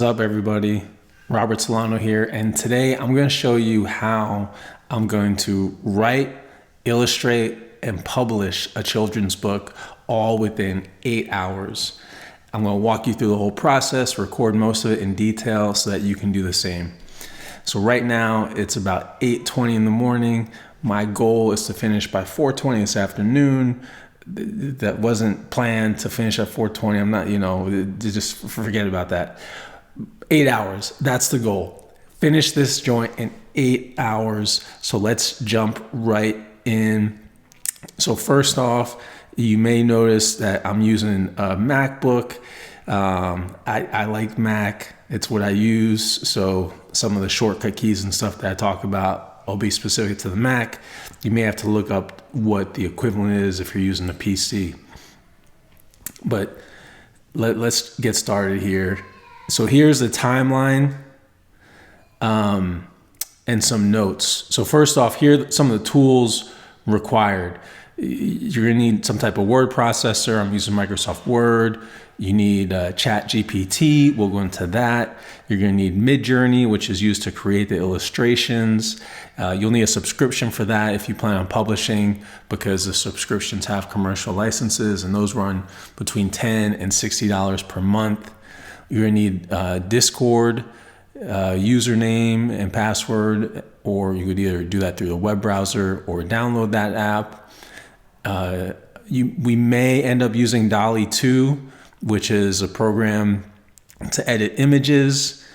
What's up, everybody? Robert Solano here, and today I'm going to show you how I'm going to write, illustrate, and publish a children's book all within 8 hours. I'm going to walk you through the whole process, record most of it in detail so that you can do the same. So right now it's about 8:20 in the morning. My goal is to finish by 4:20 this afternoon. That wasn't planned to finish at 4:20. I'm not, just forget about that. 8 hours, that's the goal. Finish this joint in 8 hours. So let's jump right in. So first off, you may notice that I'm using a MacBook. I like Mac. It's what I use. So some of the shortcut keys and stuff that I talk about will be specific to the Mac. You may have to look up what the equivalent is if you're using a PC. But let's get started here. So here's the timeline and some notes. So first off, here are some of the tools required. You're gonna need some type of word processor. I'm using Microsoft Word. You need ChatGPT. We'll go into that. You're gonna need Midjourney, which is used to create the illustrations. You'll need a subscription for that if you plan on publishing, because the subscriptions have commercial licenses and those run between $10 and $60 per month. You're gonna need Discord, username and password, or you could either do that through the web browser or download that app. We may end up using DALL-E 2, which is a program to edit images.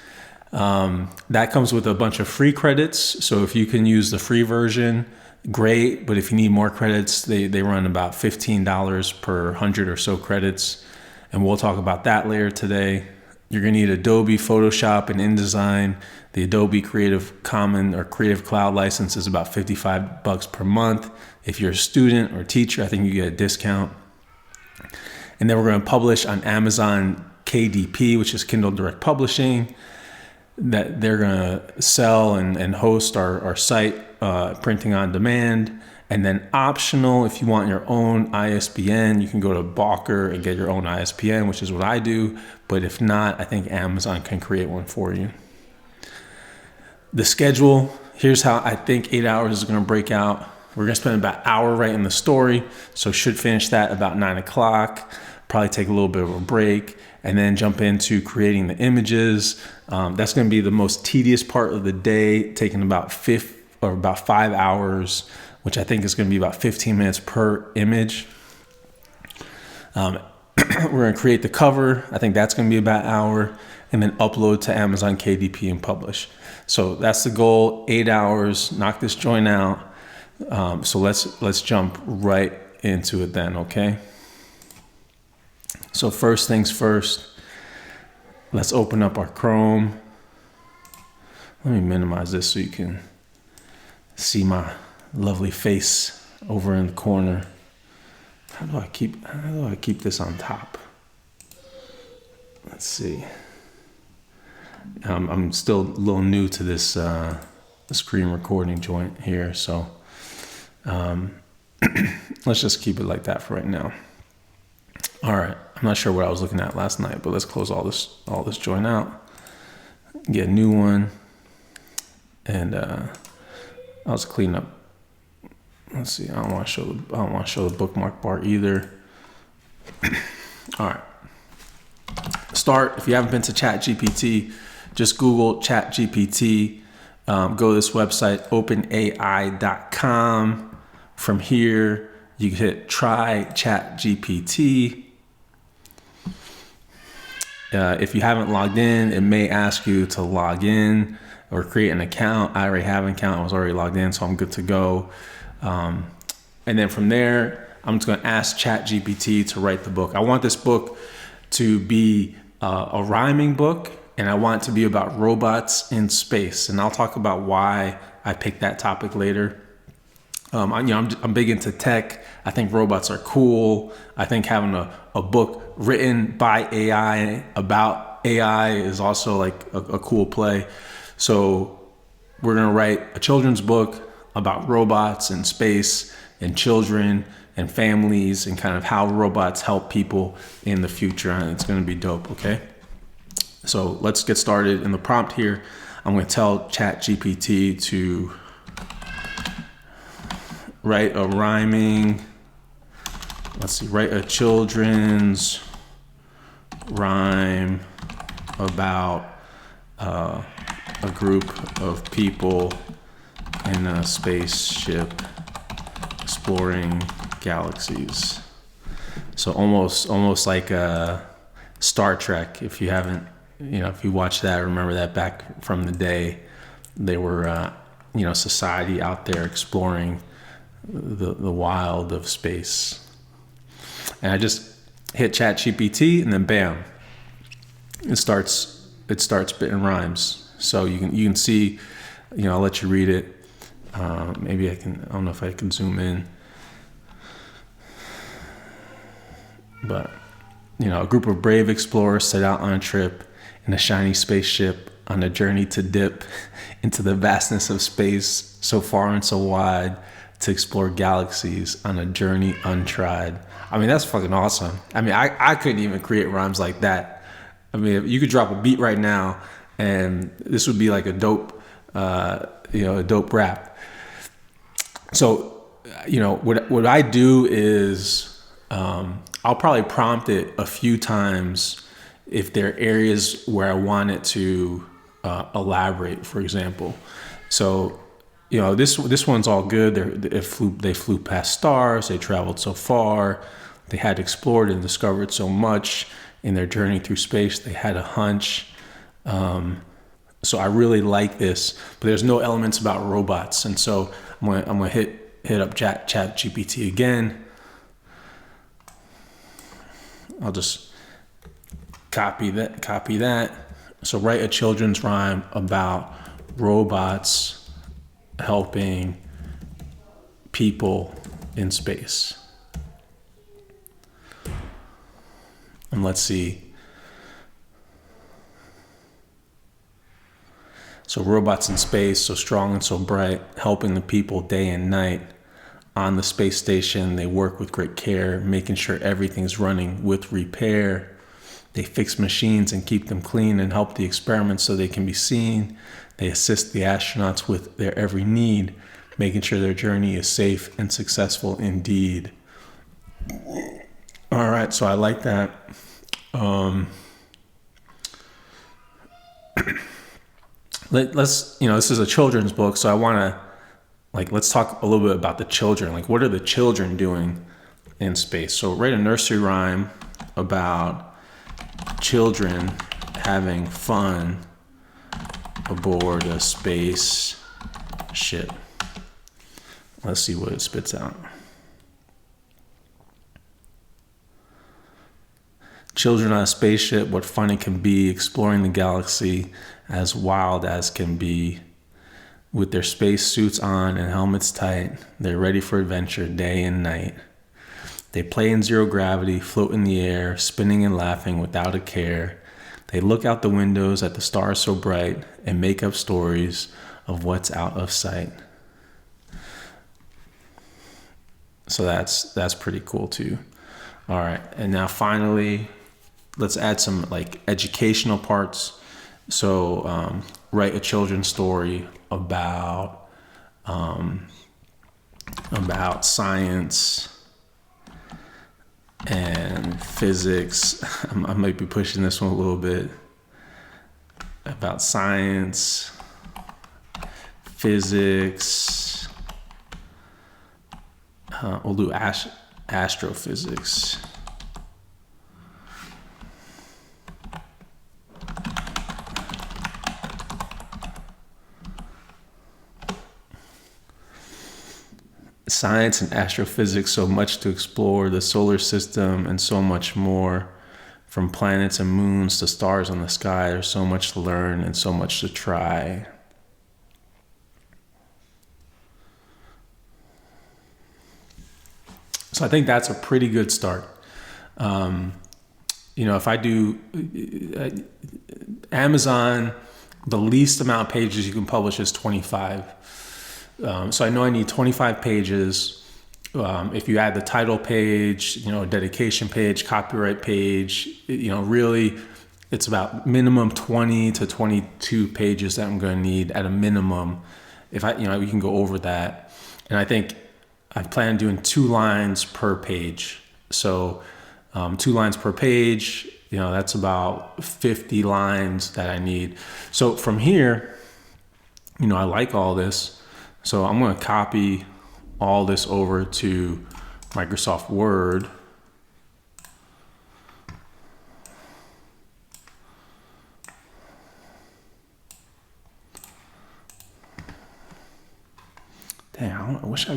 That comes with a bunch of free credits. So if you can use the free version, great. But if you need more credits, they run about $15 per 100 or so credits. And we'll talk about that later today. You're gonna need Adobe Photoshop and InDesign. The Adobe Creative Commons or Creative Cloud license is about $55 per month. If you're a student or teacher, I think you get a discount. And then we're gonna publish on Amazon KDP, which is Kindle Direct Publishing. That they're gonna sell and host our site, printing on demand. And then optional, if you want your own ISBN, you can go to Balker and get your own ISBN, which is what I do. But if not, I think Amazon can create one for you. The schedule, here's how I think 8 hours is gonna break out. We're gonna spend about an hour writing the story. So should finish that about 9 o'clock, probably take a little bit of a break, and then jump into creating the images. That's gonna be the most tedious part of the day, taking about 5 hours, which I think is going to be about 15 minutes per image. We're going to create the cover. I think that's going to be about an hour, and then upload to Amazon KDP and publish. So that's the goal, 8 hours, knock this joint out. So let's jump right into it then, okay? So first things first, let's open up our Chrome. Let me minimize this so you can see my lovely face over in the corner. How do I keep this on top? Let's see. I'm still a little new to this screen recording joint here, so let's just keep it like that for right now. All right. I'm not sure what I was looking at last night, but let's close all this joint out. Get a new one, and I'll just clean up. Let's see. I don't want to show the bookmark bar either. All right. Start. If you haven't been to ChatGPT, just Google ChatGPT. Go to this website, OpenAI.com. From here, you can hit try ChatGPT. If you haven't logged in, it may ask you to log in or create an account. I already have an account. I was already logged in, so I'm good to go. And then from there, I'm just going to ask ChatGPT to write the book. I want this book to be a rhyming book, and I want it to be about robots in space. And I'll talk about why I picked that topic later. I'm big into tech. I think robots are cool. I think having a book written by AI about AI is also like a cool play. So we're going to write a children's book about robots and space and children and families and kind of how robots help people in the future. And it's going to be dope, okay? So let's get started. In the prompt here, I'm going to tell ChatGPT to write a children's rhyme about a group of people in a spaceship exploring galaxies. So almost like a Star Trek. If you haven't, if you watch that, remember that back from the day, they were, society out there exploring the wild of space. And I just hit ChatGPT, and then bam, it starts spitting rhymes. So you can see, I'll let you read it. Maybe I don't know if I can zoom in, but a group of brave explorers set out on a trip in a shiny spaceship on a journey to dip into the vastness of space, so far and so wide, to explore galaxies on a journey untried. I mean, that's fucking awesome. I mean, I couldn't even create rhymes like that. I mean, if you could drop a beat right now, and this would be like a dope rap. So, what I do is I'll probably prompt it a few times if there are areas where I want it to elaborate, for example. So, this one's all good. They flew past stars. They traveled so far. They had explored and discovered so much in their journey through space. They had a hunch. So I really like this, but there's no elements about robots. And so I'm gonna hit up ChatGPT again. I'll just copy that. So write a children's rhyme about robots helping people in space. And let's see. So robots in space, so strong and so bright, helping the people day and night. On the space station, they work with great care, making sure everything's running with repair. They fix machines and keep them clean and help the experiments so they can be seen. They assist the astronauts with their every need, making sure their journey is safe and successful indeed. All right, so I like that. Let's, this is a children's book, so I want to, let's talk a little bit about the children. What are the children doing in space? So write a nursery rhyme about children having fun aboard a space ship. Let's see what it spits out. Children on a spaceship, what fun it can be, exploring the galaxy as wild as can be. With their space suits on and helmets tight, they're ready for adventure day and night. They play in zero gravity, float in the air, spinning and laughing without a care. They look out the windows at the stars so bright and make up stories of what's out of sight. So that's pretty cool too. All right, and now finally, let's add some educational parts. So write a children's story about science and physics. I might be pushing this one a little bit. About science, physics. We'll do astrophysics. Science and astrophysics, so much to explore, the solar system and so much more. From planets and moons to stars in the sky, there's so much to learn and so much to try. So I think that's a pretty good start. If I do Amazon, the least amount of pages you can publish is 25. So I know I need 25 pages. If you add the title page, dedication page, copyright page, really it's about minimum 20 to 22 pages that I'm going to need at a minimum. If we can go over that. And I think I plan on doing 2 lines per page. So 2 lines per page, that's about 50 lines that I need. So from here, I like all this. So I'm going to copy all this over to Microsoft Word. Damn, I wish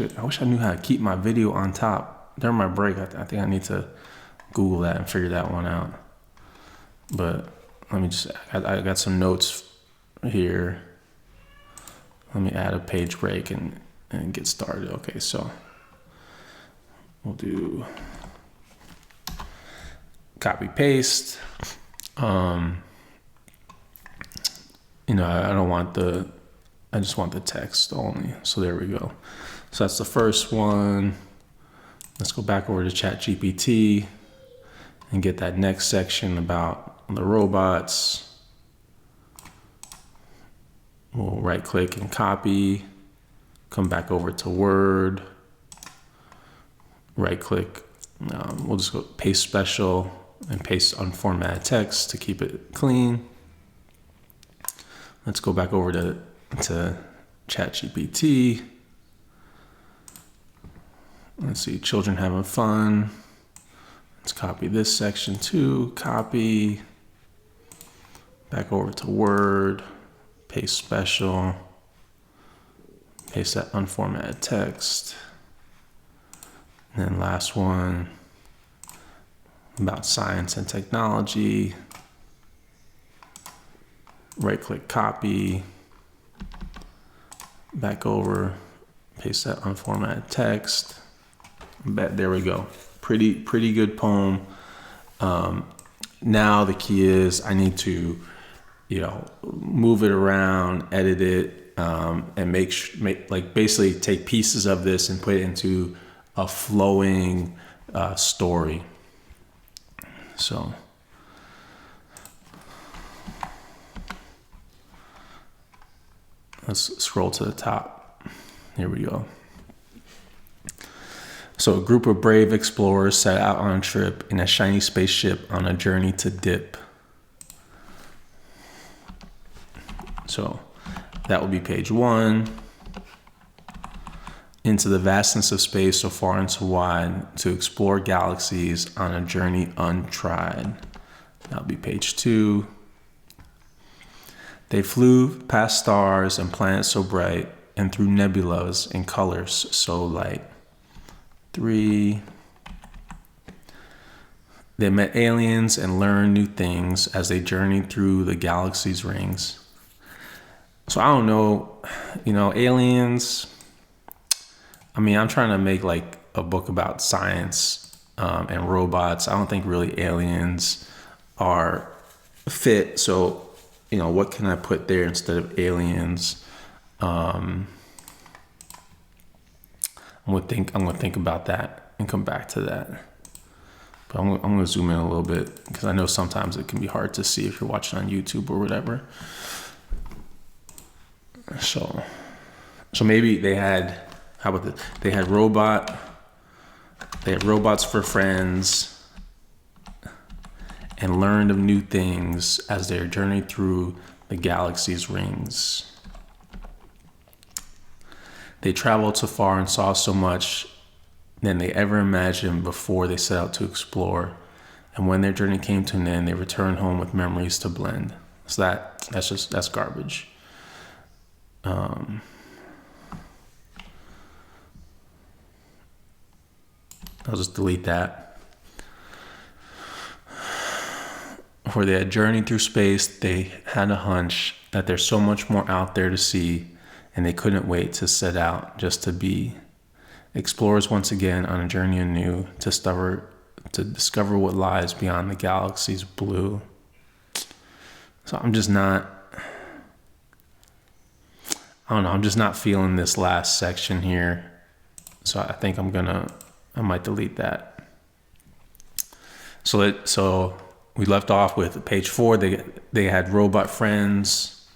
I knew how to keep my video on top during my break. I think I need to Google that and figure that one out. But let me I got some notes here. Let me add a page break and get started. Okay, so we'll do copy paste. I don't want I just want the text only. So there we go. So that's the first one. Let's go back over to ChatGPT and get that next section about the robots. We'll right click and copy, come back over to Word, right click. We'll just go paste special and paste unformatted text to keep it clean. Let's go back over to ChatGPT. Let's see, children having fun. Let's copy this section too. Copy. Back over to Word. Paste special. Paste that unformatted text. And then last one about science and technology. Right click, copy. Back over. Paste that unformatted text. There we go. Pretty good poem. Now the key is I need to, move it around, edit it, and basically take pieces of this and put it into a flowing story. So let's scroll to the top. Here we go. So a group of brave explorers set out on a trip in a shiny spaceship on a journey to dip. So that will be page 1. Into the vastness of space, so far and so wide, to explore galaxies on a journey untried. That'll be page 2. They flew past stars and planets so bright, and through nebulas and colors so light. 3. They met aliens and learned new things as they journeyed through the galaxy's rings. So I don't know, aliens. I'm trying to make like a book about science and robots. I don't think really aliens are fit. So, what can I put there instead of aliens? I'm gonna think about that and come back to that. But I'm gonna zoom in a little bit because I know sometimes it can be hard to see if you're watching on YouTube or whatever. So maybe they had, how about this? They had robots for friends and learned of new things as they journeyed through the galaxy's rings. They traveled so far and saw so much than they ever imagined before they set out to explore. And when their journey came to an end, they returned home with memories to blend. So that's garbage. I'll just delete that. Where they had journeyed through space, they had a hunch that there's so much more out there to see, and they couldn't wait to set out just to be explorers once again on a journey anew to discover what lies beyond the galaxy's blue. So I'm just not feeling this last section here. So I think I might delete that. So we left off with page 4. They had robot friends.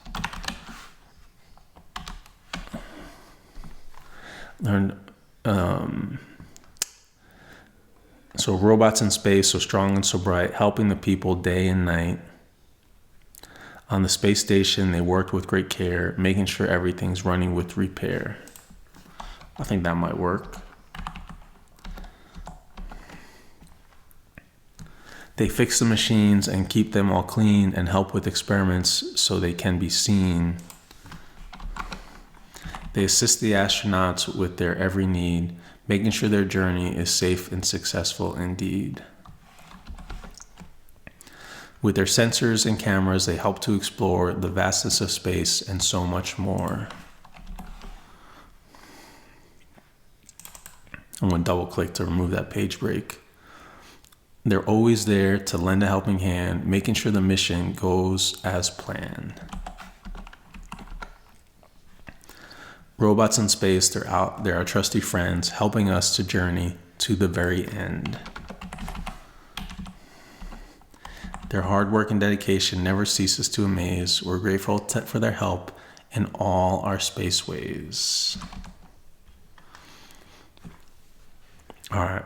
Learned, so robots in space, so strong and so bright, helping the people day and night. On the space station, they worked with great care, making sure everything's running with repair. I think that might work. They fix the machines and keep them all clean and help with experiments so they can be seen. They assist the astronauts with their every need, making sure their journey is safe and successful indeed. With their sensors and cameras, they help to explore the vastness of space and so much more. I'm going to double click to remove that page break. They're always there to lend a helping hand, making sure the mission goes as planned. Robots in space, they're our trusty friends, helping us to journey to the very end. Their hard work and dedication never ceases to amaze. We're grateful for their help in all our space ways. All right.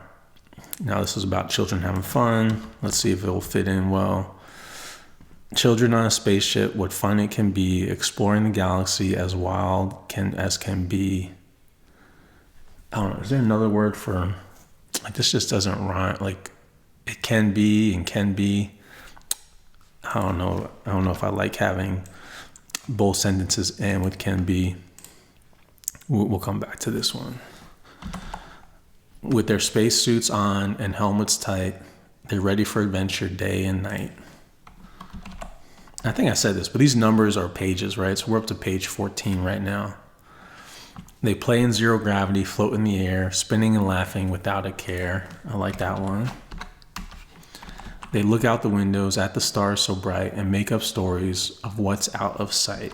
Now this is about children having fun. Let's see if it will fit in well. Children on a spaceship, what fun it can be, exploring the galaxy as wild as can be. I don't know, is there another word for, like, this just doesn't rhyme, like, it can be and can be. I don't know if I like having both sentences end with can be. We'll come back to this one. With their spacesuits on and helmets tight, they're ready for adventure day and night. I think I said this, but these numbers are pages, right? So we're up to page 14 right now. They play in zero gravity, float in the air, spinning and laughing without a care. I like that one. They look out the windows at the stars so bright and make up stories of what's out of sight.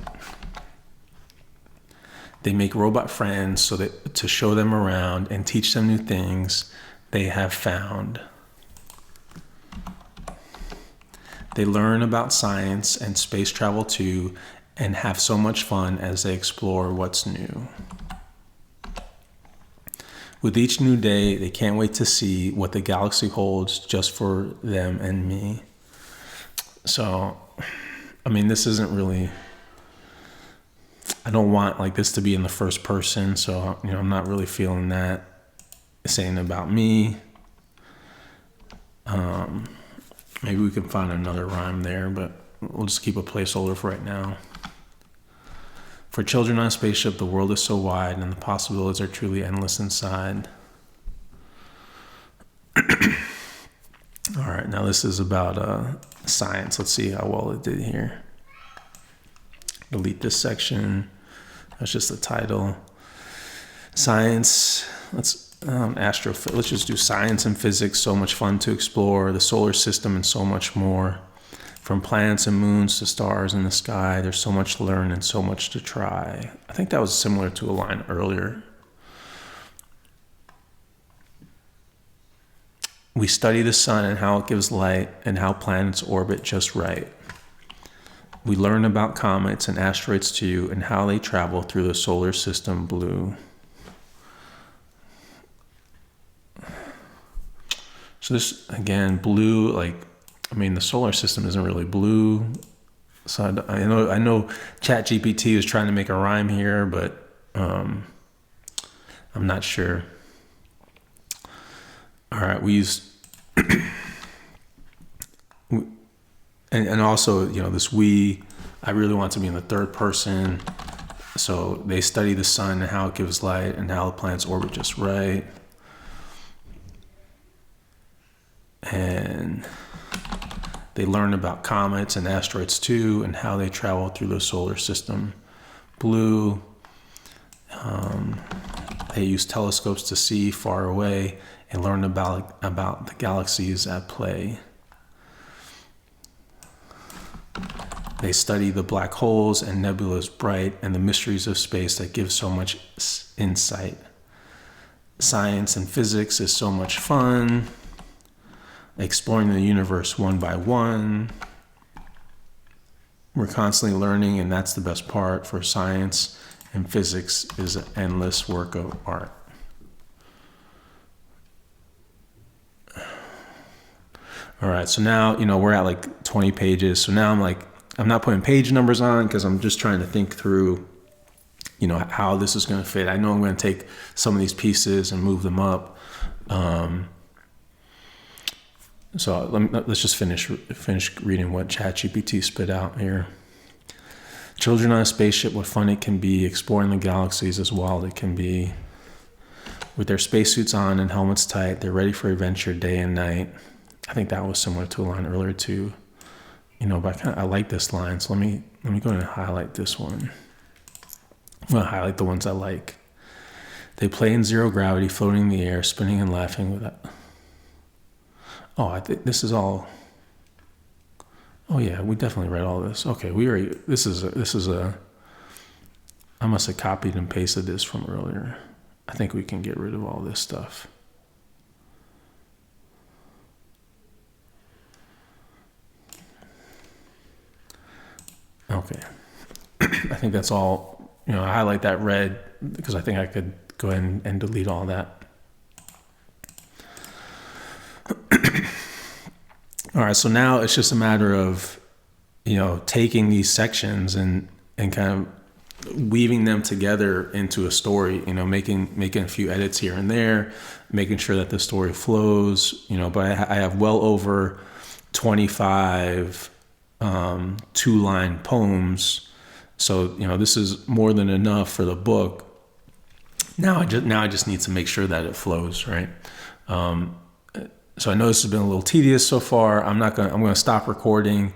They make robot friends to show them around and teach them new things they have found. They learn about science and space travel too, and have so much fun as they explore what's new. With each new day, they can't wait to see what the galaxy holds just for them and me. So, I mean, this isn't really, I don't want like this to be in the first person. So, I'm not really feeling that saying about me. Maybe we can find another rhyme there, but we'll just keep a placeholder for right now. For children on a spaceship, the world is so wide and the possibilities are truly endless inside. All right, now this is about science. Let's see how well it did here. Delete this section. That's just the title. Science. Let's just do science and physics. So much fun to explore. The solar system and so much more. From planets and moons to stars in the sky, there's so much to learn and so much to try. I think that was similar to a line earlier. We study the sun and how it gives light and how planets orbit just right. We learn about comets and asteroids too and how they travel through the solar system blue. So this, again, blue, the solar system isn't really blue. So I know ChatGPT is trying to make a rhyme here, but I'm not sure. All right, we use, and also, this we, I really want to be in the third person. So they study the sun and how it gives light and how the planets orbit just right. And they learn about comets and asteroids too, and how they travel through the solar system. Blue, they use telescopes to see far away and learn about the galaxies at play. They study the black holes and nebulas bright and the mysteries of space that give so much insight. Science and physics is so much fun. exploring the universe one by one. We're constantly learning, and that's the best part. For science and physics is an endless work of art. All right, so now, we're at like 20 pages. So now I'm not putting page numbers on because I'm just trying to think through, how this is going to fit. I know I'm going to take some of these pieces and move them up. So let's just finish reading what ChatGPT spit out here. Children on a spaceship, what fun it can be, exploring the galaxies as wild it can be. With their spacesuits on and helmets tight, they're ready for adventure day and night. I think that was similar to a line earlier too. But I like this line, so let me go ahead and highlight this one. I'm going to highlight the ones I like. They play in zero gravity, floating in the air, spinning and laughing with that. Oh, I think this is all. Oh yeah, we definitely read all this. Okay, this is a. I must have copied and pasted this from earlier. I think we can get rid of all this stuff. Okay. I think that's all, I highlight that red because I think I could go ahead and delete all that. All right, so now it's just a matter of, taking these sections and kind of weaving them together into a story, making a few edits here and there, making sure that the story flows, but I have well over 25 two-line poems. So, this is more than enough for the book. Now I just need to make sure that it flows, right? So I know this has been a little tedious so far. I'm going to stop recording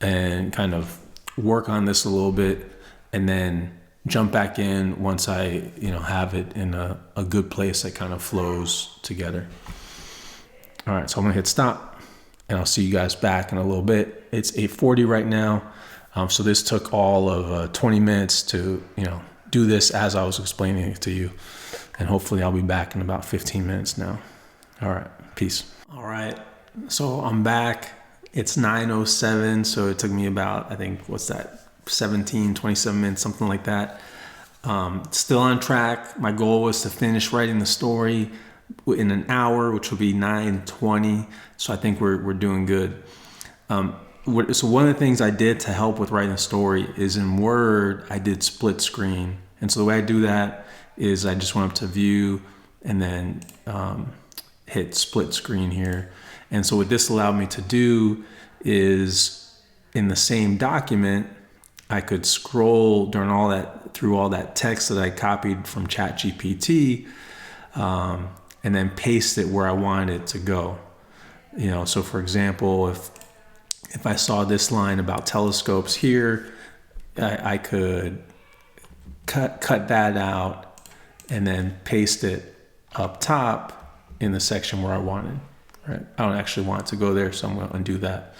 and kind of work on this a little bit and then jump back in once I, have it in a good place that kind of flows together. All right, so I'm going to hit stop. And I'll see you guys back in a little bit. It's 8:40 right now. So this took all of 20 minutes to, do this as I was explaining it to you. And hopefully I'll be back in about 15 minutes now. All right. Peace. All right. So I'm back. It's 9:07. So it took me about, I think, 27 minutes, something like that. Still on track. My goal was to finish writing the story in an hour, which will be 9:20. So I think we're doing good. So one of the things I did to help with writing a story is in Word, I did split screen. And so the way I do that is I just went up to view and then hit split screen here. And so what this allowed me to do is in the same document, I could scroll through all that text that I copied from ChatGPT, and then paste it where I wanted it to go. So for example, if I saw this line about telescopes here, I could cut that out and then paste it up top in the section where I wanted. Right? I don't actually want it to go there, so I'm going to undo that.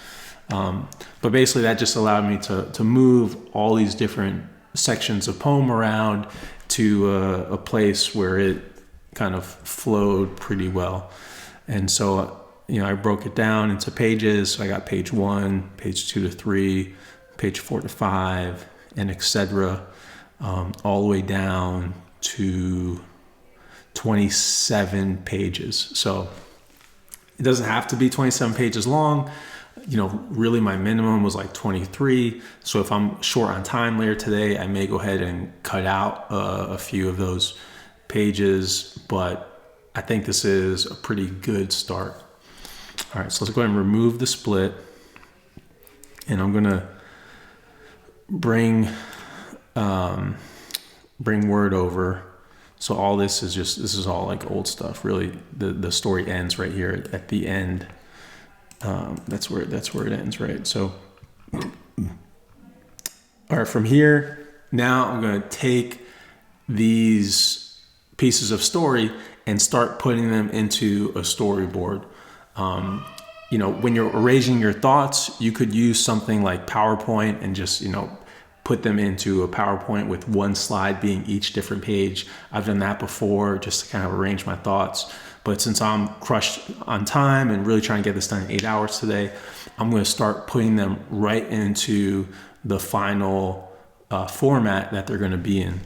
But basically, that just allowed me to move all these different sections of poem around to a place where it kind of flowed pretty well. And so, I broke it down into pages. So I got page 1, page 2 to 3, page 4 to 5, and etc. All the way down to 27 pages. So it doesn't have to be 27 pages long. Really my minimum was like 23. So if I'm short on time later today, I may go ahead and cut out a few of those pages, but I think this is a pretty good start. All right, so let's go ahead and remove the split, and I'm gonna bring Word over. So all this is all like old stuff. Really, the story ends right here at the end. That's where it ends, right? So, all right, from here, now I'm going to take these pieces of story and start putting them into a storyboard. When you're arranging your thoughts, you could use something like PowerPoint and just, put them into a PowerPoint with one slide being each different page. I've done that before just to kind of arrange my thoughts. But since I'm crushed on time and really trying to get this done in 8 hours today, I'm going to start putting them right into the final format that they're going to be in.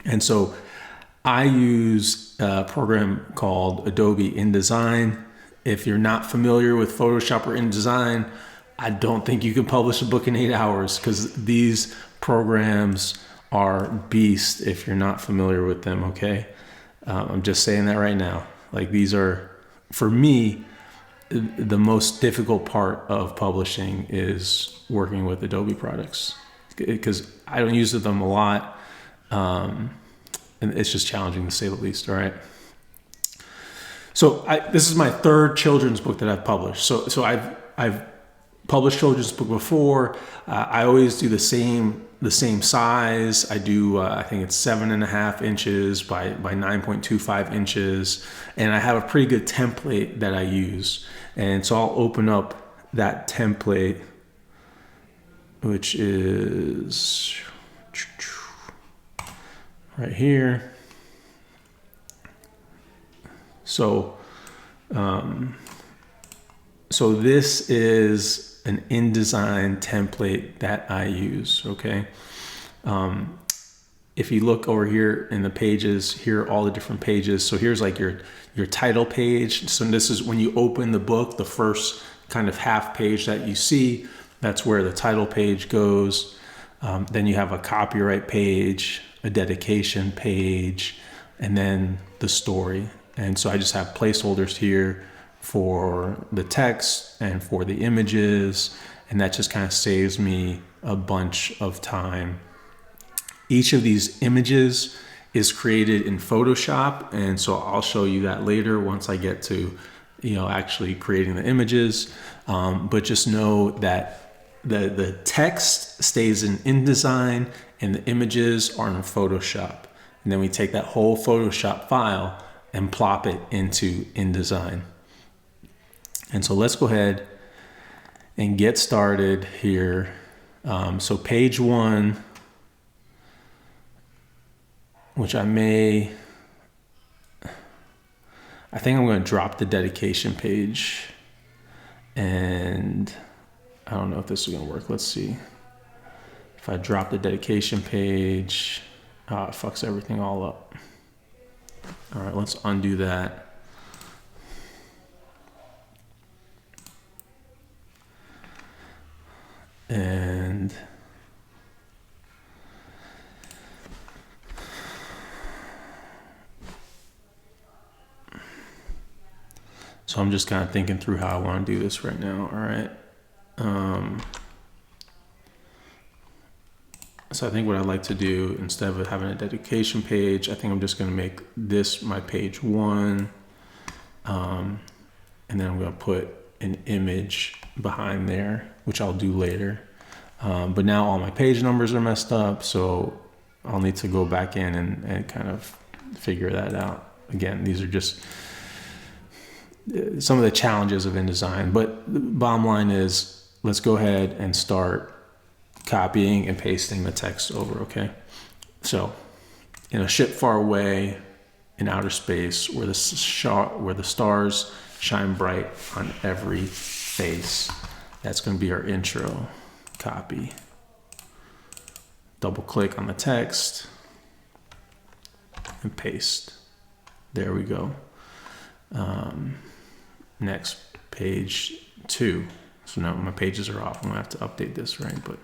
And so I use a program called Adobe InDesign. If you're not familiar with Photoshop or InDesign, I don't think you can publish a book in 8 hours, because these programs are beast if you're not familiar with them, okay? I'm just saying that right now. Like, these are, for me, the most difficult part of publishing is working with Adobe products, because I don't use them a lot. And it's just challenging, to say the least, all right? So this is my third children's book that I've published. So I've published children's book before. I always do the same size. I do I think it's 7.5 inches by 9.25 inches, and I have a pretty good template that I use. And so I'll open up that template, which is right here. So this is an InDesign template that I use, okay? If you look over here in the pages, here are all the different pages. So here's like your title page. So this is when you open the book, the first kind of half page that you see, that's where the title page goes. Then you have a copyright page, a dedication page, and then the story. And so I just have placeholders here for the text and for the images, and that just kind of saves me a bunch of time. Each of these images is created in Photoshop, and so I'll show you that later once I get to, actually creating the images. But just know that the text stays in InDesign and the images are in Photoshop. And then we take that whole Photoshop file and plop it into InDesign. And so let's go ahead and get started here. So page 1, which I think I'm going to drop the dedication page, and I don't know if this is going to work. Let's see. If I drop the dedication page, it fucks everything all up. All right, let's undo that. And so I'm just kind of thinking through how I want to do this right now. All right. So I think what I'd like to do, instead of having a dedication page, I think I'm just going to make this my page 1. And then I'm going to put an image behind there, which I'll do later. But now all my page numbers are messed up, so I'll need to go back in and kind of figure that out. Again, these are just some of the challenges of InDesign, but the bottom line is, let's go ahead and start copying and pasting the text over, okay? So, in a ship far away in outer space, where the stars shine bright on every face. That's going to be our intro. Copy. Double click on the text and paste. There we go. Next, page 2. So now my pages are off. I'm going to have to update this, right? But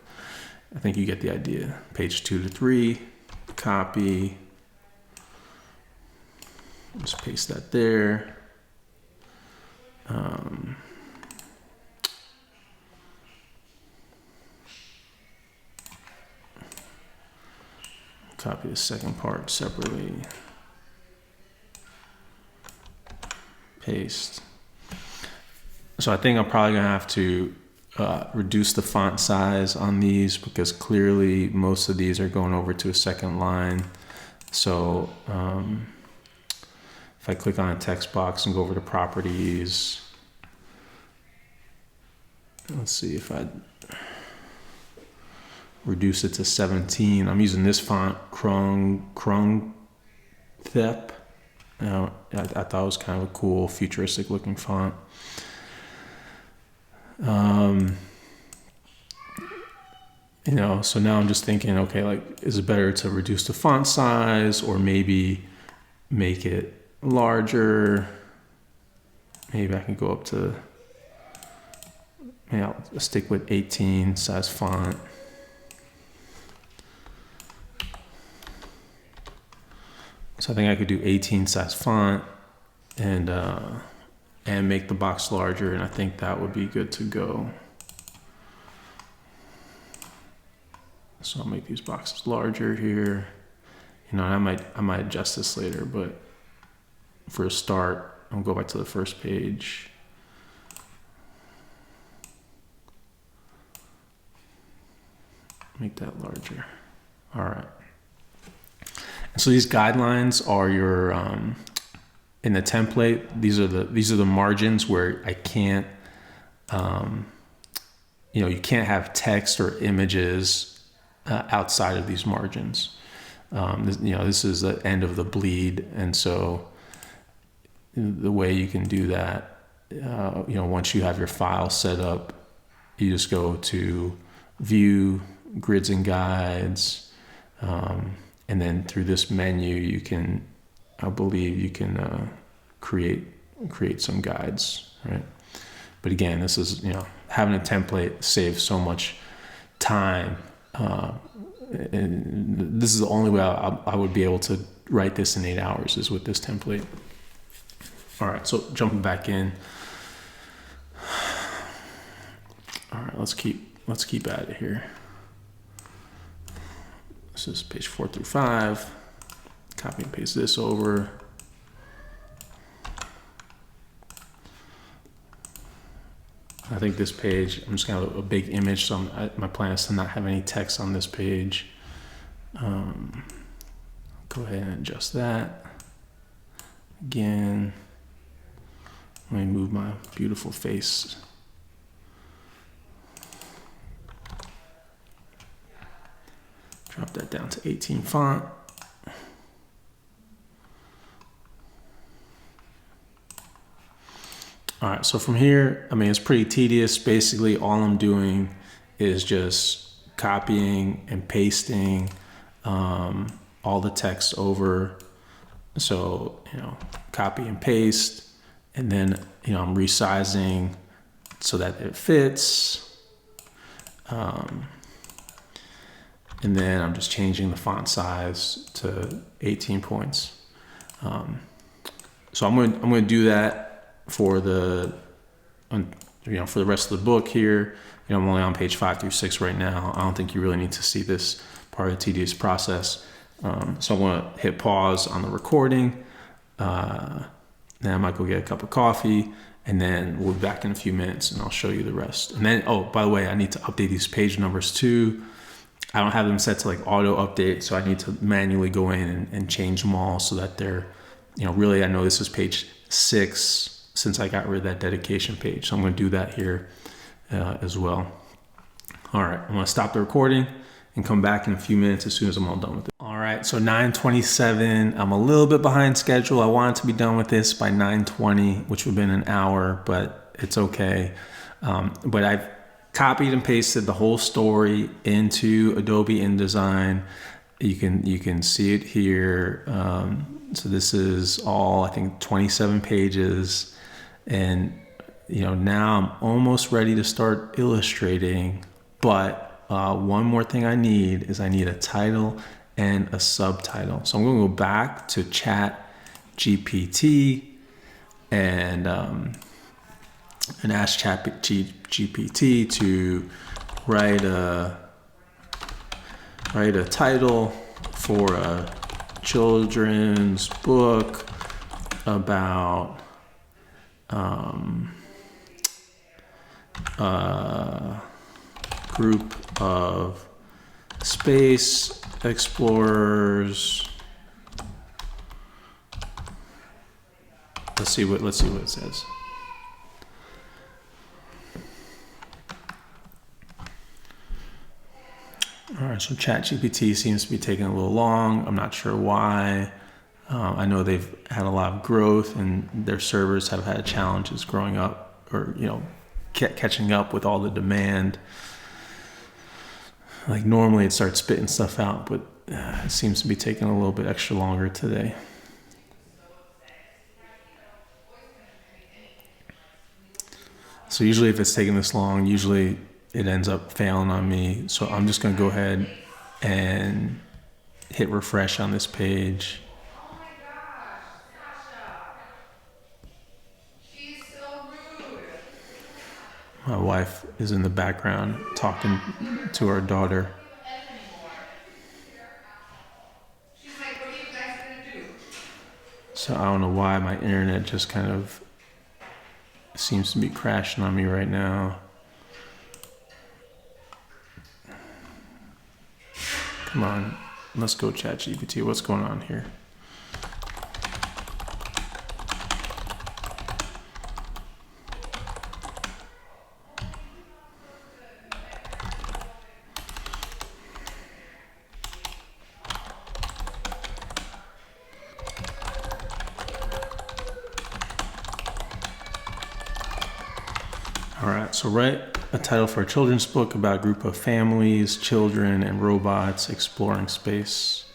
I think you get the idea. Page 2 to 3, copy. Just paste that there. Copy the second part separately. Paste. So I think I'm probably gonna have to reduce the font size on these, because clearly most of these are going over to a second line. So if I click on a text box and go over to properties, let's see if I reduce it to 17. I'm using this font, Krung Thep. I thought it was kind of a cool, futuristic looking font. So now I'm just thinking, okay, like, is it better to reduce the font size or maybe make it larger? Maybe I can go up to, maybe I'll stick with 18 size font. So I think I could do 18 size font and make the box larger, and I think that would be good to go. So I'll make these boxes larger here. I might adjust this later, but for a start, I'll go back to the first page. Make that larger. All right. So these guidelines are your in the template. These are the margins where I can't, you can't have text or images outside of these margins. This is the end of the bleed, and so the way you can do that, once you have your file set up, you just go to View, Grids and Guides, and then through this menu, I believe you can create some guides, right? But again, this is, having a template saves so much time. And this is the only way I would be able to write this in 8 hours is with this template. All right, so jumping back in. All right, let's keep at it here. This is page 4 through 5. Copy and paste this over. I think this page, I'm just gonna have a big image, so my plan is to not have any text on this page. Go ahead and adjust that. Again, let me move my beautiful face. Drop that down to 18 font. All right, so from here, it's pretty tedious. Basically, all I'm doing is just copying and pasting all the text over. So, copy and paste, and then, I'm resizing so that it fits. And then I'm just changing the font size to 18 points. So I'm going to do that for the rest of the book here. I'm only on page 5 through 6 right now. I don't think you really need to see this part of the tedious process. So I'm going to hit pause on the recording. Then I might go get a cup of coffee, and then we'll be back in a few minutes and I'll show you the rest. And then, by the way, I need to update these page numbers too. I don't have them set to like auto update, so I need to manually go in and change them all so that they're, really, I know this is page 6 since I got rid of that dedication page. So I'm going to do that here as well. All right, I'm going to stop the recording and come back in a few minutes as soon as I'm all done with it. All right, so 9:27, I'm a little bit behind schedule. I wanted to be done with this by 9:20, which would have been an hour, but it's okay. But I've copied and pasted the whole story into Adobe InDesign. You can see it here. So this is all, I think, 27 pages. And, now I'm almost ready to start illustrating. But one more thing I need a title and a subtitle. So I'm going to go back to ChatGPT and ask ChatGPT to write a title for a children's book about a group of space explorers. Let's see what it says. All right, so ChatGPT seems to be taking a little long. I'm not sure why. I know they've had a lot of growth, and their servers have had challenges growing up, or catching up with all the demand. Like normally it starts spitting stuff out, but it seems to be taking a little bit extra longer today. So usually if it's taking this long, usually it ends up failing on me. So I'm just going to go ahead and hit refresh on this page. My wife is in the background talking to our daughter. So I don't know why my internet just kind of seems to be crashing on me right now. Come on, let's go ChatGPT. What's going on here? All right, so write a title for a children's book about a group of families, children, and robots exploring space.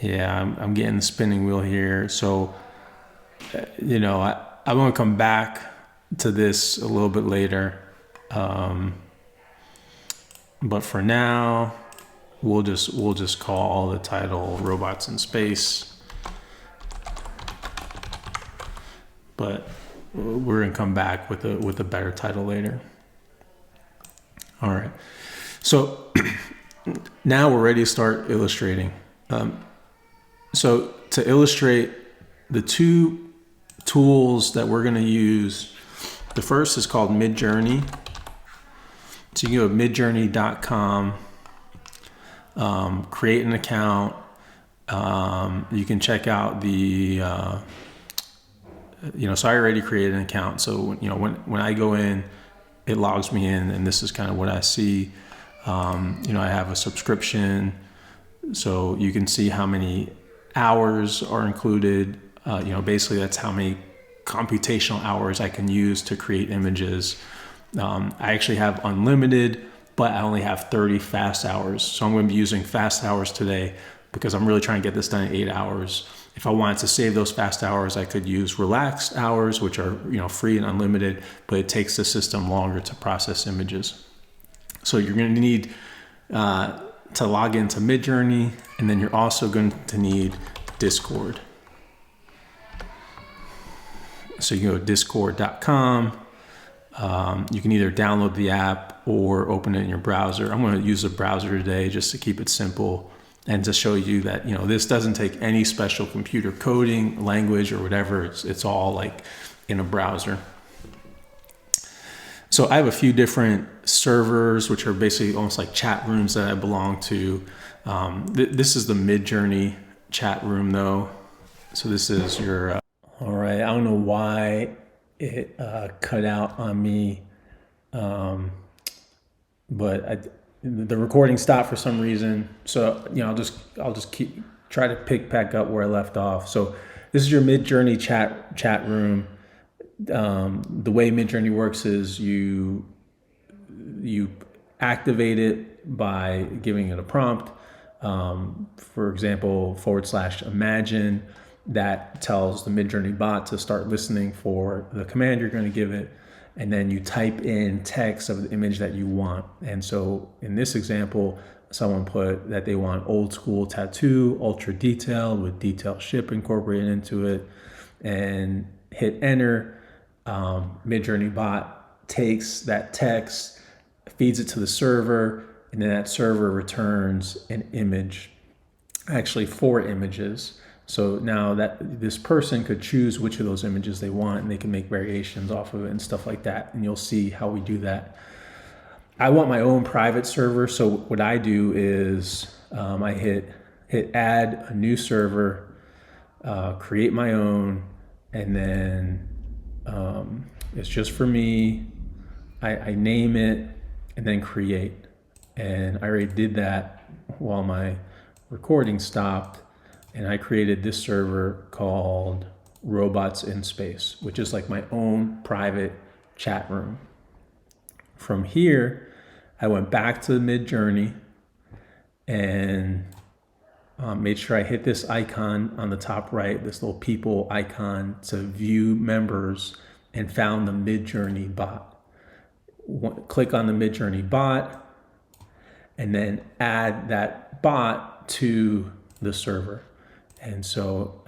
Yeah, I'm getting the spinning wheel here. So, I'm going to come back to this a little bit later. But for now, we'll just call the title Robots in Space. But we're going to come back with a better title later. All right. So now we're ready to start illustrating. So to illustrate, the two tools that we're going to use, the first is called Midjourney. So you can go to midjourney.com, create an account. You can check out the, so I already created an account. So, when I go in, it logs me in, and this is kind of what I see. I have a subscription, so you can see how many hours are included. Basically that's how many computational hours I can use to create images. I actually have unlimited, but I only have 30 fast hours. So I'm going to be using fast hours today because I'm really trying to get this done in 8 hours. If I wanted to save those fast hours, I could use relaxed hours, which are, free and unlimited, but it takes the system longer to process images. So you're going to need to log into Midjourney, and then you're also going to need Discord. So you can go to discord.com. You can either download the app or open it in your browser. I'm going to use the browser today just to keep it simple and to show you that, this doesn't take any special computer coding, language, or whatever. It's all like in a browser. So I have a few different servers, which are basically almost like chat rooms that I belong to. This is the Midjourney chat room though. So this is your, all right. I don't know why it cut out on me. But the recording stopped for some reason. So, I'll just try to pick back up where I left off. So this is your Midjourney chat room. The way Midjourney works is you activate it by giving it a prompt. For example, /imagine, that tells the Midjourney bot to start listening for the command you're going to give it. And then you type in text of the image that you want. And so in this example, someone put that they want old school tattoo, ultra detailed with detailed ship incorporated into it, and hit enter. Midjourney bot takes that text, feeds it to the server, and then that server returns an image, actually 4 images. So now that this person could choose which of those images they want, and they can make variations off of it and stuff like that. And you'll see how we do that. I want my own private server. So what I do is I hit add a new server, create my own, and then it's just for me. I name it and then create. And I already did that while my recording stopped. And I created this server called Robots in Space, which is like my own private chat room. From here, I went back to the Midjourney and made sure I hit this icon on the top right, this little people icon to view members, and found the Midjourney bot. Click on the Midjourney bot and then add that bot to the server. And so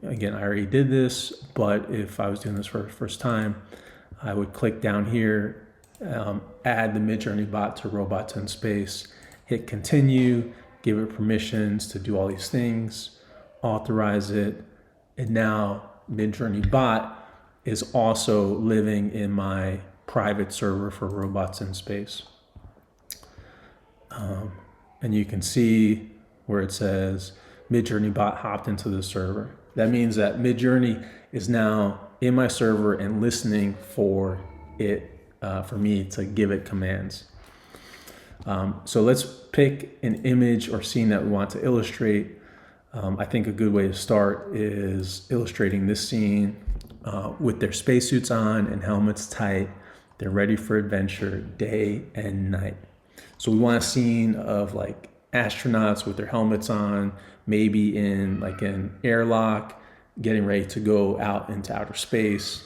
again, I already did this, but if I was doing this for the first time, I would click down here, add the Midjourney bot to Robots in Space, hit continue, give it permissions to do all these things, authorize it, and now Midjourney bot is also living in my private server for Robots in Space. And you can see where it says Midjourney bot hopped into the server. That means that Midjourney is now in my server and listening for it, for me to give it commands. So let's pick an image or scene that we want to illustrate. I think a good way to start is illustrating this scene with their spacesuits on and helmets tight. They're ready for adventure day and night. So we want a scene of like astronauts with their helmets on, maybe in like an airlock, getting ready to go out into outer space.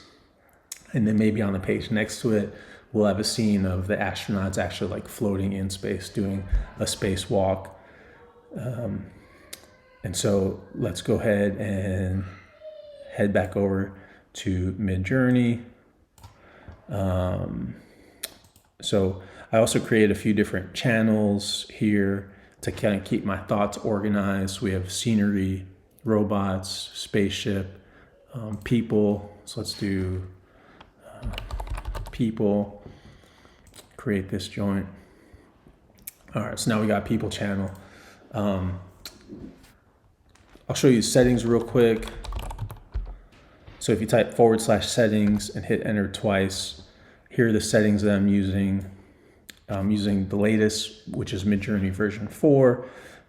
And then maybe on the page next to it, we'll have a scene of the astronauts actually like floating in space, doing a spacewalk. And so let's go ahead and head back over to Midjourney. So I also created a few different channels here to kind of keep my thoughts organized. We have scenery, robots, spaceship, people. So let's do people, create this joint. All right, so now we got people channel. I'll show you settings real quick. So if you type /settings and hit enter twice, here are the settings that I'm using. I'm using the latest, which is Midjourney version 4,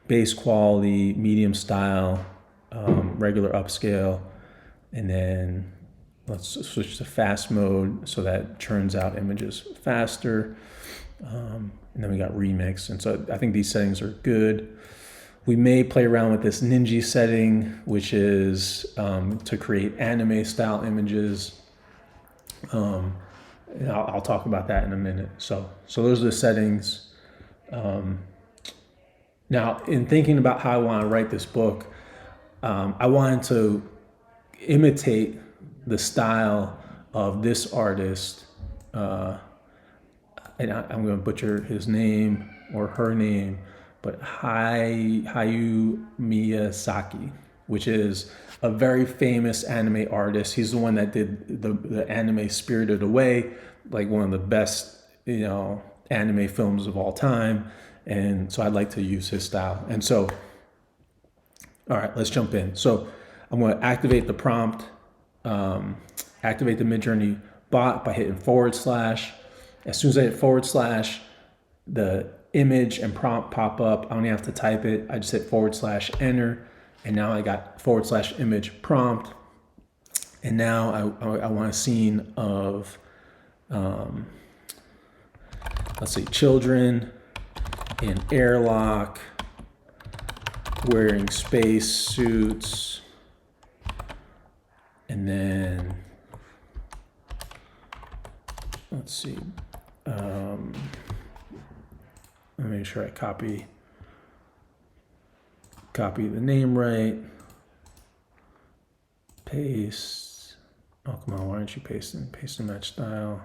base quality, medium style, regular upscale, and then let's switch to fast mode so that churns out images faster. And then we got remix. And so I think these settings are good. We may play around with this Ninja setting, which is to create anime style images. And I'll talk about that in a minute. So those are the settings. Now, in thinking about how I want to write this book, I wanted to imitate the style of this artist. And I'm going to butcher his name or her name, but Hayao Miyazaki, which is a very famous anime artist. He's the one that did the anime Spirited Away, like one of the best, anime films of all time. And so I'd like to use his style. And so, all right, let's jump in. So I'm going to activate the prompt, activate the Midjourney bot by hitting /. As soon as I hit /, the image and prompt pop up. I don't even have to type it. I just hit / enter. And now I got / image prompt. And now I want a scene of, let's see, children in airlock, wearing space suits. And then, let's see, let me make sure I copy the name right, paste. Oh, come on, why aren't you pasting? Paste and match style.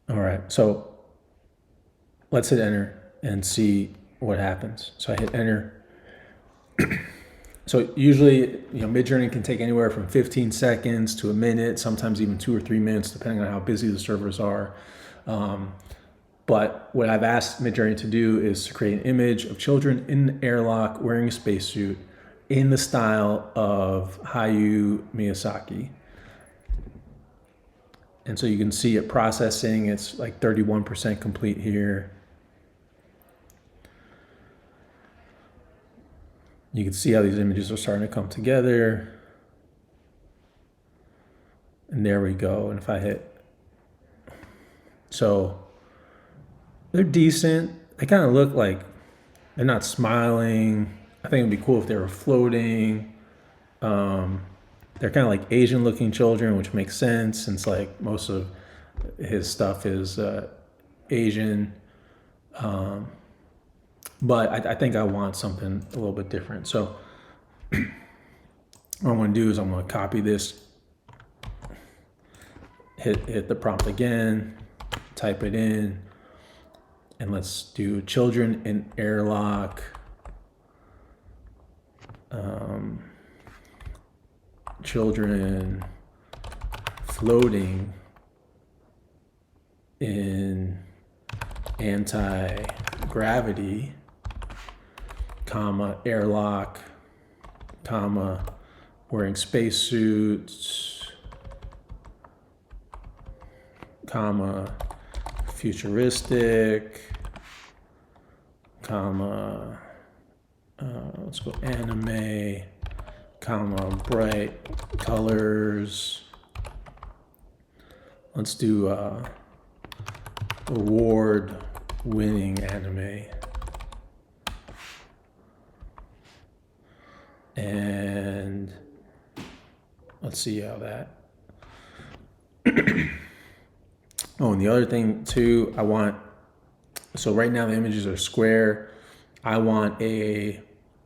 All right, so let's hit enter and see what happens. So I hit enter. So usually, Midjourney can take anywhere from 15 seconds to a minute, sometimes even 2 or 3 minutes, depending on how busy the servers are. But what I've asked Midjourney to do is to create an image of children in an airlock wearing a spacesuit in the style of Hayao Miyazaki. And so you can see it processing. It's like 31% complete here. You can see how these images are starting to come together. And there we go. And if I hit, so they're decent. They kind of look like they're not smiling. I think it'd be cool if they were floating. They're kind of like Asian looking children, which makes sense since like most of his stuff is Asian. But I think I want something a little bit different. So what I'm going to do is I'm going to copy this, hit the prompt again, type it in, and let's do children in airlock. Children floating in anti-gravity, comma, airlock, comma, wearing spacesuits, comma, futuristic, comma, let's go anime, comma, bright colors. Let's do award-winning anime. And let's see how that. Oh, and the other thing too, so right now the images are square. I want a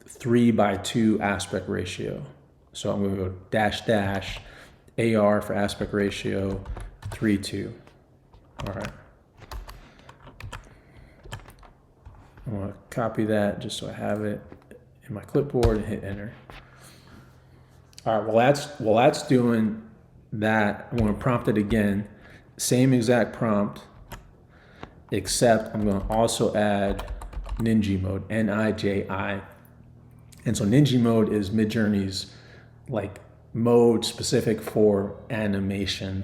3:2 aspect ratio. So I'm going to go -- AR for aspect ratio 3:2. All right. I'm going to copy that just so I have it in my clipboard and hit enter. All right, while that's doing that, I'm going to prompt it again. Same exact prompt, except I'm going to also add Ninja mode, N-I-J-I. And so Ninja mode is Midjourney's like mode specific for animation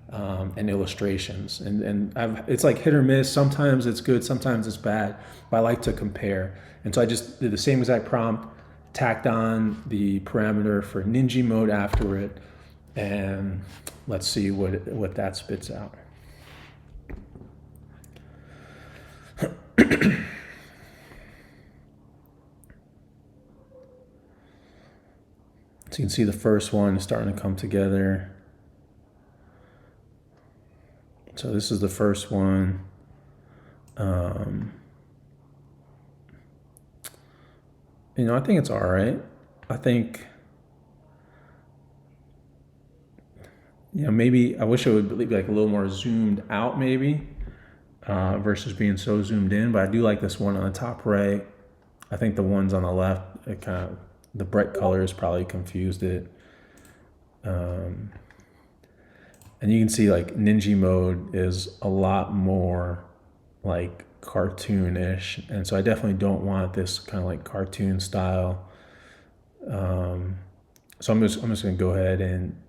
and illustrations. And it's like hit or miss. Sometimes it's good, sometimes it's bad, but I like to compare. And so I just did the same exact prompt, tacked on the parameter for Ninja mode after it, and let's see what that spits out. So you can see the first one is starting to come together. So this is the first one. I think it's all right. I think, maybe I wish it would be like a little more zoomed out maybe versus being so zoomed in, but I do like this one on the top right. I think the ones on the left, the bright colors probably confused it. And you can see like Ninja mode is a lot more like cartoonish, and so I definitely don't want this kind of like cartoon style. So I'm just gonna go ahead and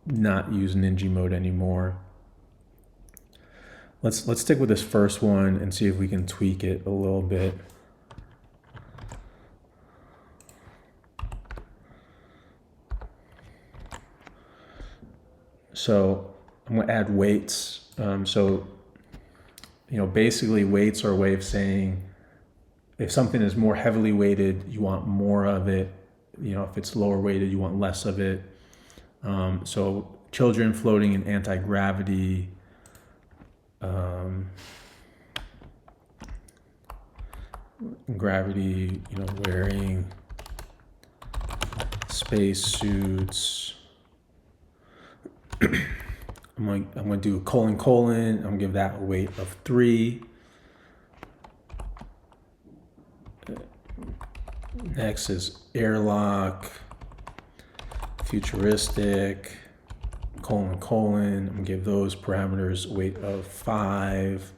not use Ninja mode anymore. Let's stick with this first one and see if we can tweak it a little bit. So I'm going to add weights. Basically weights are a way of saying if something is more heavily weighted, you want more of it. If it's lower weighted, you want less of it. So children floating in anti-gravity. Gravity, wearing space suits. I'm going to do a colon. I'm going to give that a weight of 3. Next is airlock, futuristic, colon. I'm going to give those parameters a weight of 5.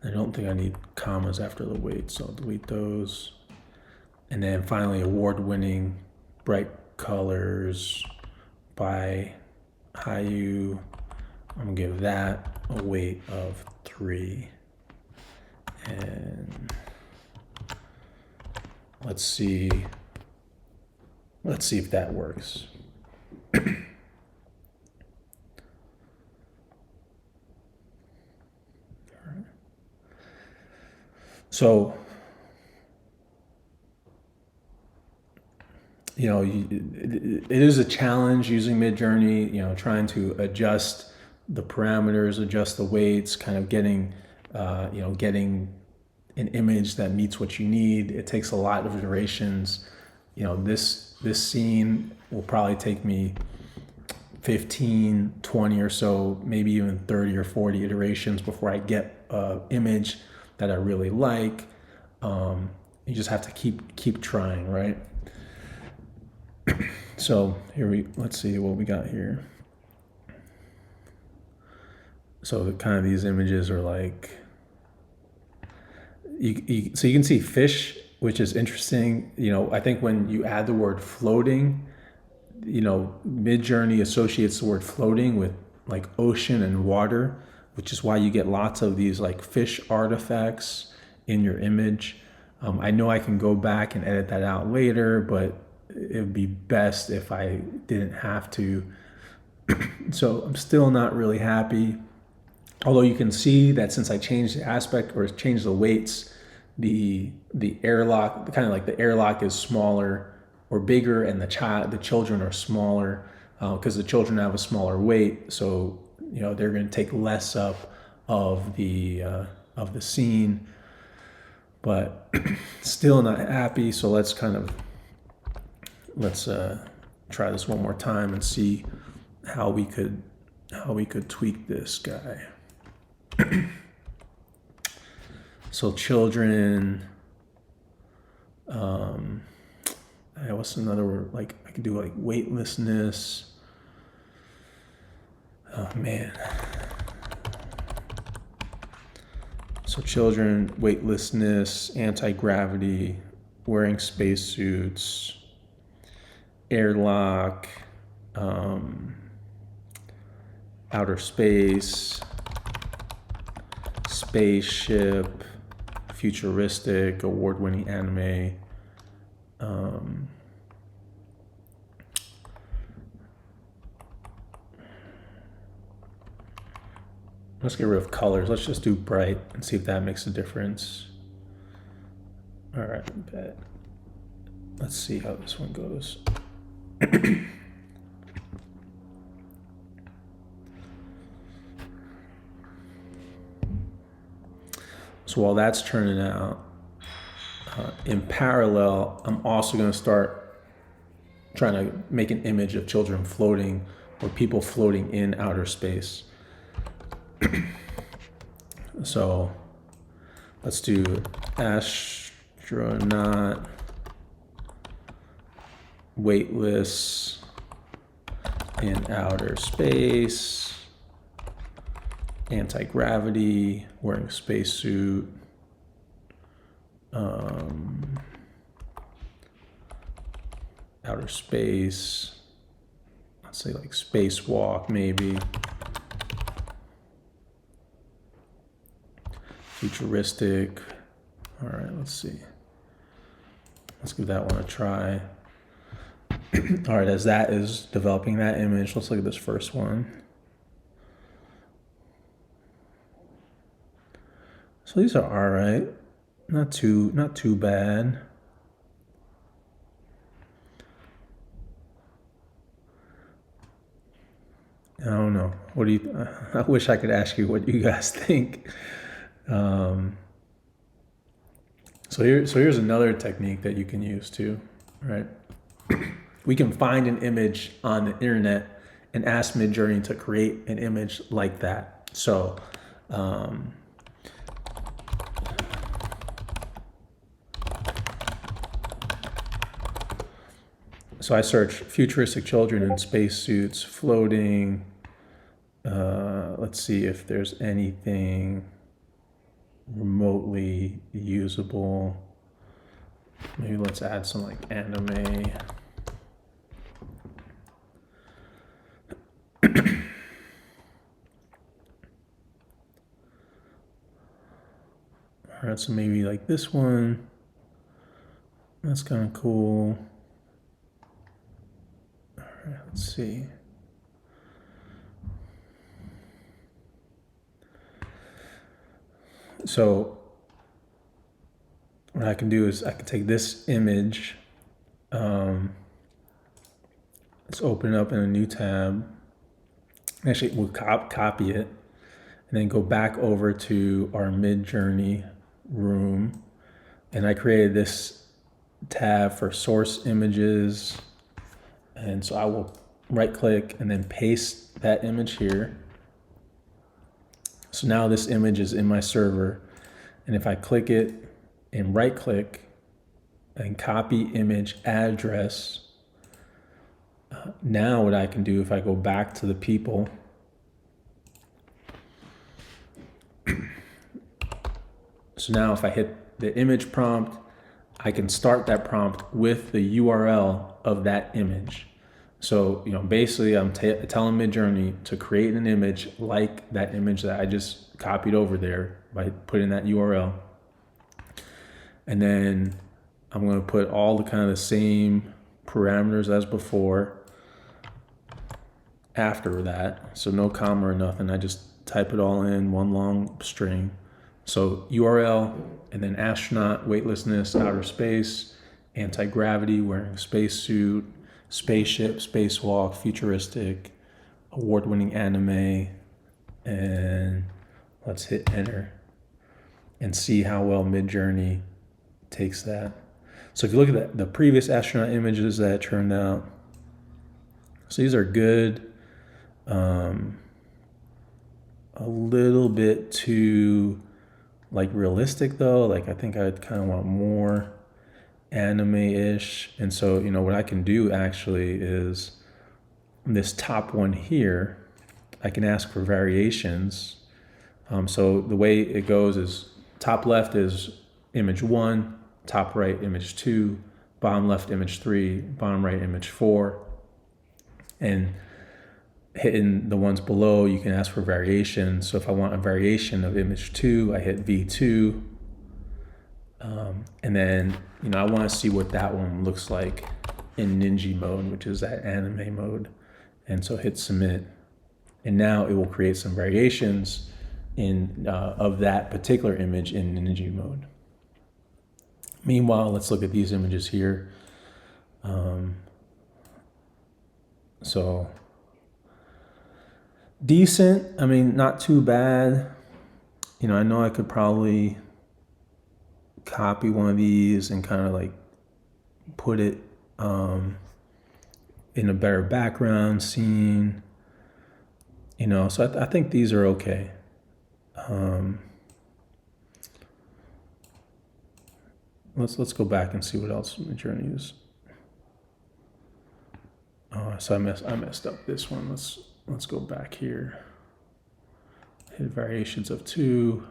I don't think I need commas after the weight, so I'll delete those. And then finally, award-winning bright colors by Hayu. I'm gonna give that a weight of 3. And let's see if that works. So, you know, it is a challenge using Midjourney, you know, trying to adjust the parameters, adjust the weights, kind of getting, you know, getting an image that meets what you need. It takes a lot of iterations. You know, this scene will probably take me 15, 20 or so, maybe even 30 or 40 iterations before I get an image that I really like. You just have to keep trying, right? So let's see what we got here. So kind of these images are like, so you can see fish, which is interesting. You know, I think when you add the word floating, you know, Midjourney associates the word floating with like ocean and water, which is why you get lots of these like fish artifacts in your image. I know I can go back and edit that out later, but it would be best if I didn't have to. So I'm still not really happy. Although you can see that since I changed the aspect or changed the weights, the airlock, kind of like the airlock is smaller or bigger, and the children are smaller because the children have a smaller weight. So you know they're going to take less up of the scene, but still not happy. So let's try this one more time and see how we could tweak this guy. So children, what's another word? Like I could do like weightlessness. Oh man. So children, weightlessness, anti-gravity, wearing spacesuits, airlock, outer space, spaceship, futuristic, award-winning anime. Let's get rid of colors. Let's just do bright and see if that makes a difference. All right, bet. Let's see how this one goes. So while that's turning out, in parallel, I'm also going to start trying to make an image of children floating or people floating in outer space. So let's do astronaut, weightless in outer space, anti-gravity, wearing a spacesuit, outer space, let's say like spacewalk maybe, futuristic. All right, let's see. Let's give that one a try. All right, as that is developing that image, let's look at this first one. So these are all right, not too bad. I don't know. What do you? I wish I could ask you what you guys think. So here's another technique that you can use too, right? We can find an image on the internet and ask Midjourney to create an image like that. So so I search futuristic children in spacesuits floating. Let's see if there's anything remotely usable. Maybe let's add some like anime. right, so maybe like this one. That's kind of cool. All right, let's see. So what I can do is I can take this image, let's open it up in a new tab. Actually, we'll copy it and then go back over to our Midjourney room. And I created this tab for source images. And so I will right click and then paste that image here. So now this image is in my server. And if I click it and right click and copy image address, now what I can do, if I go back to the people, so now if I hit the image prompt, I can start that prompt with the URL of that image. So, basically I'm telling Midjourney to create an image like that image that I just copied over there by putting that URL. And then I'm going to put all the kind of the same parameters as before after that. So no comma or nothing. I just type it all in one long string. So URL and then astronaut, weightlessness, outer space, anti-gravity, wearing a spacesuit, spaceship, spacewalk, futuristic, award-winning anime, and let's hit enter and see how well Midjourney takes that. So if you look at the previous astronaut images that it turned out, so these are good. A little bit too realistic though. I think I'd kind of want more anime-ish. And so, what I can do actually is this top one here, I can ask for variations. So the way it goes is top left is image 1, top right image 2, bottom left image 3, bottom right image 4. And hitting the ones below, you can ask for variations. So if I want a variation of image 2, I hit V2. And then, I want to see what that one looks like in Ninja mode, which is that anime mode. And so hit submit. And now it will create some variations of that particular image in Ninja mode. Meanwhile, let's look at these images here. So decent. I mean, not too bad. I know I could probably copy one of these and kind of put it in a better background scene. So I think these are okay. Let's go back and see what else Midjourney is. So I messed up this one. Let's go back here. Hit variations of 2.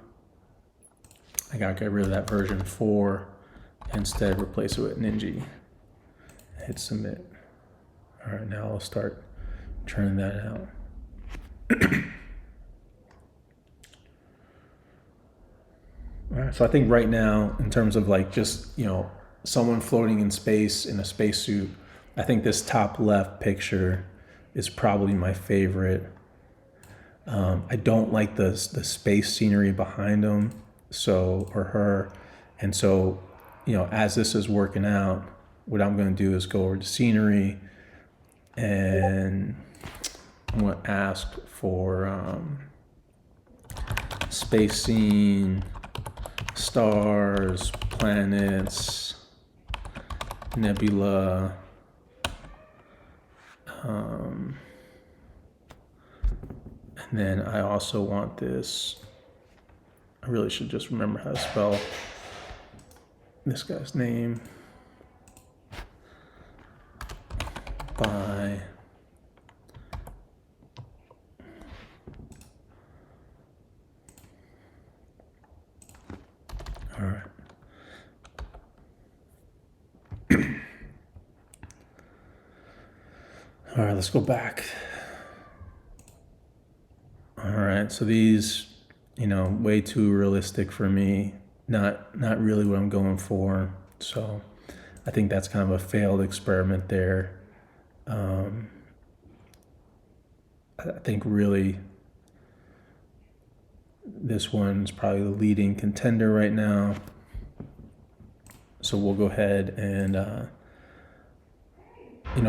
I gotta get rid of that version 4. Instead, replace it with Ninja. Hit submit. All right, now I'll start churning that out. All right, so I think right now, in terms of just someone floating in space in a spacesuit, I think this top left picture is probably my favorite. I don't like the space scenery behind him, or her, and so as this is working out, what I'm going to do is go over to scenery, and I'm going to ask for space scene, stars, planets, nebula. And then I also want this. I really should just remember how to spell this guy's name. By all right. All right, let's go back. All right, so these, way too realistic for me. not really what I'm going for. So I think that's kind of a failed experiment there. I think really this one's probably the leading contender right now. So we'll go ahead and I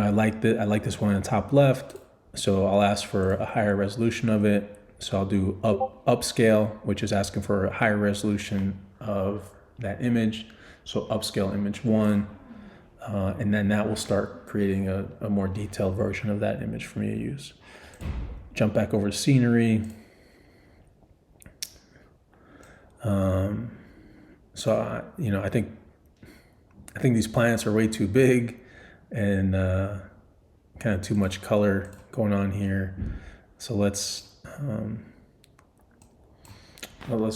like this one in the top left. So I'll ask for a higher resolution of it. So I'll do upscale, which is asking for a higher resolution of that image. So upscale image 1, and then that will start creating a more detailed version of that image for me to use. Jump back over to scenery. So I think these plants are way too big and kind of too much color going on here. So let's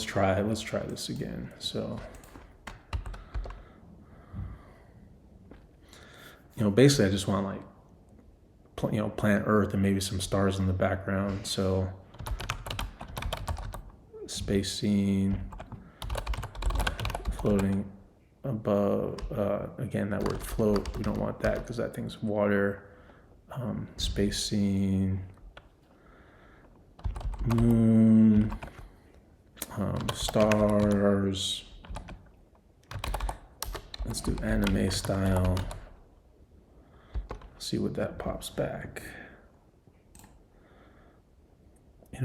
try this again. So basically I just want like plant earth and maybe some stars in the background. So space scene, floating above, again, that word float, we don't want that because that thing's water. Space scene, moon, stars. Let's do anime style. See what that pops back.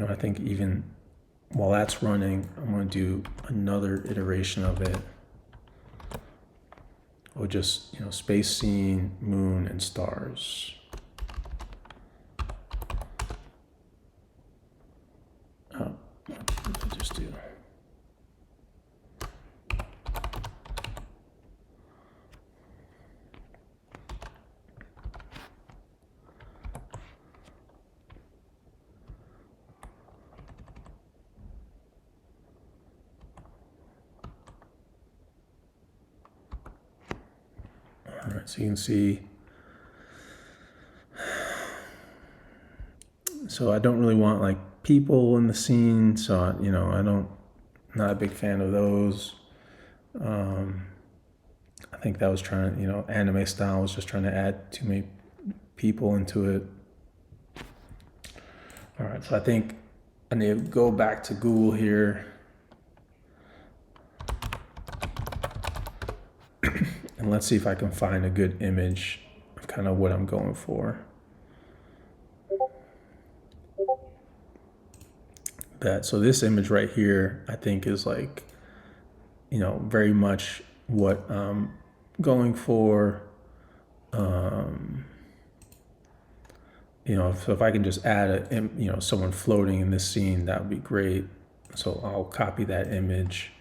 I think even while that's running, I'm going to do another iteration of it. Or just, space scene, moon, and stars. What did I just do? All right, so you can see. So I don't really want like people in the scene. So not a big fan of those. I think that was trying to, anime style was just trying to add too many people into it. All right, so I think I need to go back to Google here. And let's see if I can find a good image of kind of what I'm going for. So this image right here, I think is like, very much what I'm going for. So if I can just add someone floating in this scene, that would be great. So I'll copy that image,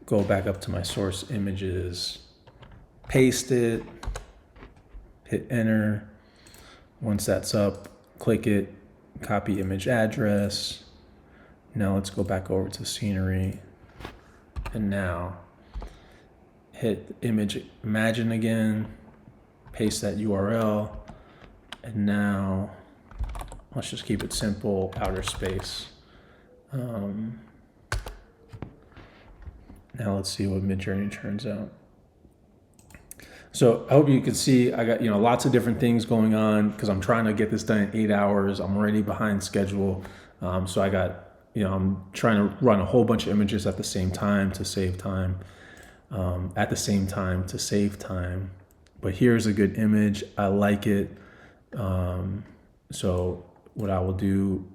go back up to my source images, paste it, hit enter. Once that's up, click it, copy image address. Now let's go back over to scenery, and now hit image imagine again, paste that URL, and now let's just keep it simple, outer space. Now let's see what Midjourney turns out. So I hope you can see I got lots of different things going on because I'm trying to get this done in 8 hours. I'm already behind schedule. So I got I'm trying to run a whole bunch of images at the same time to save time. But here's a good image. I like it. So what I will do,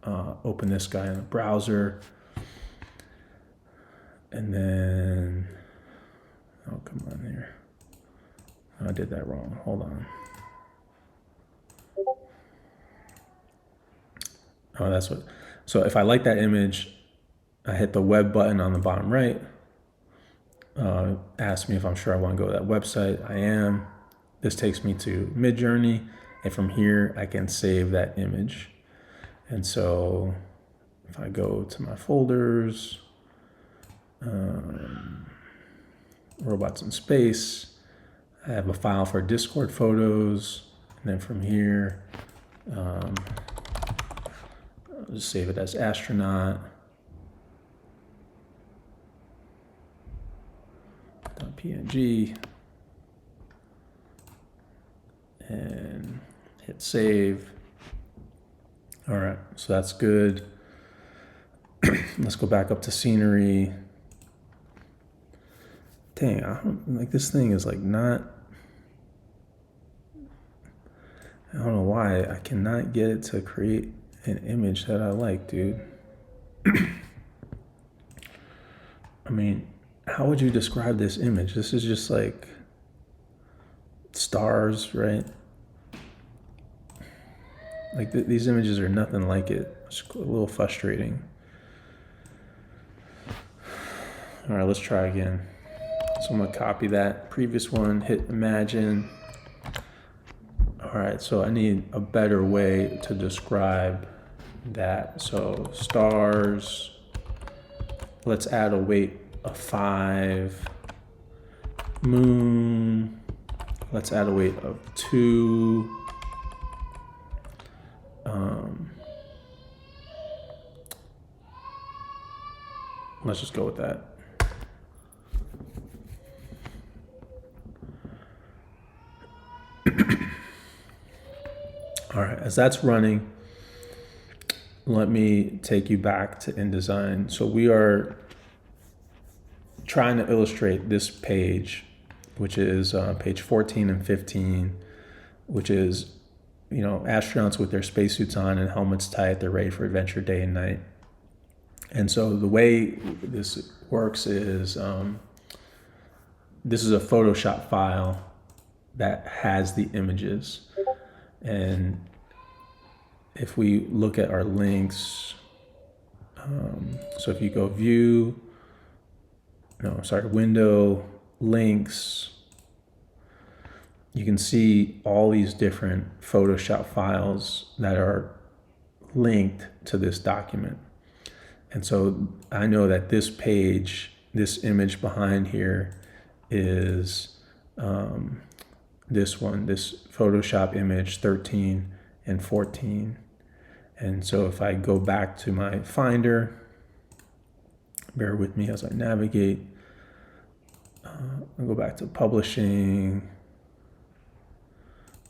open this guy in a browser, and then, oh, come on here. I did that wrong. Hold on. Oh, that's what. So if I like that image, I hit the web button on the bottom right. Ask me if I'm sure I want to go to that website. I am. This takes me to Midjourney, and from here I can save that image. And so if I go to my folders, robots in space, I have a file for Discord photos, and then from here, I'll just save it as astronaut. .png and hit save. All right, so that's good. Let's go back up to scenery. Dang, I don't, like this thing is like not, I don't know why I cannot get it to create an image that I like, dude. I mean, how would you describe this image? This is just like stars, right? Like these images are nothing like it. It's a little frustrating. All right, let's try again. So I'm gonna copy that previous one, hit imagine. All right, so I need a better way to describe that. So stars, let's add a weight of 5. Moon, let's add a weight of 2. Let's just go with that. All right, as that's running, let me take you back to InDesign. So we are trying to illustrate this page, which is page 14 and 15, which is, you know, astronauts with their spacesuits on and helmets tight, they're ready for adventure day and night. And so the way this works is this is a Photoshop file that has the images. And if we look at our links, so if you go window, links, you can see all these different Photoshop files that are linked to this document. And so I know that this page, this image behind here is this one, this Photoshop image 13 and 14. And so if I go back to my Finder, bear with me as I navigate, I'll go back to publishing,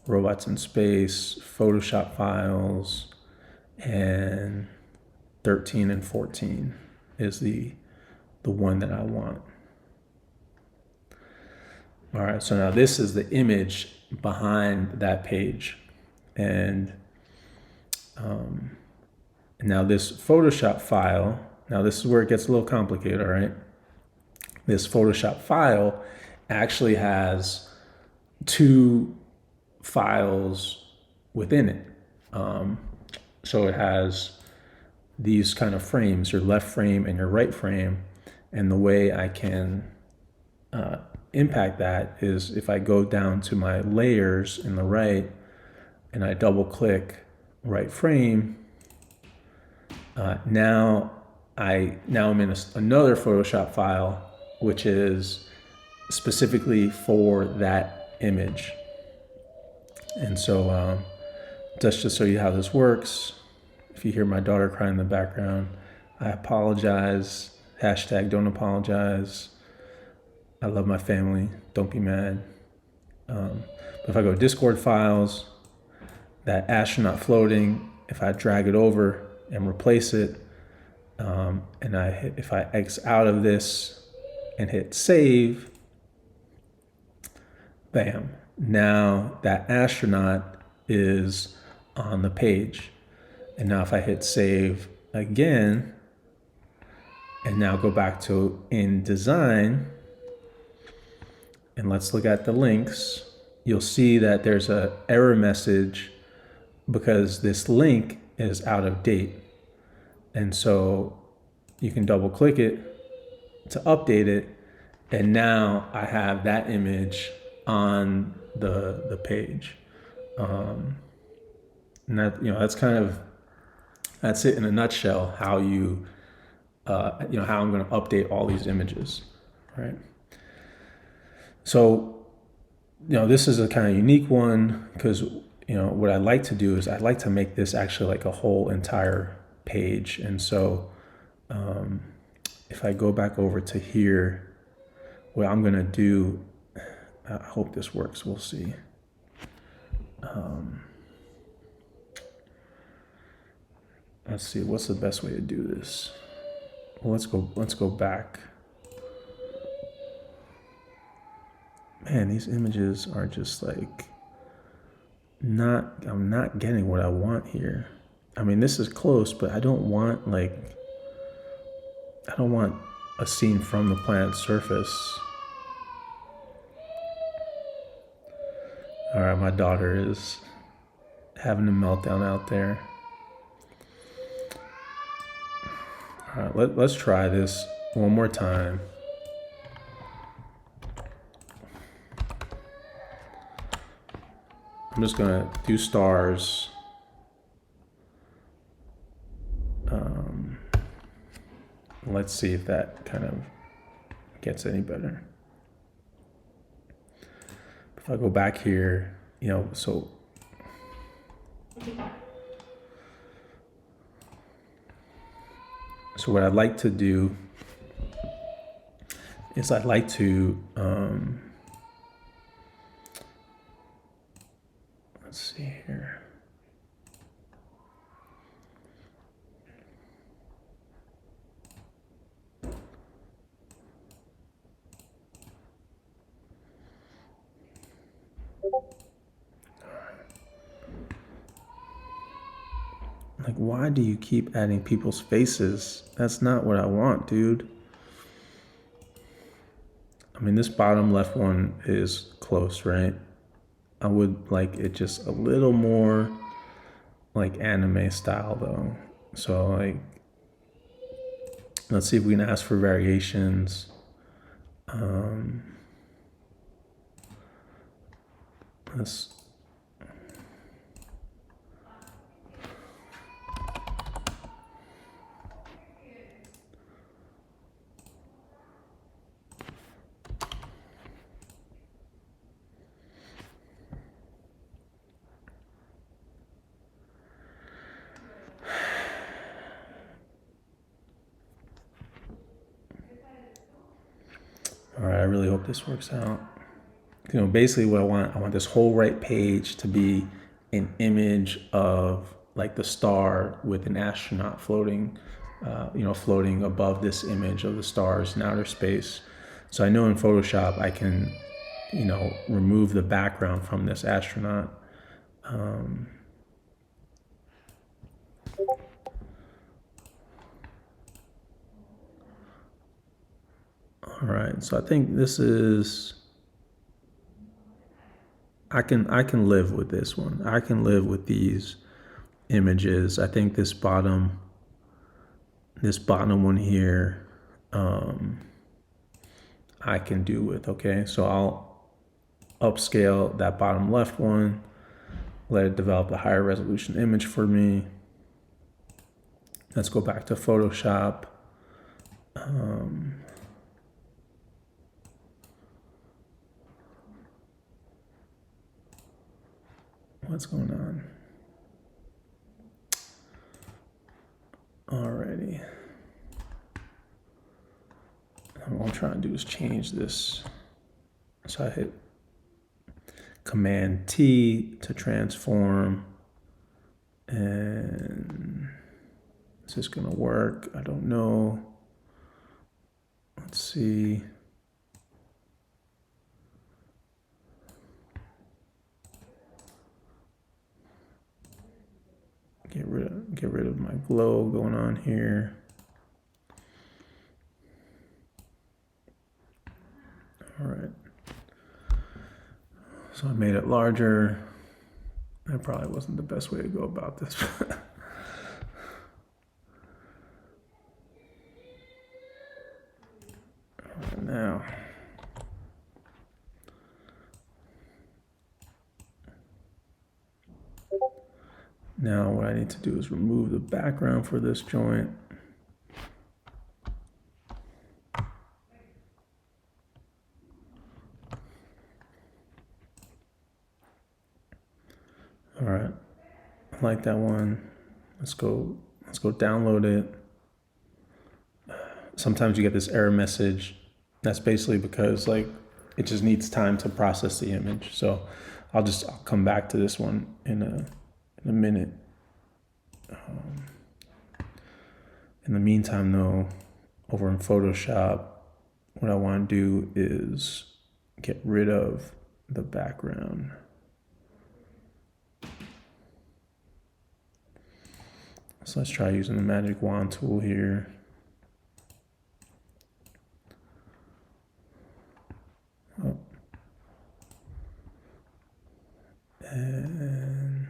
robots in space, Photoshop files, and 13 and 14 is the one that I want. All right, so now this is the image behind that page. And now this Photoshop file, now this is where it gets a little complicated, all right? This Photoshop file actually has 2 files within it. So it has these kind of frames, your left frame and your right frame. And the way I can impact that is if I go down to my layers in the right and I double click right frame, now I'm in another Photoshop file, which is specifically for that image. And so just to show you how this works, if you hear my daughter crying in the background, I apologize. Hashtag don't apologize. I love my family. Don't be mad. But if I go Discord files, that astronaut floating, if I drag it over and replace it, and if I X out of this and hit save, bam. Now that astronaut is on the page. And now if I hit save again, and now go back to InDesign, and let's look at the links, you'll see that there's an error message because this link is out of date. And so you can double click it to update it. And now I have that image on the page. And that, that's it in a nutshell, how how I'm going to update all these images, right? So, this is a kind of unique one because, what I like to do is I'd like to make this actually like a whole entire page. And so if I go back over to here, what I'm gonna do, I hope this works, we'll see. Let's see, what's the best way to do this? Well, let's go back. Man, these images are just like I'm not getting what I want here. I mean, this is close, but I don't want a scene from the planet's surface. All right, my daughter is having a meltdown out there. All right, let's try this one more time. I'm just gonna do stars. Let's see if that kind of gets any better. If I go back here, so what I'd like to do is I'd like to, let's see here. Like, why do you keep adding people's faces? That's not what I want, dude. I mean, this bottom left one is close, right? I would like it just a little more like anime style though. So like, let's see if we can ask for variations. Let's all right, I really hope this works out. Basically what I want this whole right page to be an image of like the star with an astronaut floating, floating above this image of the stars in outer space. So I know in Photoshop I can, remove the background from this astronaut. All right, so I think this is, I can live with this one. I can live with these images. I think this bottom one here, I can do with, okay? So I'll upscale that bottom left one, let it develop a higher resolution image for me. Let's go back to Photoshop. What's going on? Alrighty. What I'm trying to do is change this. So I hit Command T to transform. And is this gonna work? I don't know. Let's see. Get rid of my glow going on here. All right. So I made it larger. That probably wasn't the best way to go about this. Now. Now what I need to do is remove the background for this joint. All right, I like that one. Let's go download it. Sometimes you get this error message, That's basically because like it just needs time to process the image. So I'll come back to this one in a minute. In the meantime, though, over in Photoshop, what I want to do is get rid of the background. So let's try using the magic wand tool here. Oh. And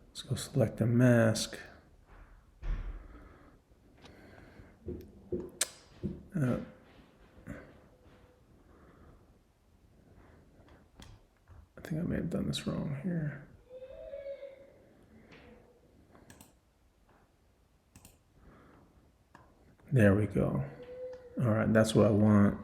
let's go select the mask. I think I may have done this wrong here. There we go. All right, that's what I want.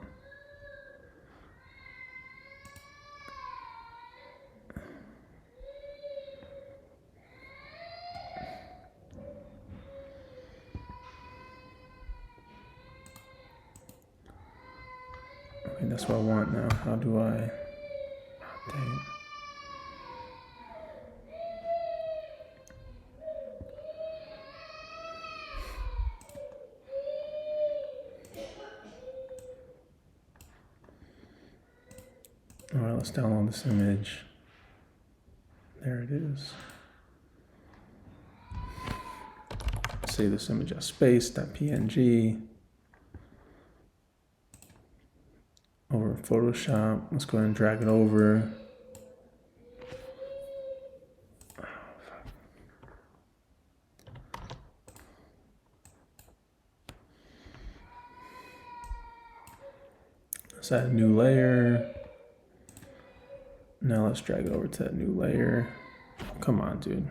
Okay, that's what I want now. How do I? Oh, dang. All right, let's download this image. There it is. Save this image as space.png. Over Photoshop, let's go ahead and drag it over. Let's add a new layer. Now let's drag it over to that new layer. Oh, come on, dude.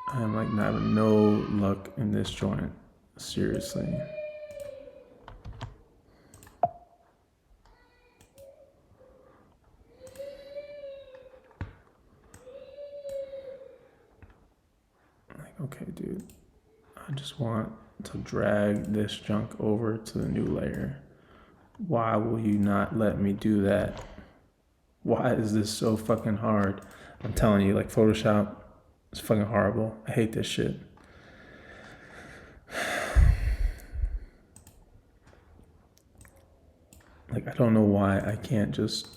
I'm like not having no luck in this joint. Seriously. Like, okay, dude. I just want to drag this junk over to the new layer. Why will you not let me do that? Why is this so fucking hard? I'm telling you, like Photoshop is fucking horrible. I hate this shit. Like, I don't know why I can't just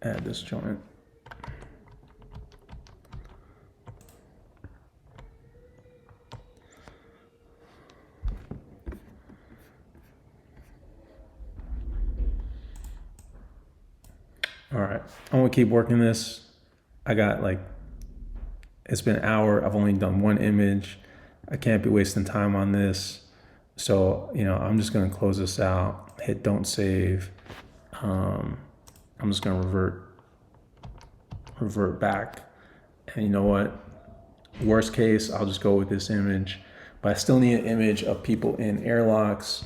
add this joint. All right, I'm gonna keep working this. I got like, it's been an hour. I've only done one image. I can't be wasting time on this. So, you know, I'm just gonna close this out, hit don't save. I'm just gonna revert back. And you know what? Worst case, I'll just go with this image, but I still need an image of people in airlocks.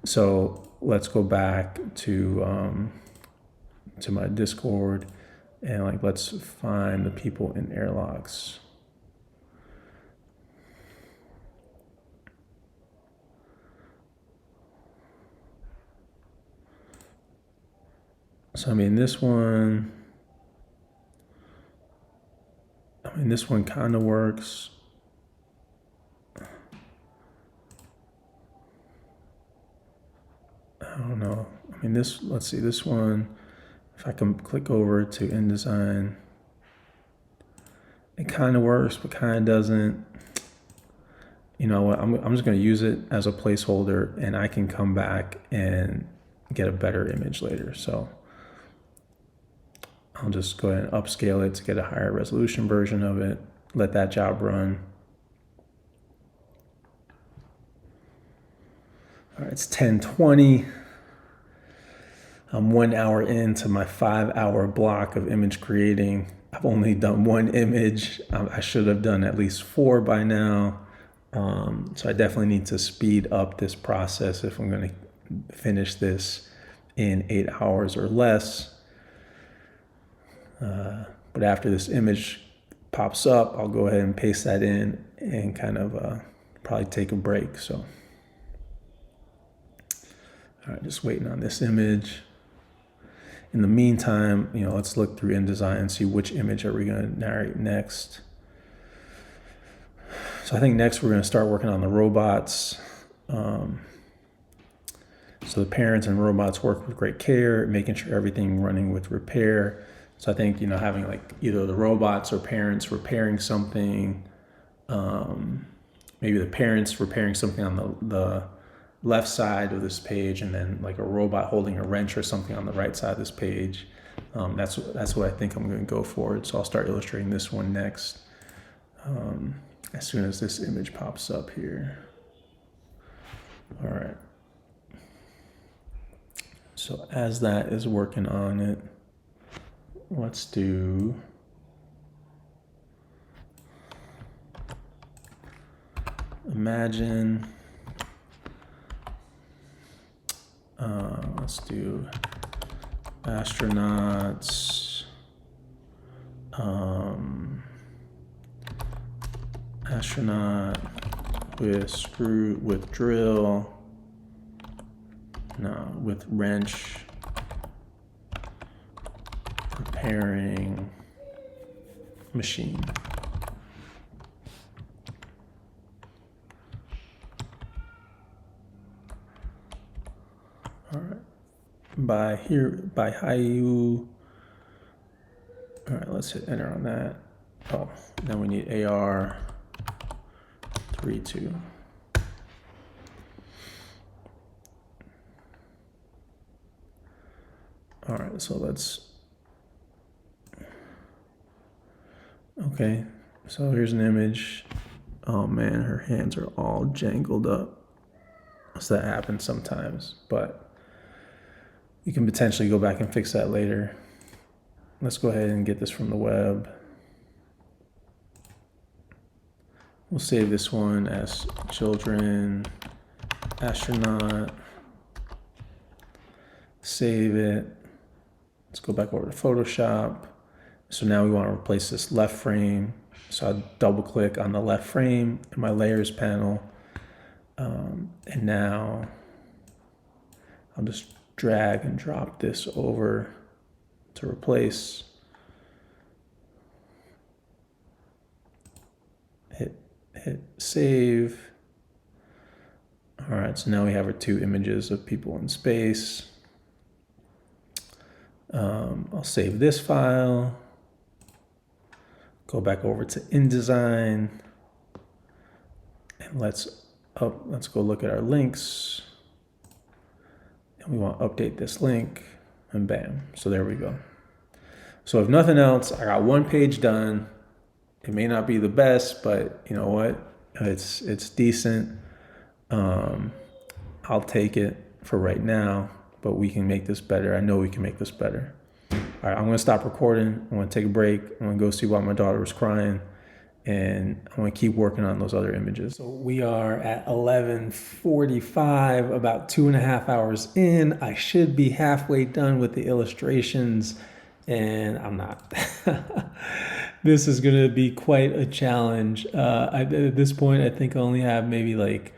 So let's go back to my Discord and like, let's find the people in airlocks. So, I mean, this one kind of works. I don't know. I mean, let's see, this one, if I can click over to InDesign, it kind of works, but kind of doesn't. You know what, I'm just going to use it as a placeholder, and I can come back and get a better image later. So I'll just go ahead and upscale it to get a higher resolution version of it, let that job run. All right, it's 10:20. I'm 1 hour into my 5-hour block of image creating. I've only done one image. I should have done at least 4 by now. So I definitely need to speed up this process if I'm going to finish this in 8 hours or less. But after this image pops up, I'll go ahead and paste that in and kind of probably take a break. So, all right, just waiting on this image. In the meantime, let's look through InDesign and see which image are we going to narrate next. So I think next we're going to start working on the robots. So the parents and robots work with great care, making sure everything running with repair. So I think, having like either the robots or parents repairing something, maybe the parents repairing something on the left side of this page, and then like a robot holding a wrench or something on the right side of this page. That's what I think I'm going to go for. So I'll start illustrating this one next, as soon as this image pops up here. All right. So as that is working on it, let's do imagine. Let's do astronauts. Astronaut with drill. No, with wrench, repairing machine. All right. By Hayu. All right, let's hit enter on that. Oh, then we need AR 3.2. All right, so okay, so here's an image. Oh man, her hands are all jangled up. So that happens sometimes, but you can potentially go back and fix that later. Let's go ahead and get this from the web. We'll save this one as children, astronaut, save it. Let's go back over to Photoshop. So now we want to replace this left frame. So I double click on the left frame in my layers panel. And now I'll just drag and drop this over to replace. Hit save. All right, so now we have our two images of people in space. I'll save this file, go back over to InDesign, and let's go look at our links. And we want to update this link, and bam, so there we go. So if nothing else, I got one page done. It may not be the best, but you know what? It's decent. I'll take it for right now, but we can make this better. I know we can make this better. All right, I'm gonna stop recording. I'm gonna take a break. I'm gonna go see why my daughter was crying, and I'm gonna keep working on those other images. So we are at 11:45, about 2.5 hours in. I should be halfway done with the illustrations, and I'm not. This is gonna be quite a challenge. At this point, I think I only have maybe like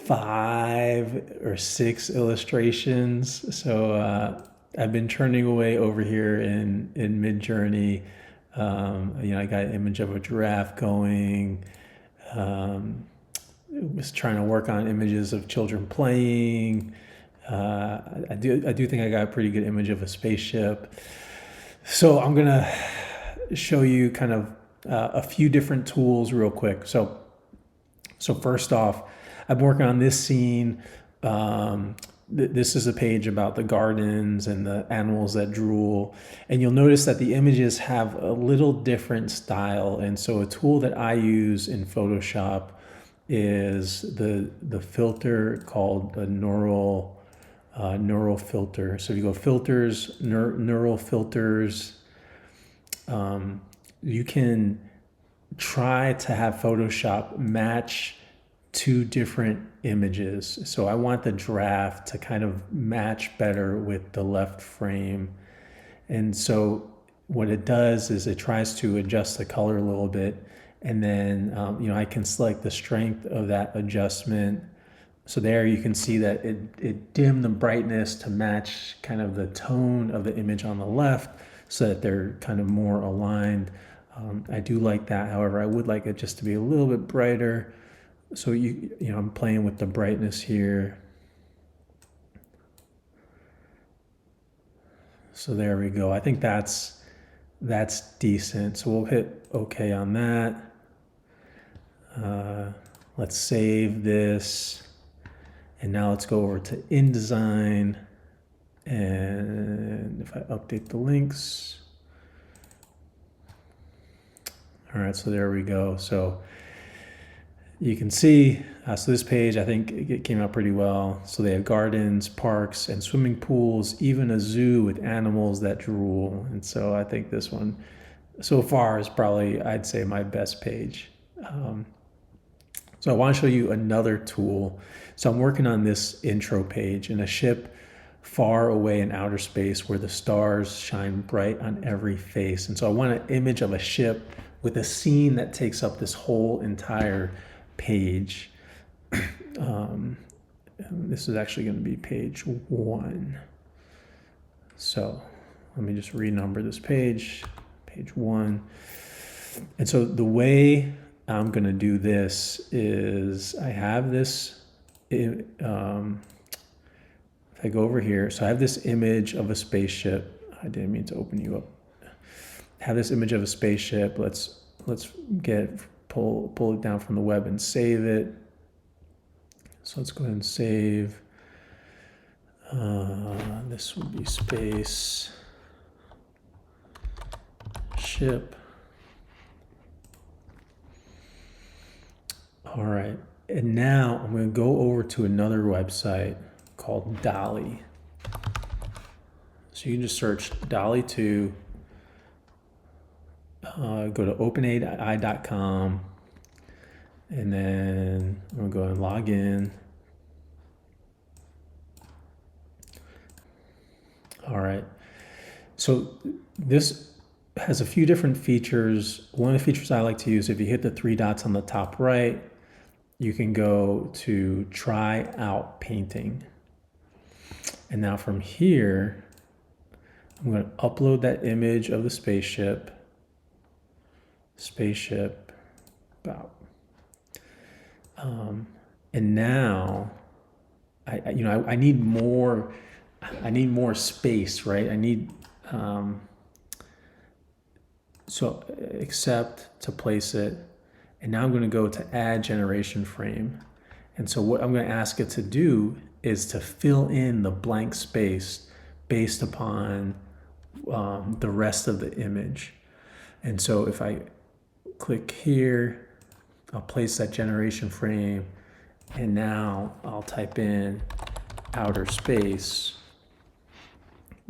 5 or 6 illustrations. So I've been turning away over here in Midjourney. I got an image of a giraffe going. Was trying to work on images of children playing. I do think I got a pretty good image of a spaceship. So I'm gonna show you kind of a few different tools real quick. So first off, I'm working on this scene. This is a page about the gardens and the animals that drool. And you'll notice that the images have a little different style. And so a tool that I use in Photoshop is the filter called the neural filter. So if you go filters, neural filters, you can try to have Photoshop match 2 different images. So I want the draft to kind of match better with the left frame. And so what it does is it tries to adjust the color a little bit. And then, I can select the strength of that adjustment. So there you can see that it dimmed the brightness to match kind of the tone of the image on the left so that they're kind of more aligned. I do like that. However, I would like it just to be a little bit brighter. So I'm playing with the brightness here. So there we go. I think that's decent. So we'll hit OK on that. Let's save this. And now let's go over to InDesign. And if I update the links. All right, so there we go. So you can see, so this page, I think it came out pretty well. So they have gardens, parks, and swimming pools, even a zoo with animals that drool. And so I think this one so far is probably, I'd say, my best page. So I want to show you another tool. So I'm working on this intro page in a ship far away in outer space where the stars shine bright on every face. And so I want an image of a ship with a scene that takes up this whole entire page. This is actually going to be page 1. So let me just renumber this page 1. And so the way I'm going to do this is I have this, if I go over here, so I have this image of a spaceship. I didn't mean to open you up. I have this image of a spaceship. Let's pull it down from the web and save it. So let's go ahead and save. This would be space ship. All right, and now I'm going to go over to another website called DALL-E. So you can just search DALL-E 2, go to OpenAI.com, and then I'm going to go and log in. All right, so this has a few different features. One of the features I like to use, if you hit the 3 dots on the top right, you can go to try Outpainting. And now from here, I'm going to upload that image of the spaceship about. And now I need more space, right? I need so accept to place it. And now I'm going to go to add generation frame. And so what I'm going to ask it to do is to fill in the blank space based upon the rest of the image. And so if I click here, I'll place that generation frame. And now I'll type in outer space,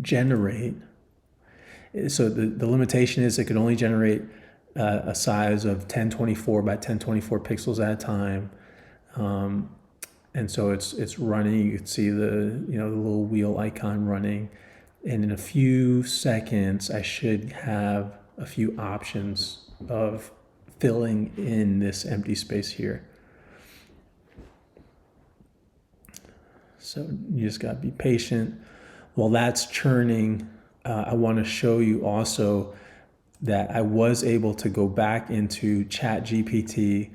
generate. So the limitation is it can only generate a size of 1024 by 1024 pixels at a time. And so it's running. You can see the little wheel icon running. And in a few seconds, I should have a few options of filling in this empty space here. So you just got to be patient. While that's churning, I want to show you also that I was able to go back into ChatGPT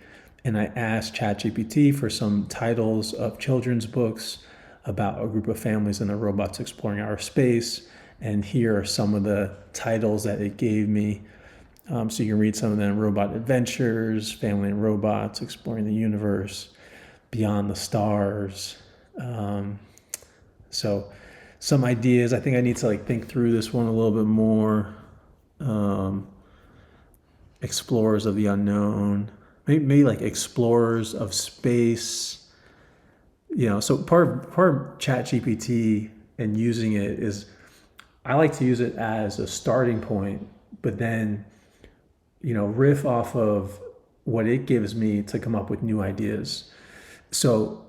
and I asked ChatGPT for some titles of children's books about a group of families and their robots exploring outer space. And here are some of the titles that it gave me. So you can read some of them: Robot Adventures, Family and Robots, Exploring the Universe, Beyond the Stars. So some ideas. I think I need to think through this one a little bit more. Explorers of the Unknown, maybe like Explorers of Space. So part of ChatGPT and using it is I like to use it as a starting point, but then riff off of what it gives me to come up with new ideas. So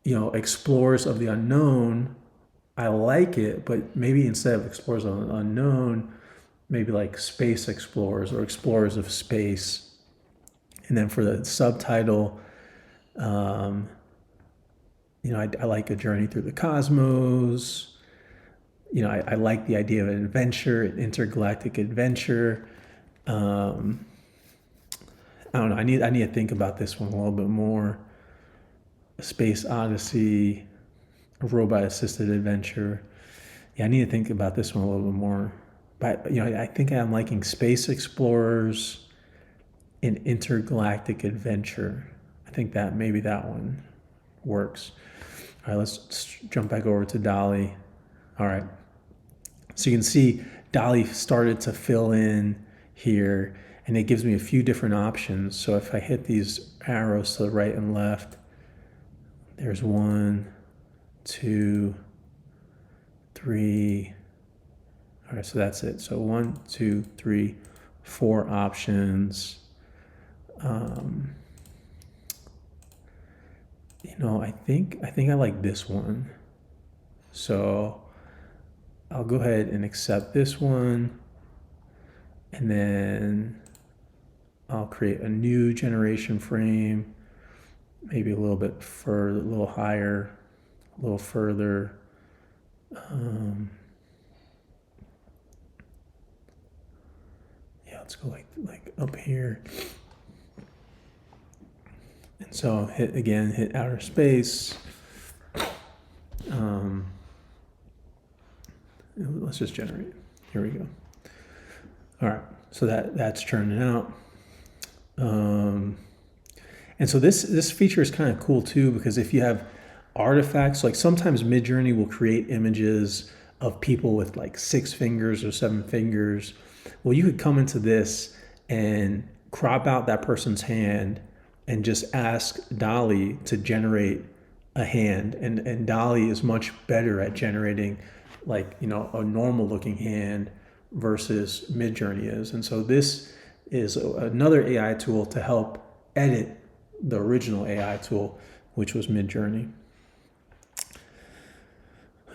Explorers of the Unknown, I like it, but maybe instead of Explorers of the Unknown, maybe like space explorers or explorers of space. And then for the subtitle, um, I like a journey through the cosmos. I like the idea of an adventure, an intergalactic adventure. Um, I don't know. I need to think about this one a little bit more. A space odyssey, a robot assisted adventure. Yeah, I need to think about this one a little bit more. But I think I'm liking space explorers and intergalactic adventure. I think that maybe that one works. All right, let's jump back over to DALL-E. All right. So you can see DALL-E started to fill in here, and it gives me a few different options. So if I hit these arrows to the right and left, there's 1, 2, 3. All right, so that's it. So 1, 2, 3, 4 options. I think I like this one. So I'll go ahead and accept this one, and then I'll create a new generation frame, maybe a little bit further, a little higher, a little further. Yeah, let's go like up here. And so hit outer space. Let's just generate. Here we go. All right, so that's turning out. And so this feature is kind of cool too, because if you have artifacts, like sometimes Midjourney will create images of people with like 6 fingers or 7 fingers. Well, you could come into this and crop out that person's hand and just ask DALL-E to generate a hand. And DALL-E is much better at generating like, a normal looking hand versus Midjourney is. And so this is another AI tool to help edit the original AI tool, which was Midjourney.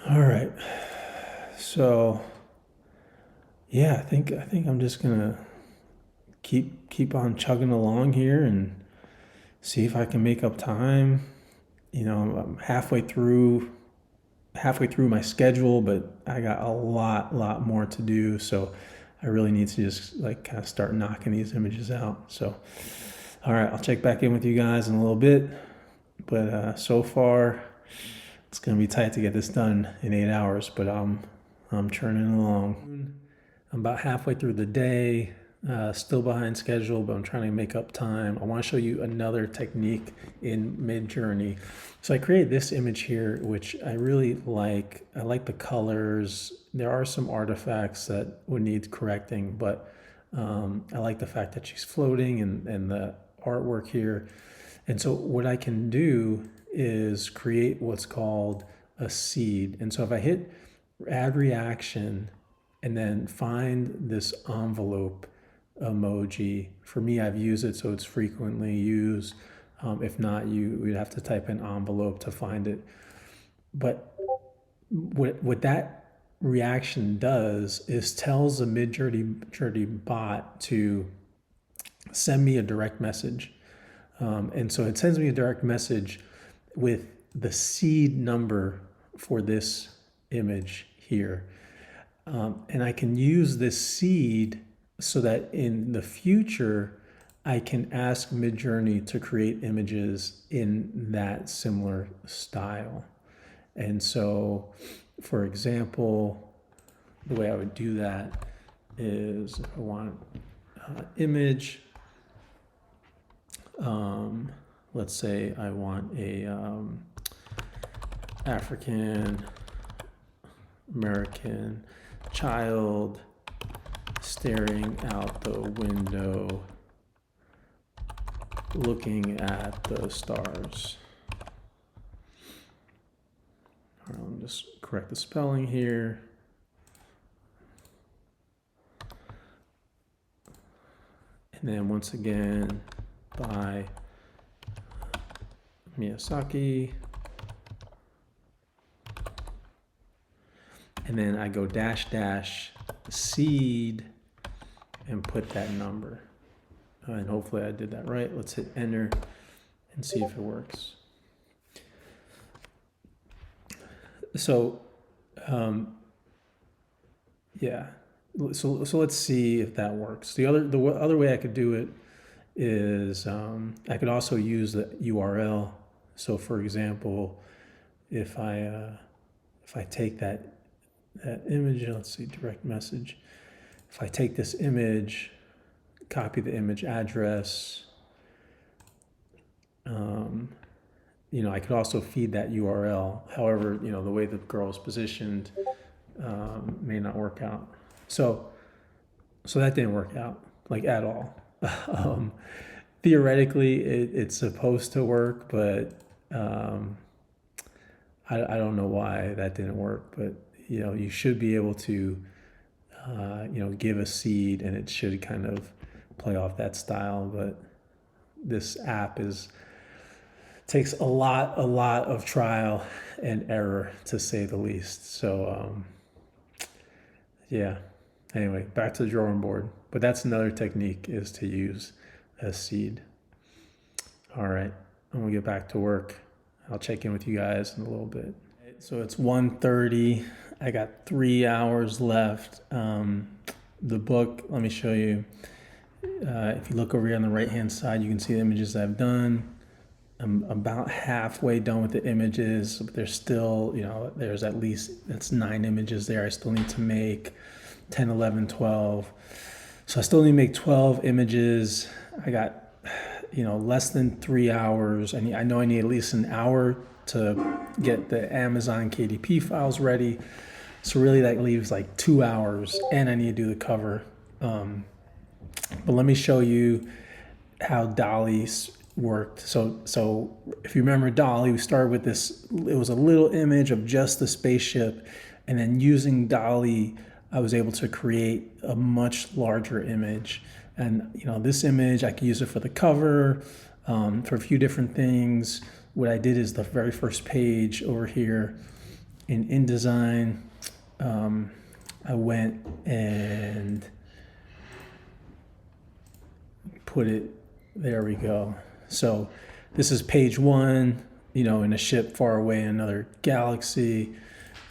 All right. So yeah, I think I'm just gonna keep on chugging along here and see if I can make up time. I'm halfway through my schedule, but I got a lot more to do. So I really need to just like kind of start knocking these images out. So, all right, I'll check back in with you guys in a little bit. But so far, it's gonna be tight to get this done in 8 hours. But I'm churning along. I'm about halfway through the day. Still behind schedule, but I'm trying to make up time. I want to show you another technique in Midjourney. So I created this image here, which I really like. I like the colors. There are some artifacts that would need correcting, but I like the fact that she's floating and the artwork here. And so what I can do is create what's called a seed. And so if I hit add reaction and then find this envelope emoji. For me, I've used it, so it's frequently used. If not, you'd have to type in envelope to find it. But what that reaction does is tells the Midjourney bot to send me a direct message. And so it sends me a direct message with the seed number for this image here. And I can use this seed so that in the future, I can ask Midjourney to create images in that similar style. And so, for example, the way I would do that is if I want image, let's say I want a African American child staring out the window looking at the stars. All right, let me just correct the spelling here. And then once again by Miyazaki. And then I go -- seed and put that number. And hopefully I did that right. Let's hit enter and see if it works. So, yeah. So let's see if that works. The other way I could do it is I could also use the URL. So for example, if I take that image, let's see, direct message. If I take this image, copy the image address, I could also feed that URL. However, the way the girl is positioned may not work out. So that didn't work out, like, at all. Theoretically, it's supposed to work, but I don't know why that didn't work. But you should be able to give a seed, and it should kind of play off that style. But this app takes a lot of trial and error, to say the least. So yeah. Anyway, back to the drawing board. But that's another technique, is to use a seed. All right, I'm gonna get back to work. I'll check in with you guys in a little bit. So it's 1:30. I got 3 hours left. The book, let me show you. If you look over here on the right-hand side, you can see the images I've done. I'm about halfway done with the images, but there's still, there's at least, that's 9 images there I still need to make, 10, 11, 12. So I still need to make 12 images. I got, less than 3 hours. I know I need at least an hour to get the Amazon KDP files ready. So really that leaves like 2 hours, and I need to do the cover. But let me show you how DALL-E worked. So if you remember DALL-E, we started with this, it was a little image of just the spaceship, and then using DALL-E, I was able to create a much larger image. And this image, I could use it for the cover, for a few different things. What I did is the very first page over here in InDesign, I went and put it, there we go. So this is page 1, in a ship far away in another galaxy.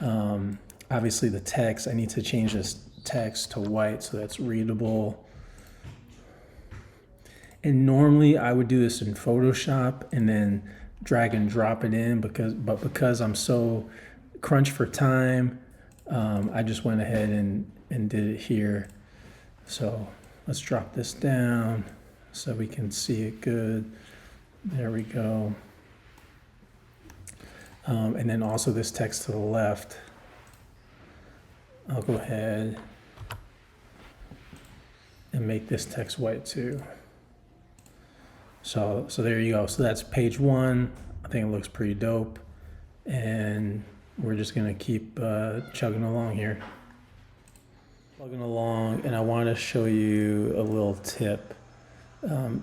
Obviously the text, I need to change this text to white so that's readable. And normally I would do this in Photoshop and then drag and drop it in, because I'm so crunched for time, I just went ahead and did it here. So let's drop this down so we can see it good. There we go. And then also this text to the left, I'll go ahead and make this text white too. So there you go. So that's page 1. I think it looks pretty dope. And we're just gonna keep chugging along here. Plugging along, and I want to show you a little tip.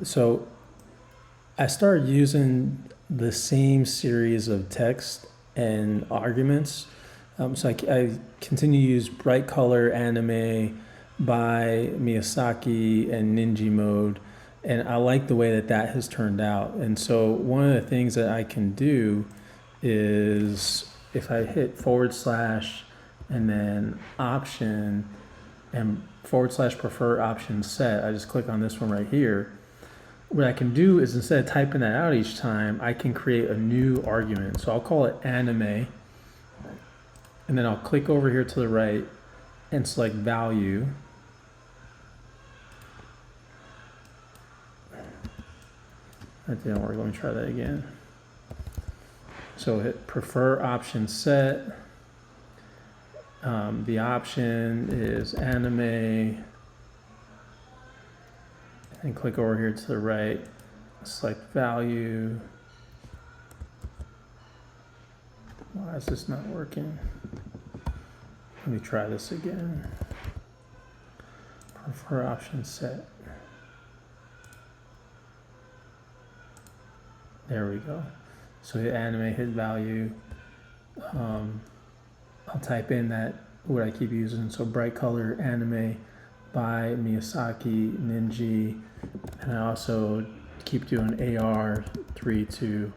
So I started using the same series of text and arguments. So I continue to use Bright Color Anime by Miyazaki and Ninja Mode. And I like the way that has turned out. And so one of the things that I can do is, if I hit / and then option and / prefer option set, I just click on this one right here. What I can do is, instead of typing that out each time, I can create a new argument. So I'll call it anime, and then I'll click over here to the right and select value. That didn't work. Let me try that again. So hit prefer option set. The option is anime. And click over here to the right, select value. Why is this not working? Let me try this again. Prefer option set. There we go. So hit anime, hit value. I'll type in what I keep using. So Bright Color Anime by Miyazaki Ninja, and I also keep doing AR32.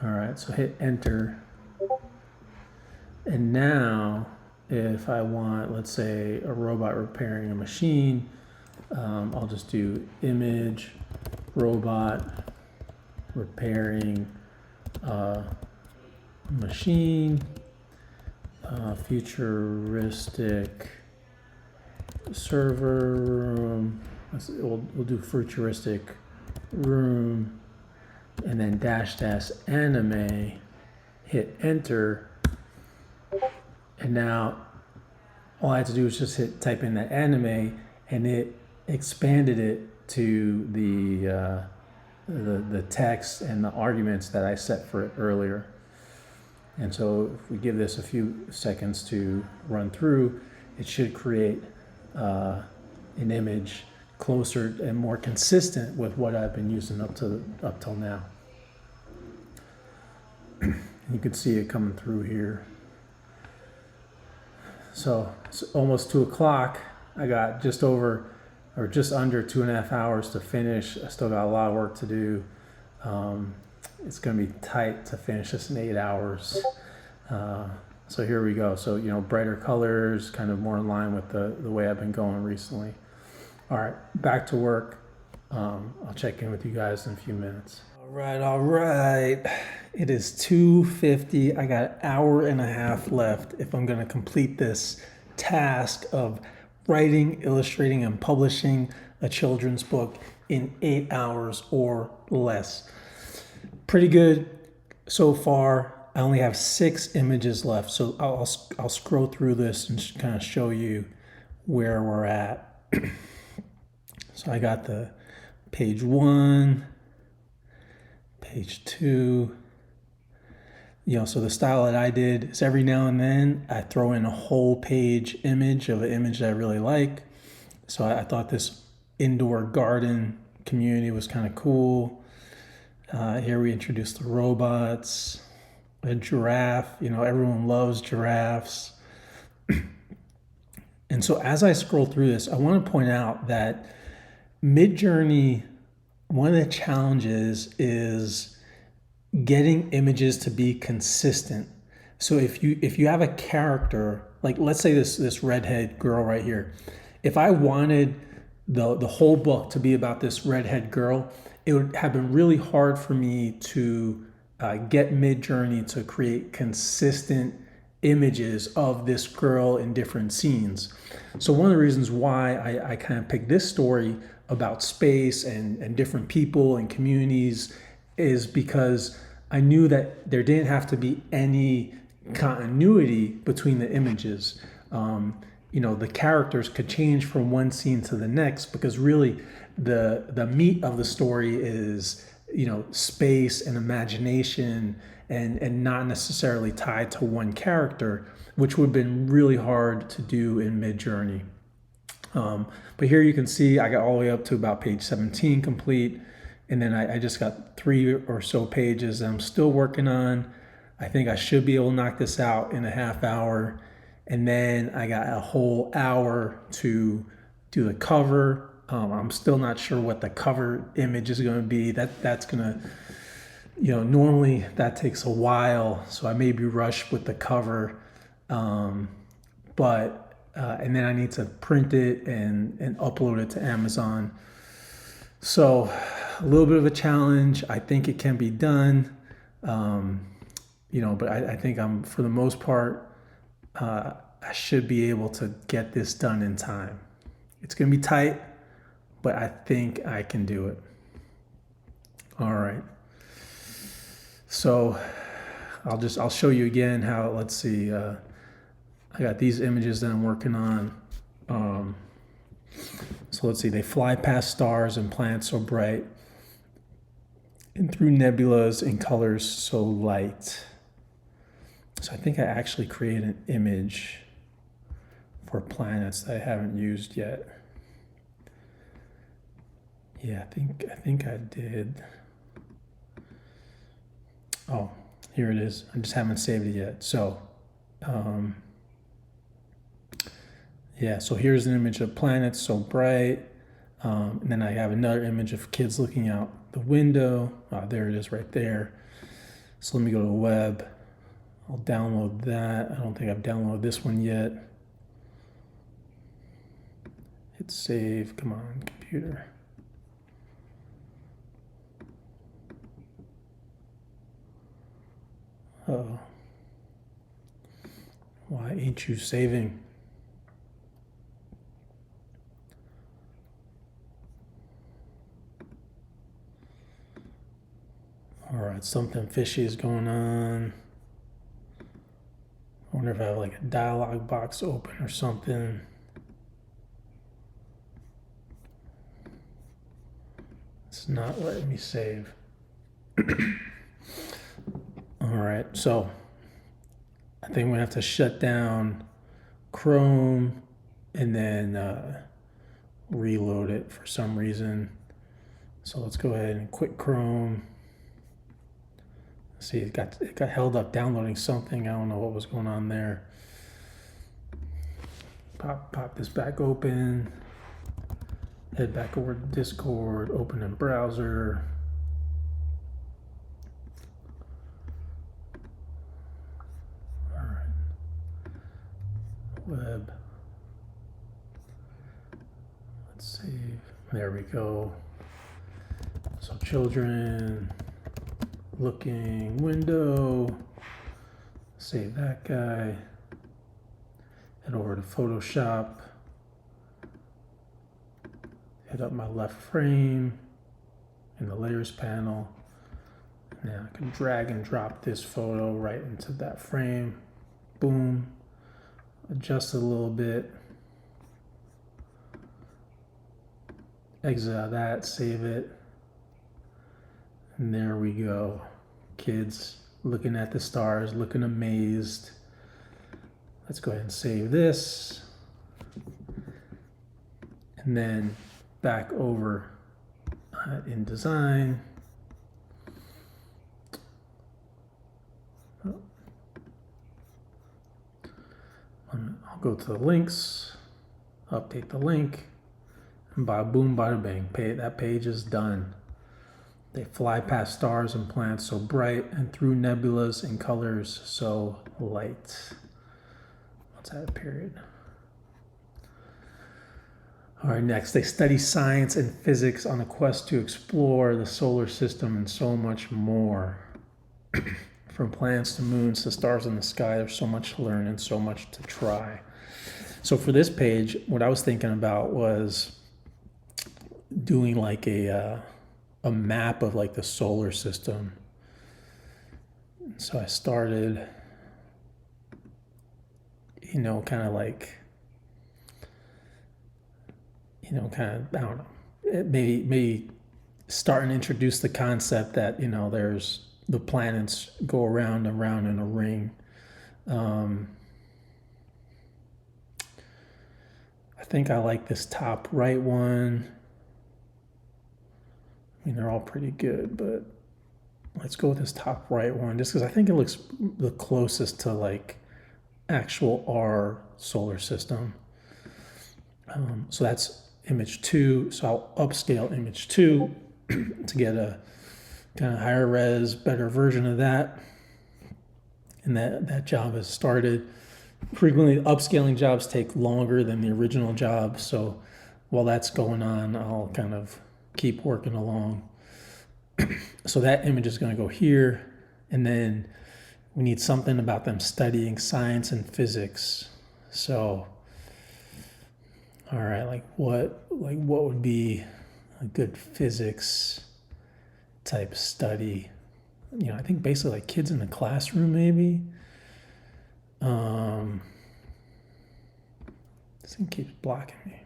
All right, so hit enter. And now if I want, let's say, a robot repairing a machine, I'll just do image robot repairing a machine, futuristic server room. We'll do futuristic room, and then dash anime, hit enter. And now all I had to do was just type in that anime, and it expanded it to the text and the arguments that I set for it earlier. And so if we give this a few seconds to run through, it should create an image closer and more consistent with what I've been using up till now. You can see it coming through here. So it's almost 2 o'clock. I got just over or just under 2.5 hours to finish. I still got a lot of work to do. It's going to be tight to finish this in 8 hours. So here we go. So, brighter colors, kind of more in line with the way I've been going recently. All right, back to work. I'll check in with you guys in a few minutes. All right. It is 2:50. I got an hour and a half left if I'm going to complete this task of writing, illustrating, and publishing a children's book in 8 hours or less. Pretty good so far. I only have 6 images left, so I'll scroll through this and kind of show you where we're at. So I got the page 1, page 2. So the style that I did is every now and then I throw in a whole page image of an image that I really like. So I thought this indoor garden community was kind of cool. Here we introduced the robots, a giraffe. Everyone loves giraffes. And so as I scroll through this, I want to point out that Midjourney, one of the challenges is getting images to be consistent. So if you have a character, like let's say this redhead girl right here, if I wanted the whole book to be about this redhead girl, it would have been really hard for me to get Midjourney to create consistent images of this girl in different scenes. So one of the reasons why I kind of picked this story about space and different people and communities is because I knew that there didn't have to be any continuity between the images. The characters could change from one scene to the next because really the meat of the story is, space and imagination and not necessarily tied to one character, which would have been really hard to do in Midjourney. But here you can see I got all the way up to about page 17 complete. And then I just got 3 or so pages that I'm still working on. I think I should be able to knock this out in a half hour. And then I got a whole hour to do the cover. I'm still not sure what the cover image is going to be. That's going to, normally that takes a while. So I may be rushed with the cover. And then I need to print it and upload it to Amazon. So a little bit of a challenge. I think it can be done, but I think for the most part, I should be able to get this done in time. It's going to be tight, but I think I can do it. All right. So I'll show you again how, let's see, I got these images that I'm working on. So let's see, they fly past stars and planets so bright, and through nebulas in colors so light. So I think I actually created an image for planets that I haven't used yet. Yeah, I think I did. Oh, here it is. I just haven't saved it yet. So, Yeah, so here's an image of planets so bright. And then I have another image of kids looking out the window. There it is right there. So let me go to the web. I'll download that. I don't think I've downloaded this one yet. Hit save. Come on, computer. Oh. Why ain't you saving? All right, something fishy is going on. I wonder if I have like a dialog box open or something. It's not letting me save. All right, so I think we have to shut down Chrome and then reload it for some reason. So let's go ahead and quit Chrome. See, it got held up downloading something. I don't know what was going on there. Pop this back open. Head back over to Discord. Open in browser. All right. Web. Let's save. There we go. So children. Looking window, save that guy, head over to Photoshop, hit up my left frame in the layers panel. Now I can drag and drop this photo right into that frame. Boom, adjust it a little bit, exit out of that, save it. And there we go. Kids looking at the stars, looking amazed. Let's go ahead and save this. And then back over in design. I'll go to the links, update the link, and bada boom, bada bang. That page is done. They fly past stars and planets so bright and through nebulas in colors so light. Let's add a period. All right, next, they study science and physics on a quest to explore the solar system and so much more. From planets to moons to stars in the sky, there's so much to learn and so much to try. So for this page, what I was thinking about was doing like a map of like the solar system. So I started, kind of like, I don't know, maybe start and introduce the concept that, there's the planets go around and around in a ring. I think I like this top right one. They're all pretty good, but let's go with this top right one just because I think it looks the closest to like actual our solar system. So that's image 2. So I'll upscale image 2 to get a kind of higher res, better version of that. And that job has started. Frequently, upscaling jobs take longer than the original job. So while that's going on, I'll kind of keep working along. So that image is going to go here, and then we need something about them studying science and physics. So, all right, like what would be a good physics type study? I think basically like kids in the classroom, maybe. This thing keeps blocking me.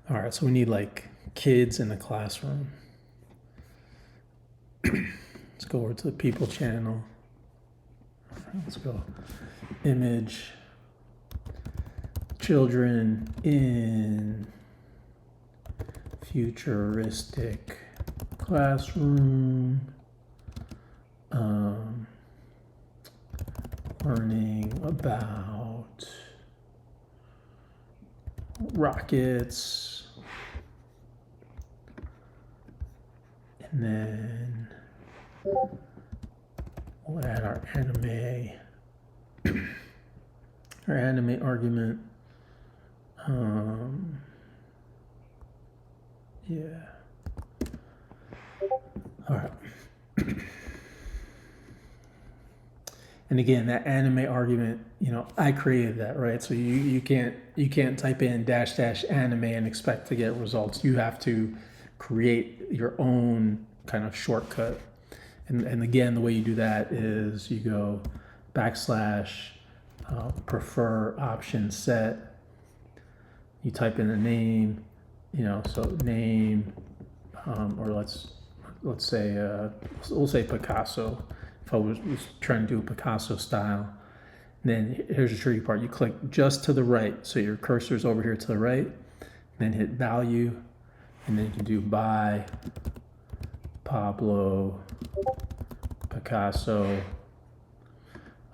All right, so we need like kids in the classroom. Let's go over to the people channel. All right, let's go image children in futuristic classroom, learning about rockets, and then we'll add our anime argument. Yeah. All right. And again, that anime argument, I created that, right? So you can't type in -- anime and expect to get results. You have to create your own kind of shortcut. And again, the way you do that is you go / prefer option set. You type in a name, so name, or let's say we'll say Picasso. If I was trying to do a Picasso style, then here's the tricky part. You click just to the right, so your cursor's over here to the right, then hit value, and then you can do by Pablo Picasso.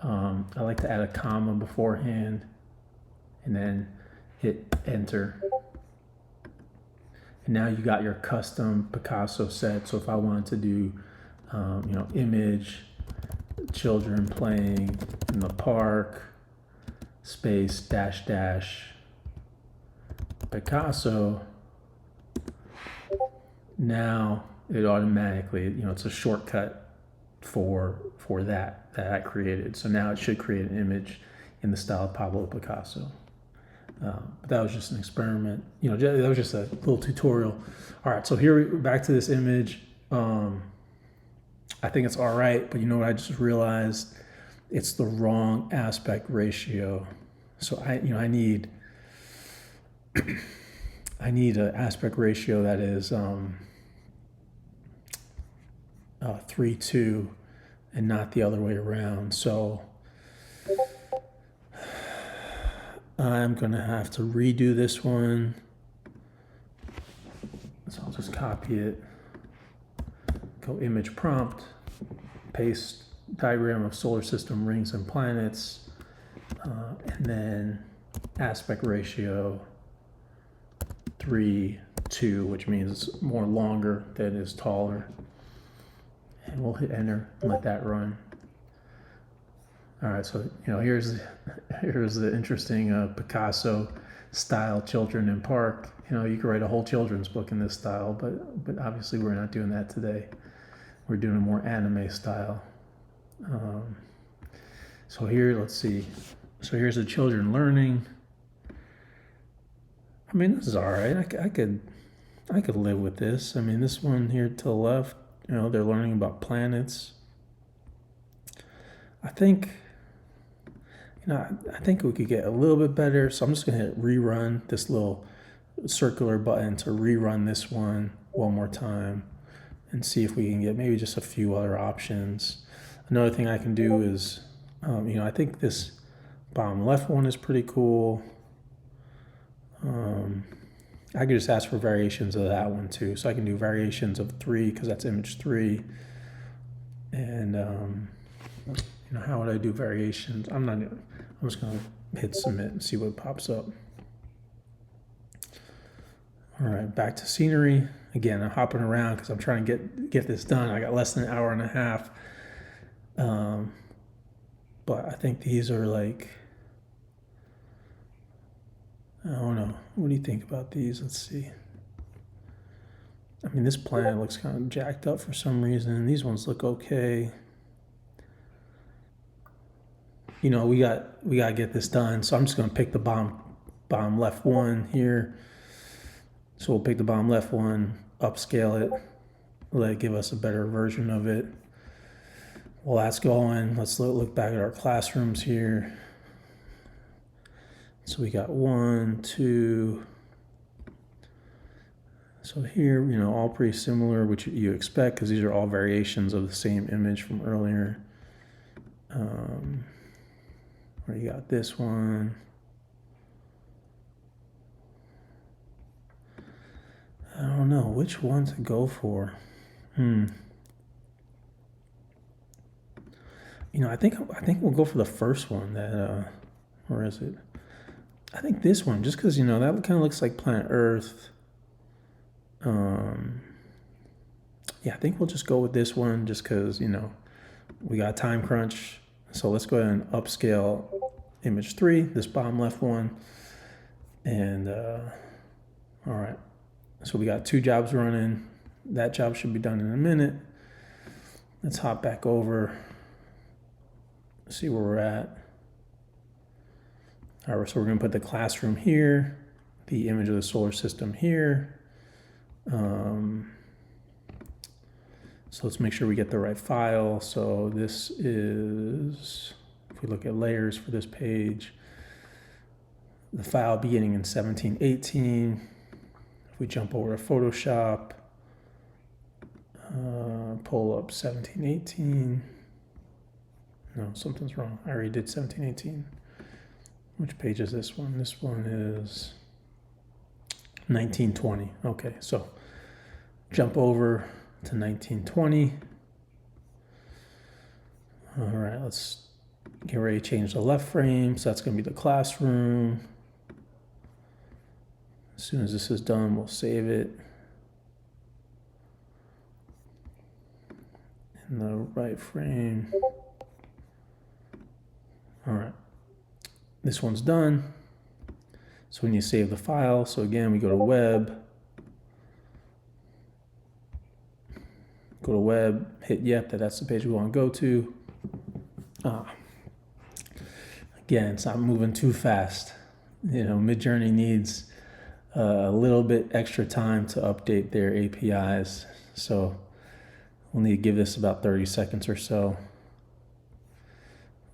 I like to add a comma beforehand, and then hit enter. And now you got your custom Picasso set. So if I wanted to do, image, children playing in the park, space -- Picasso, now it automatically, it's a shortcut for that I created. So now it should create an image in the style of Pablo Picasso. But that was just an experiment. That was just a little tutorial. All right, so here back to this image. I think it's all right, but you know what I just realized? It's the wrong aspect ratio. So I need I need an aspect ratio that is 3:2 and not the other way around. So I'm gonna have to redo this one. So I'll just copy it, go image prompt, paste diagram of solar system rings and planets, and then aspect ratio 3:2, which means it's more longer than it is taller. And we'll hit enter and let that run. All right, so here's the interesting Picasso style children in park. You could write a whole children's book in this style, but obviously we're not doing that today. We're doing a more anime style. So here, let's see. So here's the children learning. I mean, this is all right. I could live with this. I mean, this one here to the left, they're learning about planets. I think we could get a little bit better. So I'm just gonna hit rerun, this little circular button to rerun this one more time and see if we can get maybe just a few other options. Another thing I can do is, I think this bottom left one is pretty cool. I could just ask for variations of that one too. So I can do variations of 3 because that's image 3. And how would I do variations? I'm just gonna hit submit and see what pops up. All right, back to scenery. Again, I'm hopping around because I'm trying to get this done. I got less than an hour and a half. But I think these are like, I don't know. What do you think about these? Let's see. I mean, this planet looks kind of jacked up for some reason. These ones look okay. We got to get this done. So I'm just going to pick the bottom left one here. So we'll pick the bottom left one, upscale it, let it give us a better version of it. Well, that's going. Let's look back at our classrooms here. So we got 1, 2. So here, all pretty similar, which you expect because these are all variations of the same image from earlier. Where you got this one. I don't know which one to go for. I think we'll go for the first one. That where is it? I think this one, just because, you know, that kind of looks like planet Earth. Yeah, I think we'll just go with this one just because, you know, we got time crunch. So let's go ahead and upscale image 3, this bottom left one. And all right, so we got 2 jobs running. That job should be done in a minute. Let's hop back over, see where we're at. All right, so we're gonna put the classroom here, the image of the solar system here. So let's make sure we get the right file. So this is, if we look at layers for this page, the file beginning in 1718. If we jump over to Photoshop, pull up 1718. No, something's wrong. I already did 1718. Which page is this one? This one is 1920. Okay, so jump over to 1920. All right, let's get ready to change the left frame. So that's going to be the classroom. As soon as this is done, we'll save it. In the right frame. All right, this one's done. So when you save the file, so again, we go to web, hit yep, that's the page we want to go to. Again, it's not moving too fast. You know, Midjourney needs a little bit extra time to update their APIs. So we'll need to give this about 30 seconds or so.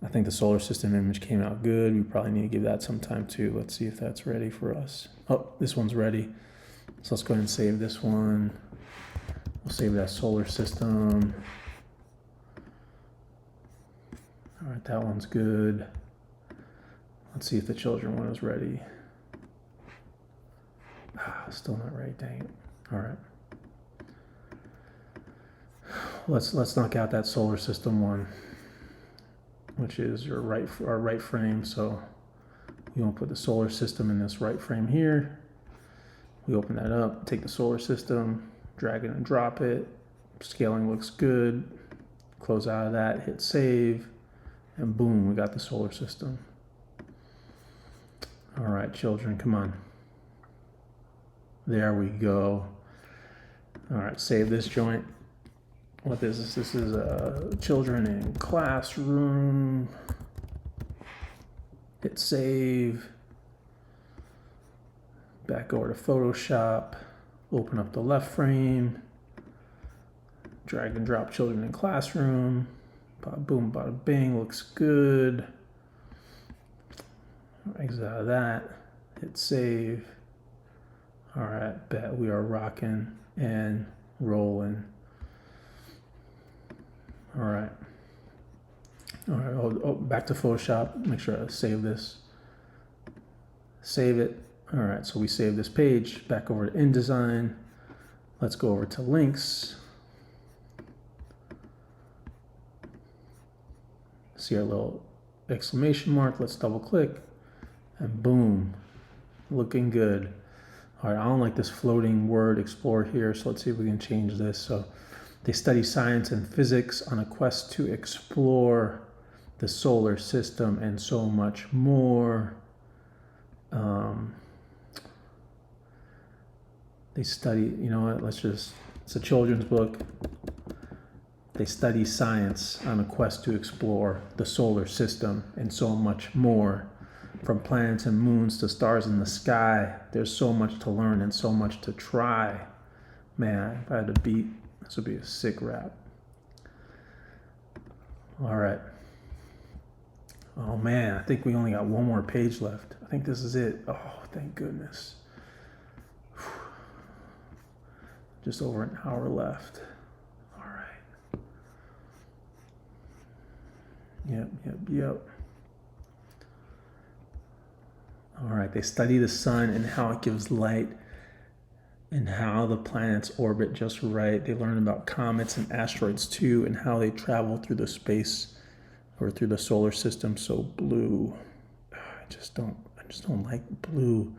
I think the solar system image came out good. We probably need to give that some time too. Let's see if that's ready for us. Oh, this one's ready. So let's go ahead and save this one. We'll save that solar system. All right, that one's good. Let's see if the children one is ready. Still not ready, dang it. All right. Let's knock out that solar system one, which is our right frame. So we want to put the solar system in this right frame here. We open that up, take the solar system, drag it and drop it. Scaling looks good. Close out of that, hit save, and boom, we got the solar system. All right, children, come on. There we go. All right, save this joint. What is this? This is children in classroom. Hit save. Back over to Photoshop. Open up the left frame. Drag and drop children in classroom. Bada boom, bada bing, looks good. Exit out of that. Hit save. All right, bet we are rocking and rolling. All right. All right, oh, back to Photoshop. Make sure I save this. Save it. All right, so we save this page. Back over to InDesign. Let's go over to links. See our little exclamation mark. Let's double click. And boom, looking good. All right, I don't like this floating word explore here, so let's see if we can change this. So they study science and physics on a quest to explore the solar system and so much more. They study, you know what, it's a children's book. They study science on a quest to explore the solar system and so much more. From planets and moons to stars in the sky, there's so much to learn and so much to try. Man, if I had a beat, this would be a sick rap. All right. Oh man, I think we only got one more page left. I think this is it. Oh, thank goodness. Just over an hour left. All right. Yep. All right, they study the sun and how it gives light and how the planets orbit just right. They learn about comets and asteroids too and how they travel through the space or through the solar system so blue. I just don't like blue.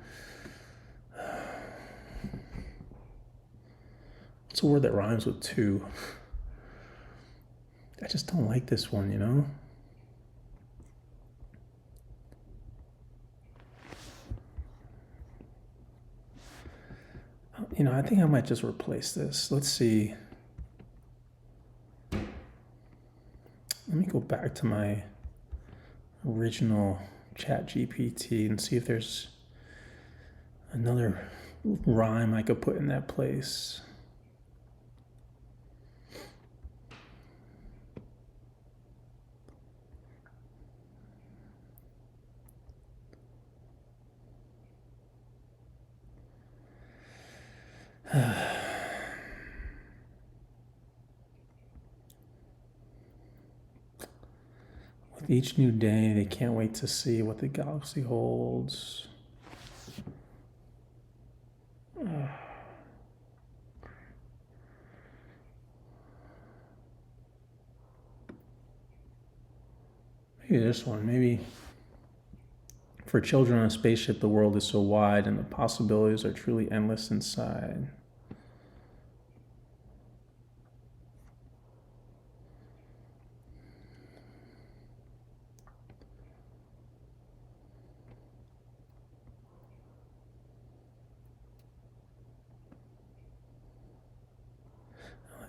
What's a word that rhymes with two? I just don't like this one, you know? You know, I think I might just replace this. Let's see. Let me go back to my original ChatGPT and see if there's another rhyme I could put in that place. With each new day, they can't wait to see what the galaxy holds. Maybe this one, maybe. For children on a spaceship, the world is so wide and the possibilities are truly endless inside.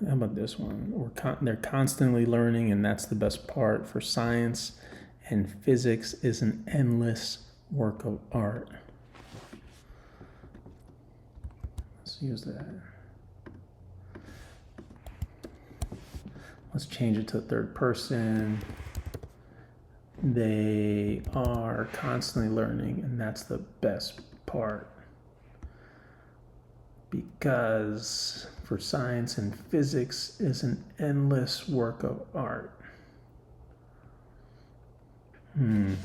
How about this one? They're constantly learning, and that's the best part. For science and physics is an endless work of art. Let's use that. Let's change it to third person. They are constantly learning, and that's the best part. Because for science and physics is an endless work of art. Can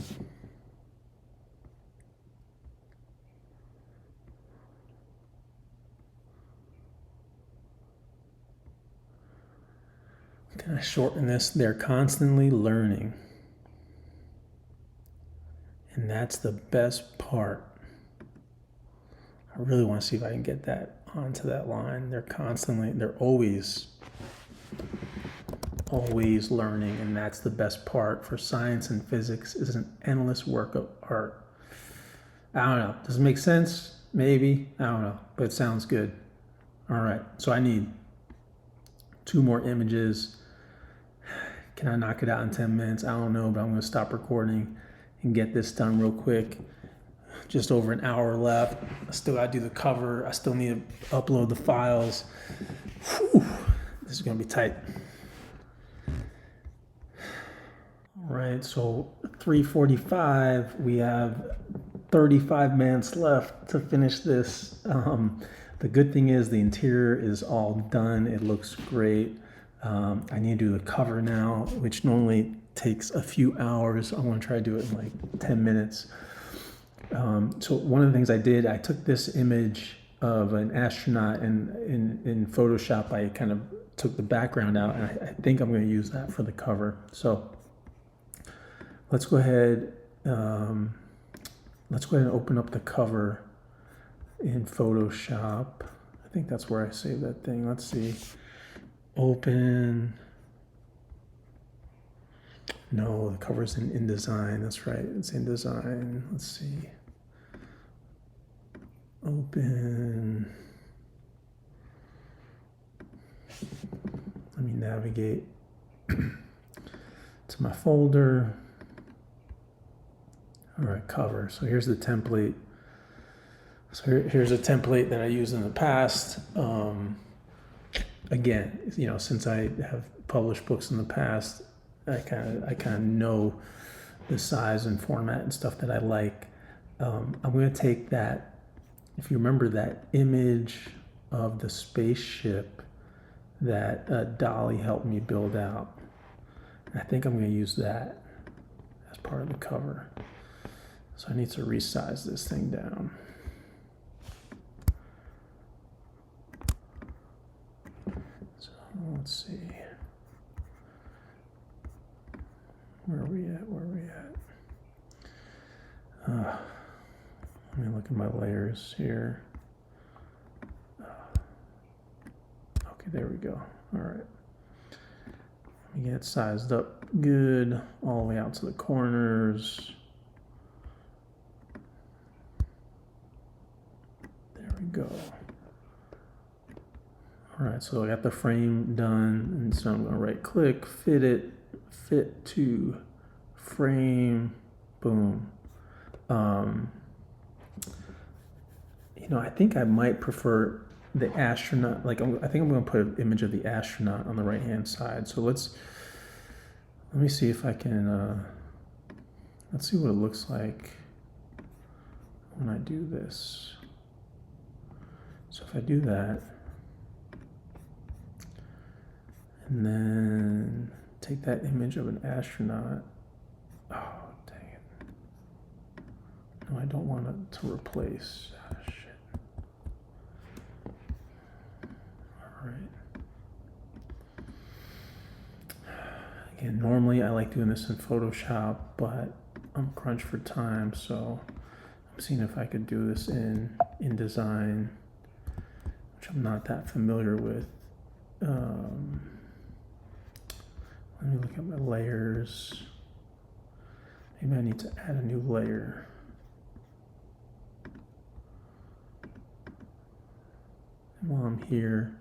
I shorten this? They're constantly learning. And that's the best part. I really want to see if I can get that onto that line. They're always learning, and that's the best part. For science and physics is an endless work of art. I don't know. Does it make sense? Maybe. I don't know. But it sounds good. All right. So I need 2 more images. Can I knock it out in 10 minutes? I don't know, but I'm going to stop recording and get this done real quick. Just over an hour left. I still got to do the cover. I still need to upload the files. Whew. This is going to be tight. All right, so 3:45. We have 35 minutes left to finish this. The good thing is the interior is all done. It looks great. I need to do the cover now, which normally takes a few hours. I want to try to do it in like 10 minutes. So one of the things I did, I took this image of an astronaut in Photoshop. I kind of took the background out, and I think I'm going to use that for the cover. So let's go ahead. Let's go ahead and open up the cover in Photoshop. I think that's where I saved that thing. Let's see. Open. No, the cover's in InDesign. That's right. It's InDesign. Let's see. Open. Let me navigate to my folder. All right, cover. So here's the template. So here's a template that I used in the past. Again, since I have published books in the past, I kind of know the size and format and stuff that I like. I'm going to take that. If you remember that image of the spaceship that DALL-E helped me build out, I think I'm going to use that as part of the cover. So I need to resize this thing down. So let's see. Where are we at? look at my layers here. Okay, there we go. All right. Let me get it sized up good, all the way out to the corners. There we go. All right, so I got the frame done, and so I'm gonna right click, fit it, fit to frame, boom. You know, I think I might prefer the astronaut, like I think I'm gonna put an image of the astronaut on the right-hand side. So let me see if I can, let's see what it looks like when I do this. So if I do that, and then take that image of an astronaut. Oh, dang it. No, I don't want it to replace. Oh, shit. All right. Again, normally I like doing this in Photoshop, but I'm crunched for time, so I'm seeing if I could do this in InDesign, which I'm not that familiar with. Let me look at my layers. Maybe I need to add a new layer. And while I'm here,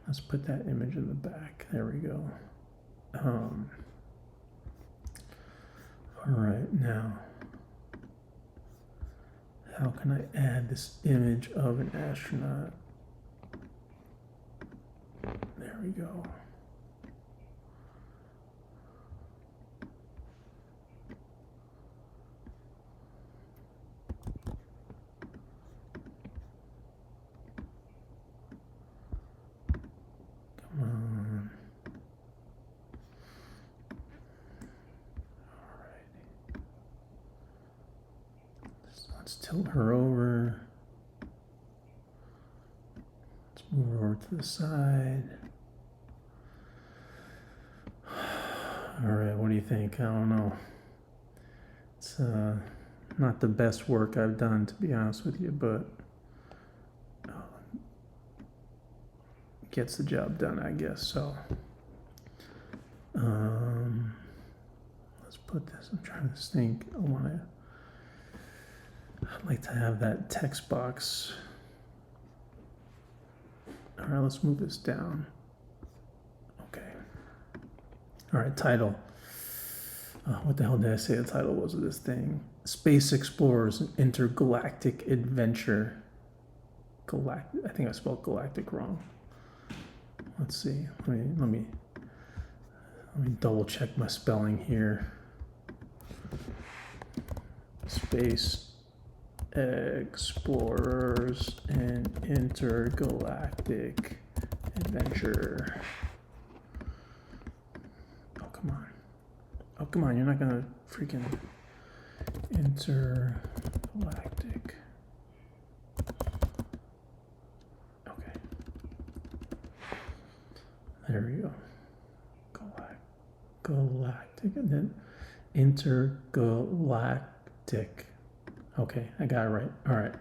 let's put that image in the back. There we go. All right, now, how can I add this image of an astronaut? There we go. Let's tilt her over. Let's move her over to the side. All right, what do you think? I don't know. It's not the best work I've done, to be honest with you, but gets the job done, I guess. So let's put this. I'm trying to think. I'd like to have that text box. All right, let's move this down. Okay. All right, title. What the hell did I say the title was of this thing? Space Explorers, an Intergalactic Adventure. I think I spelled galactic wrong. Let's see. Let me double check my spelling here. Space Explorers and Intergalactic Adventure. Oh, come on. Oh, come on. You're not going to freaking intergalactic. Okay. There we go. Galactic and then intergalactic. Okay, I got it right. All right.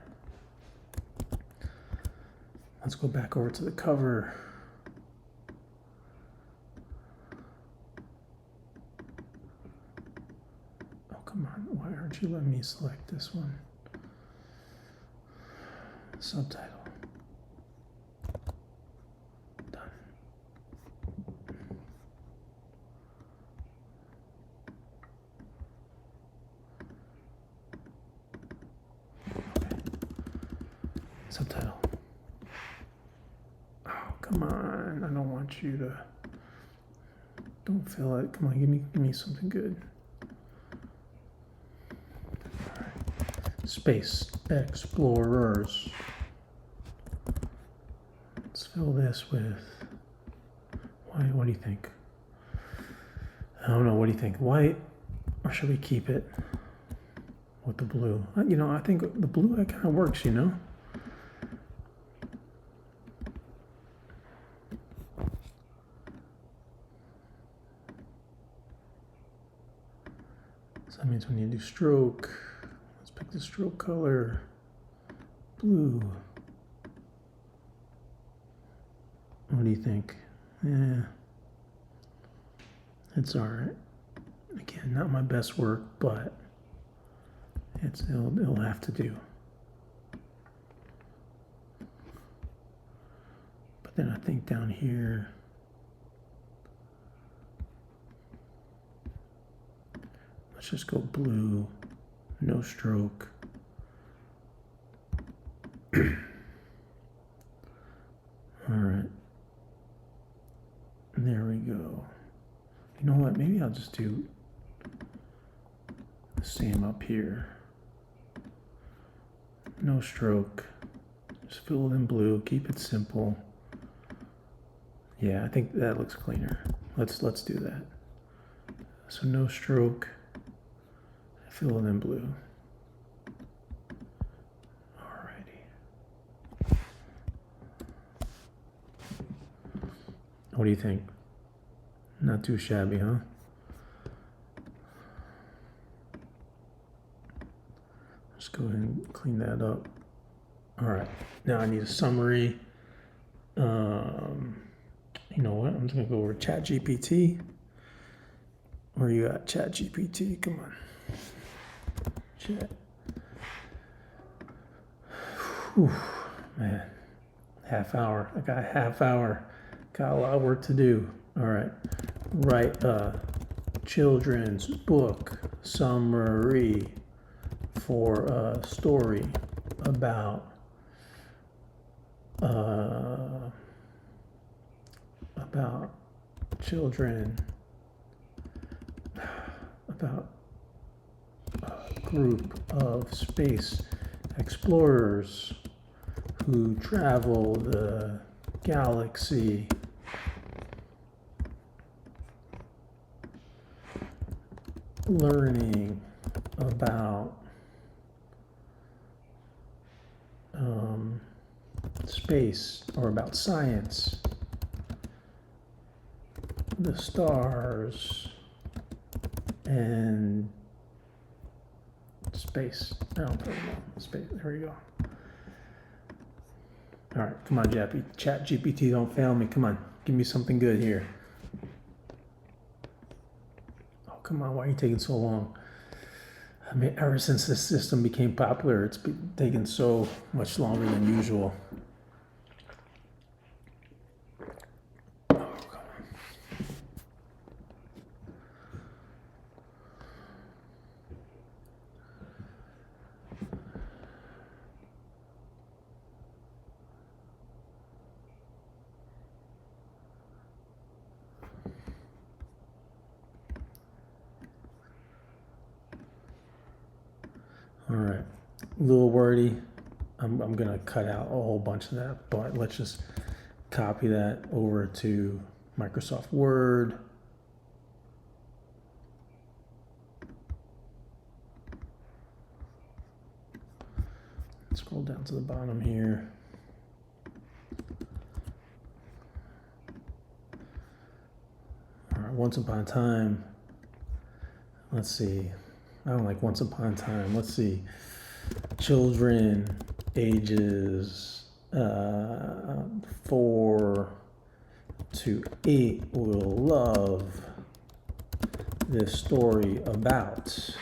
Let's go back over to the cover. Oh, come on. Why aren't you letting me select this one? Subtitle. Done. Subtitle. Oh, come on. I don't want you to. Don't feel it. Come on, give me something good. All right. Space Explorers. Let's fill this with. What do you think? I don't know. What do you think? White, or should we keep it with the blue? You know, I think the blue kind of works. You know. So that means when you do stroke, let's pick the stroke color. blue. What do you think? Yeah, it's all right. Again, not my best work, but it'll have to do. But then I think down here, let's just go blue, no stroke. All right. There we go. You know what? Maybe I'll just do the same up here. No stroke. Just fill it in blue. Keep it simple. Yeah, I think that looks cleaner. Let's do that. So no stroke. Fill it in blue. Alrighty. What do you think? Not too shabby, huh? Let's go ahead and clean that up. All right, now I need a summary. You know what? I'm just gonna go over ChatGPT. Where you at, ChatGPT? Come on, Chat. Whew, man, half hour. I got a half hour. Got a lot of work to do. All right, write a children's book summary for a story about children, about a group of space explorers who travel the galaxy learning about space, or about science, the stars, and space. I don't know. Space. There we go. All right, come on, ChatGPT, don't fail me. Come on, give me something good here. Oh, come on, why are you taking so long? I mean, ever since this system became popular, it's been taking so much longer than usual. Oh, come on. All right, a little wordy. I'm gonna cut out a whole bunch of that, but let's just copy that over to Microsoft Word. Scroll down to the bottom here. All right, once upon a time. Let's see. I don't like once upon a time. Let's see. Children ages 4 to 8 will love this story about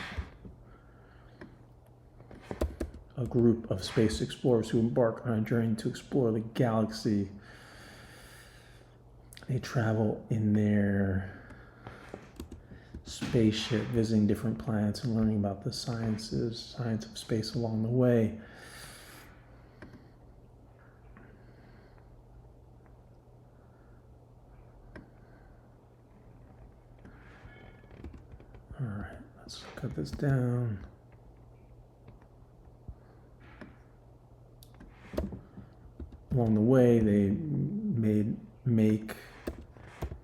a group of space explorers who embark on a journey to explore the galaxy. They travel in their spaceship, visiting different planets and learning about the science of space along the way. All right, let's cut this down. Along the way, they make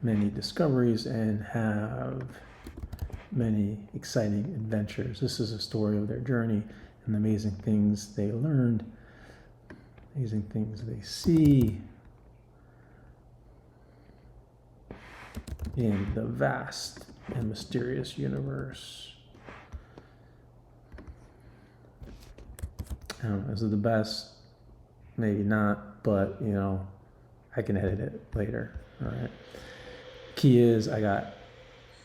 many discoveries and have many exciting adventures. This is a story of their journey and the amazing things they learned, amazing things they see in the vast and mysterious universe. I don't know, is it the best? maybe not, but you know, I can edit it later. All right. Key is I got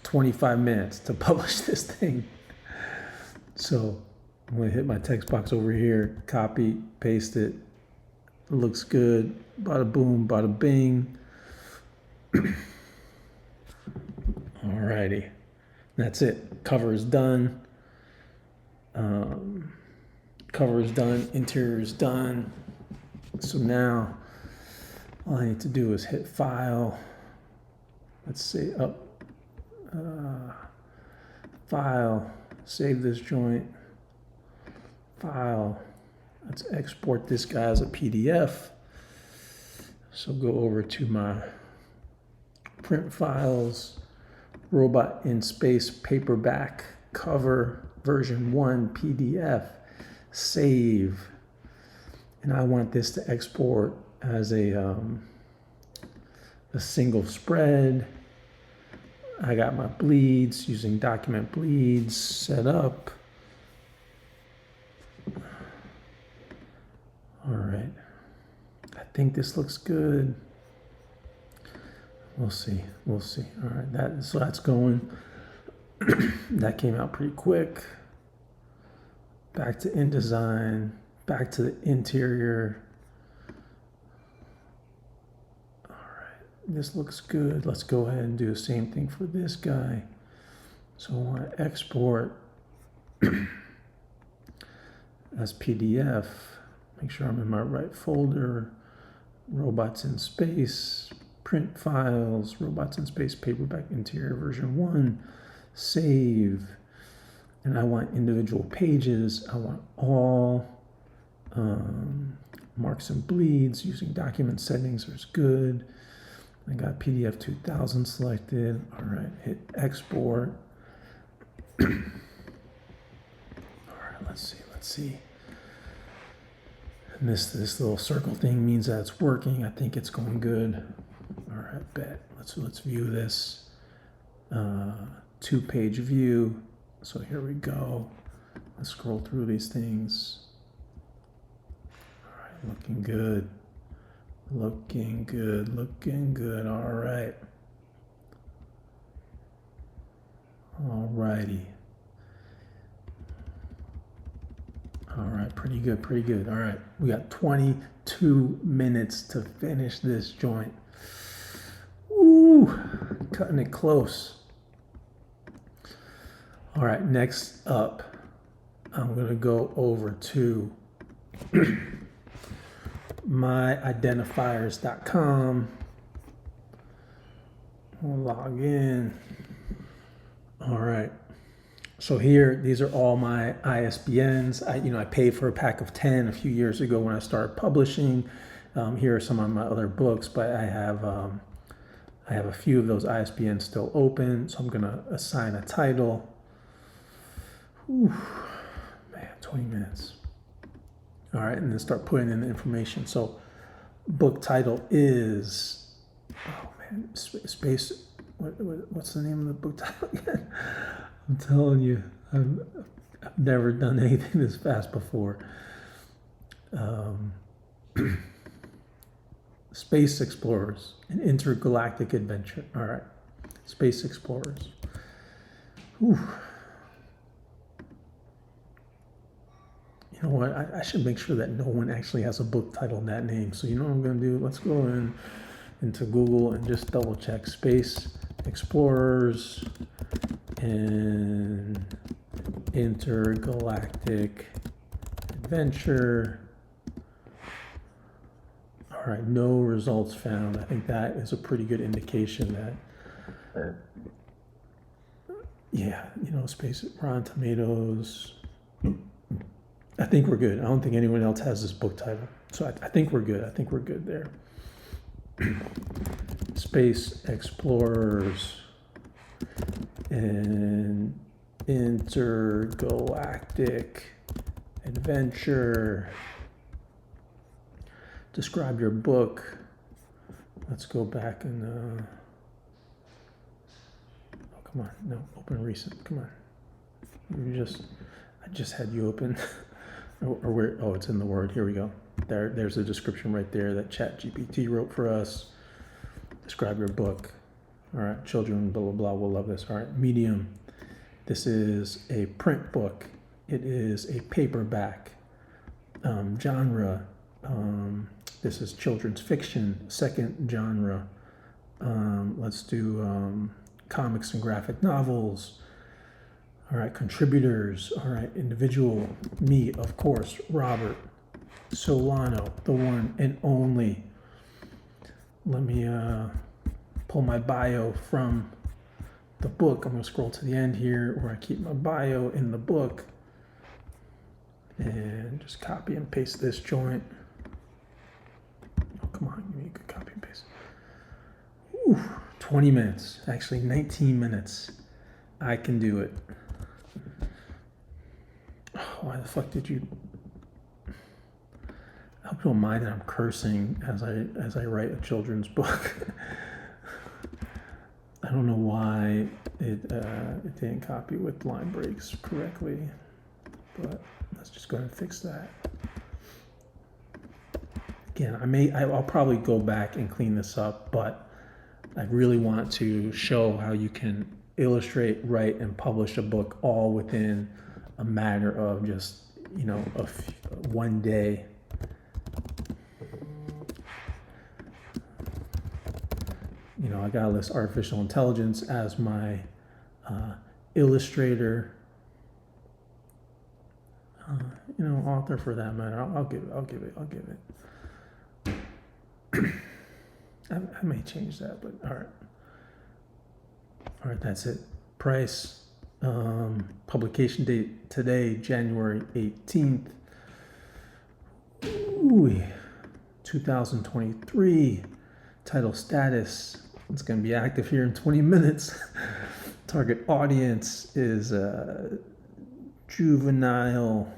25 minutes to publish this thing. So I'm gonna hit my text box over here, copy, paste it. Looks good. Bada boom, bada bing. Alrighty. That's it. Cover is done. Cover is done. Interior is done. So now all I need to do is hit file. Let's see. File. Save this joint. File. Let's export this guy as a PDF. So go over to my print files, Robot in Space paperback cover version 1 PDF, save. And I want this to export as a single spread. I got my bleeds using document bleeds set up. All right, I think this looks good. We'll see. All right, so that's going. That came out pretty quick. Back to InDesign, back to the interior. All right, this looks good. Let's go ahead and do the same thing for this guy. So I want to export as PDF. Make sure I'm in my right folder. Robots in Space, print files, Robots in Space paperback interior version 1, save. And I want individual pages. I want all marks and bleeds using document settings is good. I got PDF 2000 selected. All right, hit export. All right, let's see. And this little circle thing means that it's working. I think it's going good. All right, bet. Let's view this. 2-page view. So here we go. Let's scroll through these things. All right, looking good. Looking good. All right. All righty. All right, pretty good. All right, we got 22 minutes to finish this joint. Ooh, cutting it close. All right, next up, I'm gonna go over to myidentifiers.com. We'll log in. All right. So here, these are all my ISBNs. I paid for a pack of 10 a few years ago when I started publishing. Here are some of my other books, but I have a few of those ISBNs still open. So I'm gonna assign a title. Whew, man, 20 minutes. All right, and then start putting in the information. So book title is, oh man, Space, what's the name of the book title again? I'm telling you, I've never done anything this fast before. Space Explorers, an intergalactic adventure. All right, Space Explorers. Whew. You know what? I should make sure that no one actually has a book title in that name. So you know what I'm going to do? Let's go into Google and just double check Space Explorers and intergalactic adventure. All right, no results found. I think that is a pretty good indication that, yeah, Space Rotten Tomatoes. I think we're good. I don't think anyone else has this book title. So I think we're good. I think we're good there. Space Explorers and intergalactic adventure. Describe your book. Let's go back and oh, come on. No, open recent. Come on. I just had you open. Or where? Oh, it's in the Word. Here we go. There's a description right there that ChatGPT wrote for us. Describe your book. All right, children, blah, blah, blah, will love this. All right, medium. This is a print book. It is a paperback. Genre. This is children's fiction, second genre. Let's do comics and graphic novels. All right, contributors. All right, individual. Me, of course, Robert Solano, the one and only. Let me pull my bio from the book. I'm going to scroll to the end here where I keep my bio in the book and just copy and paste this joint. Oh, come on, give me a good copy and paste. Ooh, 20 minutes, actually 19 minutes. I can do it. Why the fuck did you? I hope you don't mind that I'm cursing as I write a children's book. I don't know why it didn't copy with line breaks correctly, but let's just go ahead and fix that. Again, I'll probably go back and clean this up, but I really want to show how you can illustrate, write, and publish a book all within a matter of just, one day. I gotta list artificial intelligence as my illustrator, author for that matter. I'll give it. I may change that, but all right, that's it. Price, publication date today, January 18th. Ooh, 2023. Title status. It's going to be active here in 20 minutes. Target audience is juvenile.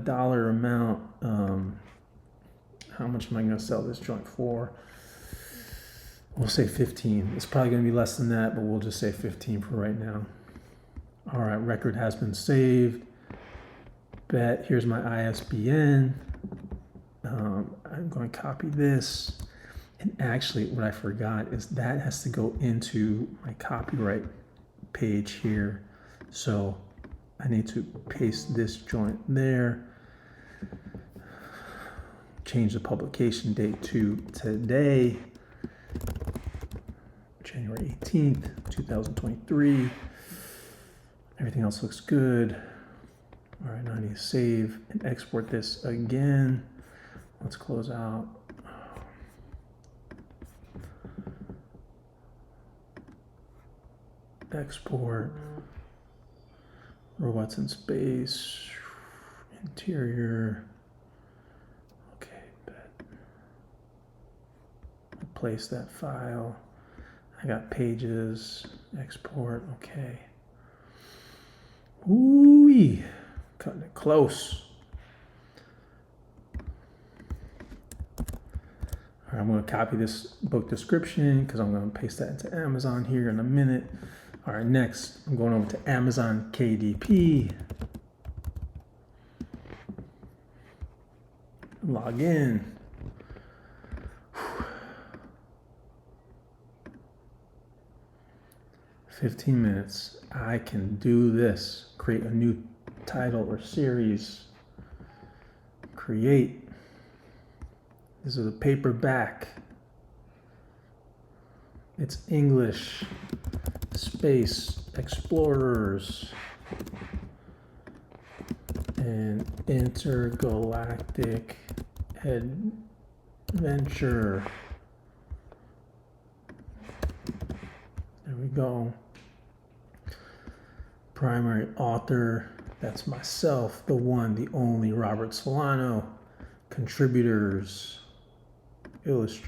Dollar amount. How much am I going to sell this joint for? We'll say 15. It's probably going to be less than that, but we'll just say 15 for right now. All right, record has been saved. Bet. Here's my ISBN. I'm going to copy this. And actually, what I forgot is that has to go into my copyright page here. So I need to paste this joint there. Change the publication date to today, January 18th, 2023. Everything else looks good. All right, now I need to save and export this again. Let's close out. Export, robots in space, interior. Okay, bet. Place that file. I got pages, export, okay. Ooh-wee, cutting it close. All right, I'm going to copy this book description because I'm going to paste that into Amazon here in a minute. All right, next, I'm going over to Amazon KDP. Log in. 15 minutes. I can do this. Create a new title or series. Create. This is a paperback. It's English. Space explorers and intergalactic adventure. There we go. Primary author, that's myself, the one, the only, Robert Solano. Contributors, let's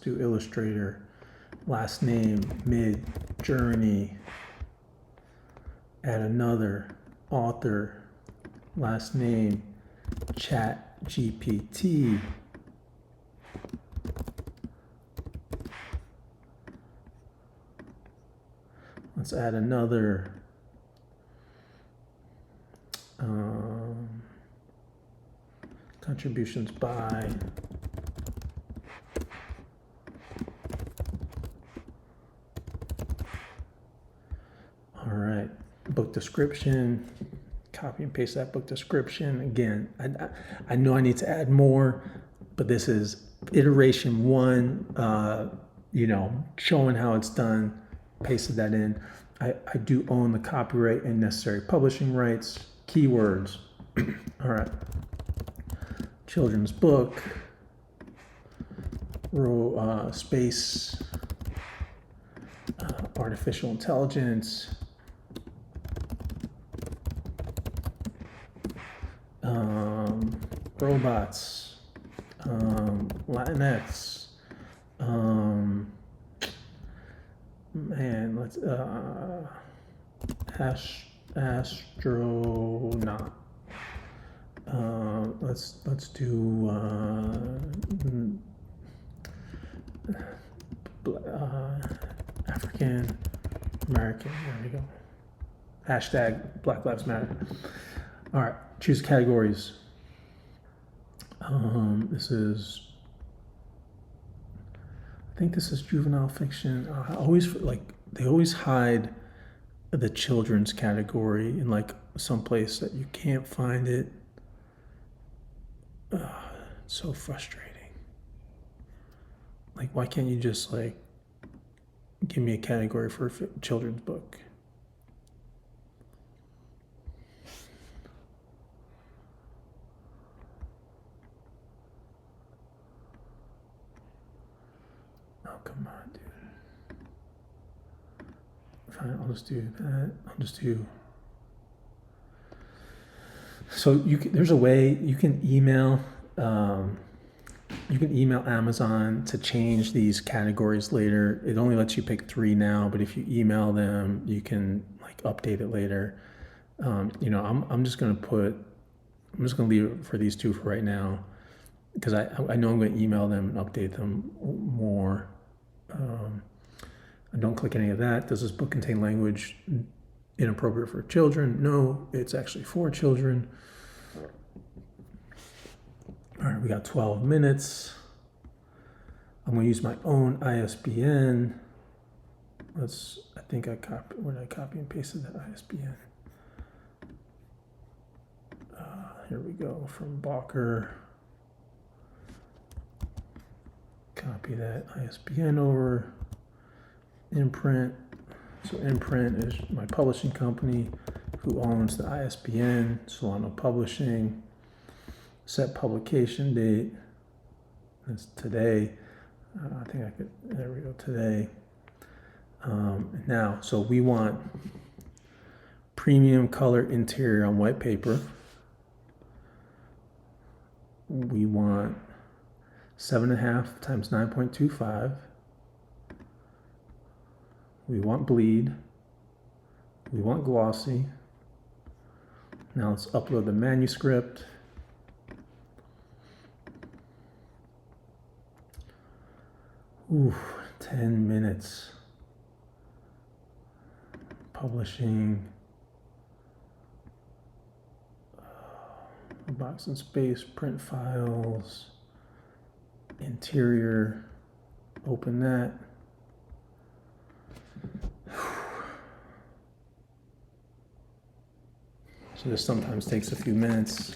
do illustrator. Last name, Midjourney. Add another, author. Last name, ChatGPT. Let's add another. Contributions by. All right, book description, copy and paste that book description. Again, I know I need to add more, but this is iteration one, showing how it's done, pasted that in. I do own the copyright and necessary publishing rights, keywords. All right, children's book, space, artificial intelligence, robots, Latinx, let's astronaut. Let's do African American. There we go. Hashtag Black Lives Matter. All right, choose categories. This is, I think this is juvenile fiction. They always hide the children's category in like someplace that you can't find it. It's so frustrating. Like, why can't you just like give me a category for a children's book? Oh, come on, dude. Fine, I'll just do that. I'll just do. So there's a way you can email. You can email Amazon to change these categories later. It only lets you pick 3 now, but if you email them, you can like update it later. I'm just gonna leave it for these 2 for right now, because I know I'm gonna email them and update them more. I don't click any of that. Does this book contain language inappropriate for children? No, it's actually for children. All right, we got 12 minutes. I'm going to use my own ISBN. Where did I copy and pasted that ISBN? Here we go, from Balker. Copy that ISBN over. Imprint. So Imprint is my publishing company who owns the ISBN, Solano Publishing. Set publication date. That's today. There we go, today. Now, so we want premium color interior on white paper. We want 7.5 times 9.25. We want bleed. We want glossy. Now let's upload the manuscript. Ooh, 10 minutes. Publishing. Box and space, print files. Interior. Open that. So this sometimes takes a few minutes.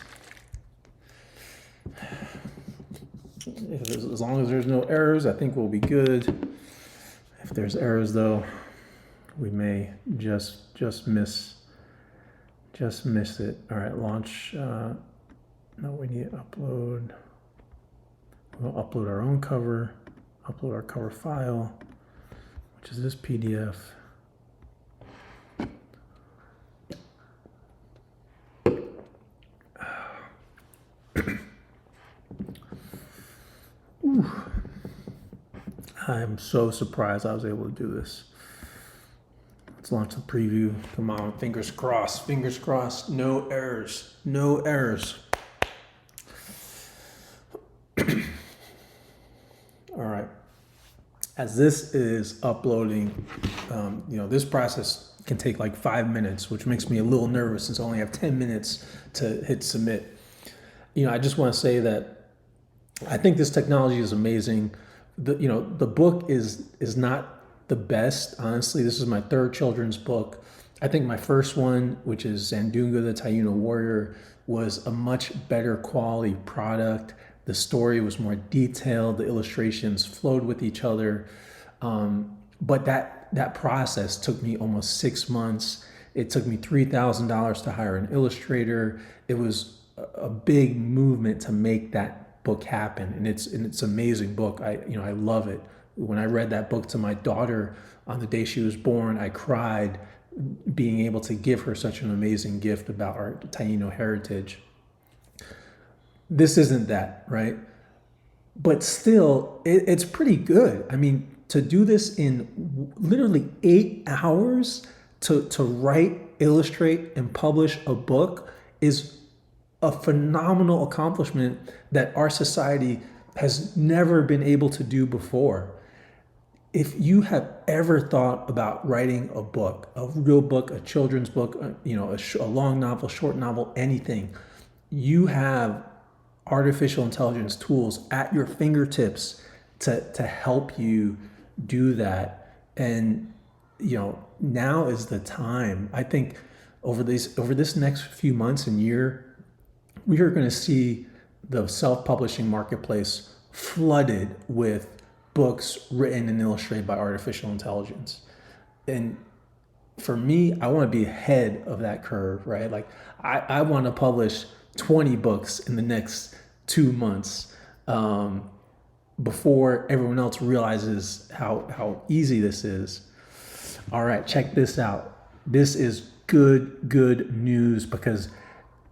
As long as there's no errors, I think we'll be good. If there's errors, though, we may just miss it. All right, launch. No, we need to upload. We'll upload our own cover. Upload our cover file, which is this PDF. I'm so surprised I was able to do this. Let's launch the preview. Come on, fingers crossed, no errors, no errors. All right, as this is uploading, this process can take like 5 minutes, which makes me a little nervous since I only have 10 minutes to hit submit. I just want to say that I think this technology is amazing. The book is not the best, honestly. This is my third children's book. I think my first one, which is Zandunga the Taino Warrior, was a much better quality product. The story was more detailed. The illustrations flowed with each other. But that process took me almost 6 months. It took me $3,000 to hire an illustrator. It was a big movement to make that book happen, and it's an amazing book. I love it. When I read that book to my daughter on the day she was born, I cried, being able to give her such an amazing gift about our Taino heritage. This isn't that, right? But still, it's pretty good. I mean, to do this in literally 8 hours, to write, illustrate, and publish a book is a phenomenal accomplishment that our society has never been able to do before. If you have ever thought about writing a book, a real book, a children's book, a long novel, short novel, anything, you have artificial intelligence tools at your fingertips to help you do that. And now is the time. I think over this next few months and year, we are going to see the self-publishing marketplace flooded with books written and illustrated by artificial intelligence. And for me, I want to be ahead of that curve, right? Like I want to publish 20 books in the next 2 months, before everyone else realizes how easy this is. All right, check this out. This is good news, because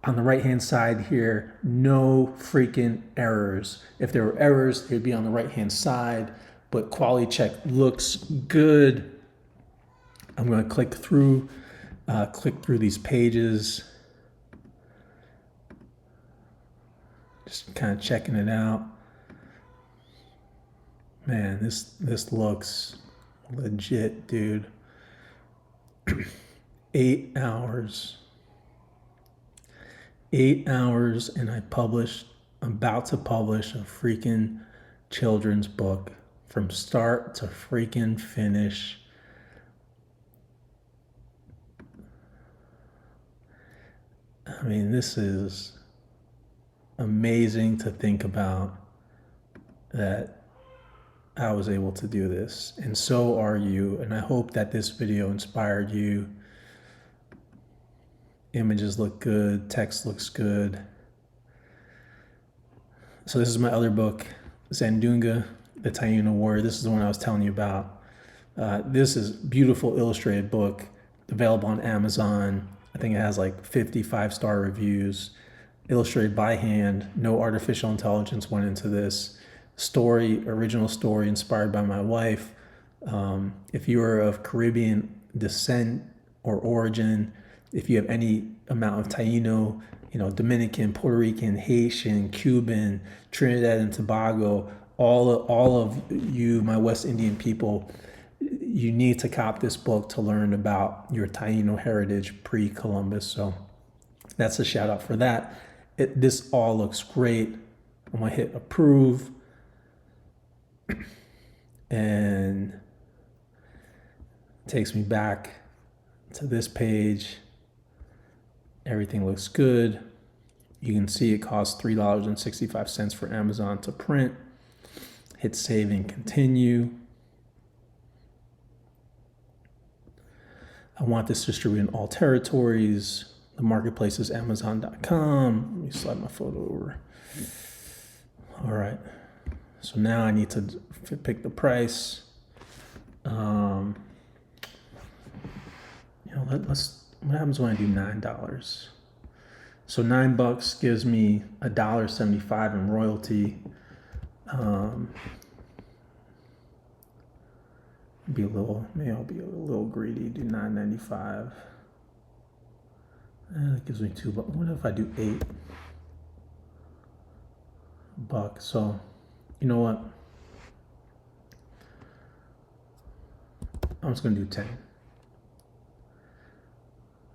on the right-hand side here, no freaking errors. If there were errors, they'd be on the right-hand side, but quality check looks good. I'm going to click through these pages, just kind of checking it out. Man, this looks legit, dude. 8 hours. 8 hours, and I'm about to publish a freaking children's book from start to freaking finish. I mean, this is amazing to think about, that I was able to do this, and so are you. And I hope that this video inspired you. Images look good, text looks good. So this is my other book, Zandunga, the Taino Warrior. This is the one I was telling you about. This is a beautiful illustrated book, available on Amazon. I think it has like 50 5-star reviews, illustrated by hand. No artificial intelligence went into this. Original story inspired by my wife. If you are of Caribbean descent or origin, if you have any amount of Taino, Dominican, Puerto Rican, Haitian, Cuban, Trinidad and Tobago, all of you, my West Indian people, you need to cop this book to learn about your Taino heritage pre-Columbus. So that's a shout out for that. This all looks great. I'm gonna hit approve, and it takes me back to this page. Everything looks good. You can see it costs $3.65 for Amazon to print. Hit save and continue. I want this distributed in all territories. The marketplace is Amazon.com. Let me slide my photo over. All right. So now I need to pick the price. What happens when I do $9? So $9 gives me $1.75 in royalty. Maybe I'll be a little greedy. Do $9.95. That gives me $2. What if I do $8? So, you know what? I'm just gonna do 10.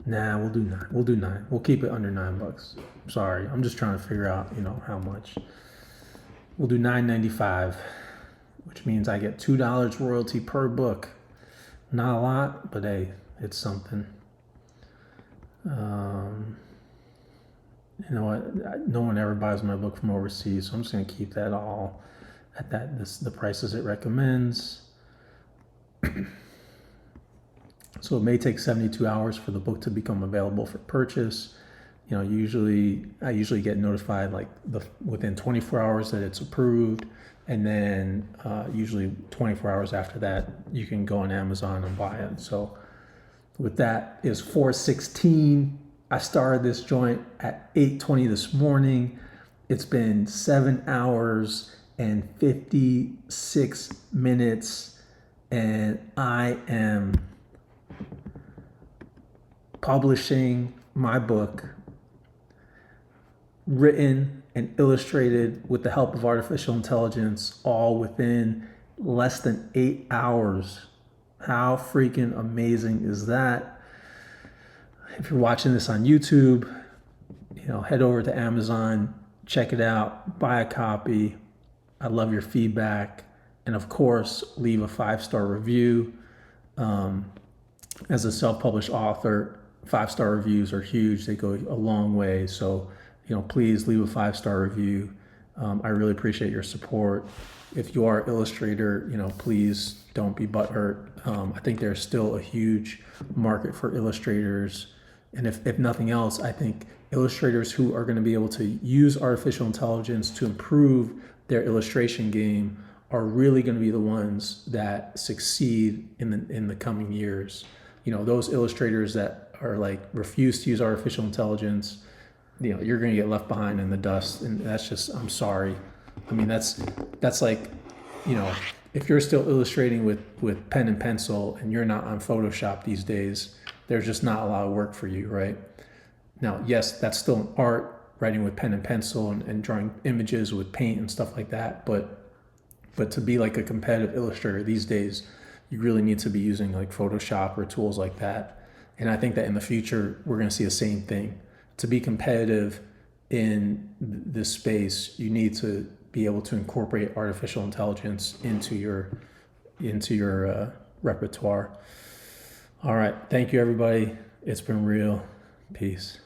Nah, we'll do 9. We'll do 9. We'll keep it under $9. Sorry, I'm just trying to figure out, how much. We'll do $9.95, which means I get $2 royalty per book. Not a lot, but hey, it's something. You know what? No one ever buys my book from overseas, so I'm just gonna keep that all at the prices it recommends. So it may take 72 hours for the book to become available for purchase. I usually get notified within 24 hours that it's approved, and then usually 24 hours after that you can go on Amazon and buy it. So with that is 4:16. I started this joint at 8:20 this morning. It's been 7 hours and 56 minutes, and I am publishing my book, written and illustrated with the help of artificial intelligence, all within less than 8 hours. How freaking amazing is that? If you're watching this on YouTube, head over to Amazon, check it out, buy a copy. I love your feedback. And of course, leave a 5-star review. As a self-published author, 5-star reviews are huge. They go a long way. So, please leave a 5-star review. I really appreciate your support. If you are an illustrator, please don't be butthurt. I think there's still a huge market for illustrators. And if nothing else, I think illustrators who are going to be able to use artificial intelligence to improve their illustration game are really going to be the ones that succeed in the coming years. Those illustrators that are refuse to use artificial intelligence, you're going to get left behind in the dust. And that's just, I'm sorry. I mean, that's like, if you're still illustrating with pen and pencil and you're not on Photoshop these days, there's just not a lot of work for you, right? Now, yes, that's still an art, writing with pen and pencil and drawing images with paint and stuff like that. But to be like a competitive illustrator these days, you really need to be using Photoshop or tools like that. And I think that in the future, we're going to see the same thing. To be competitive in this space, you need to be able to incorporate artificial intelligence into your repertoire. All right. Thank you, everybody. It's been real. Peace.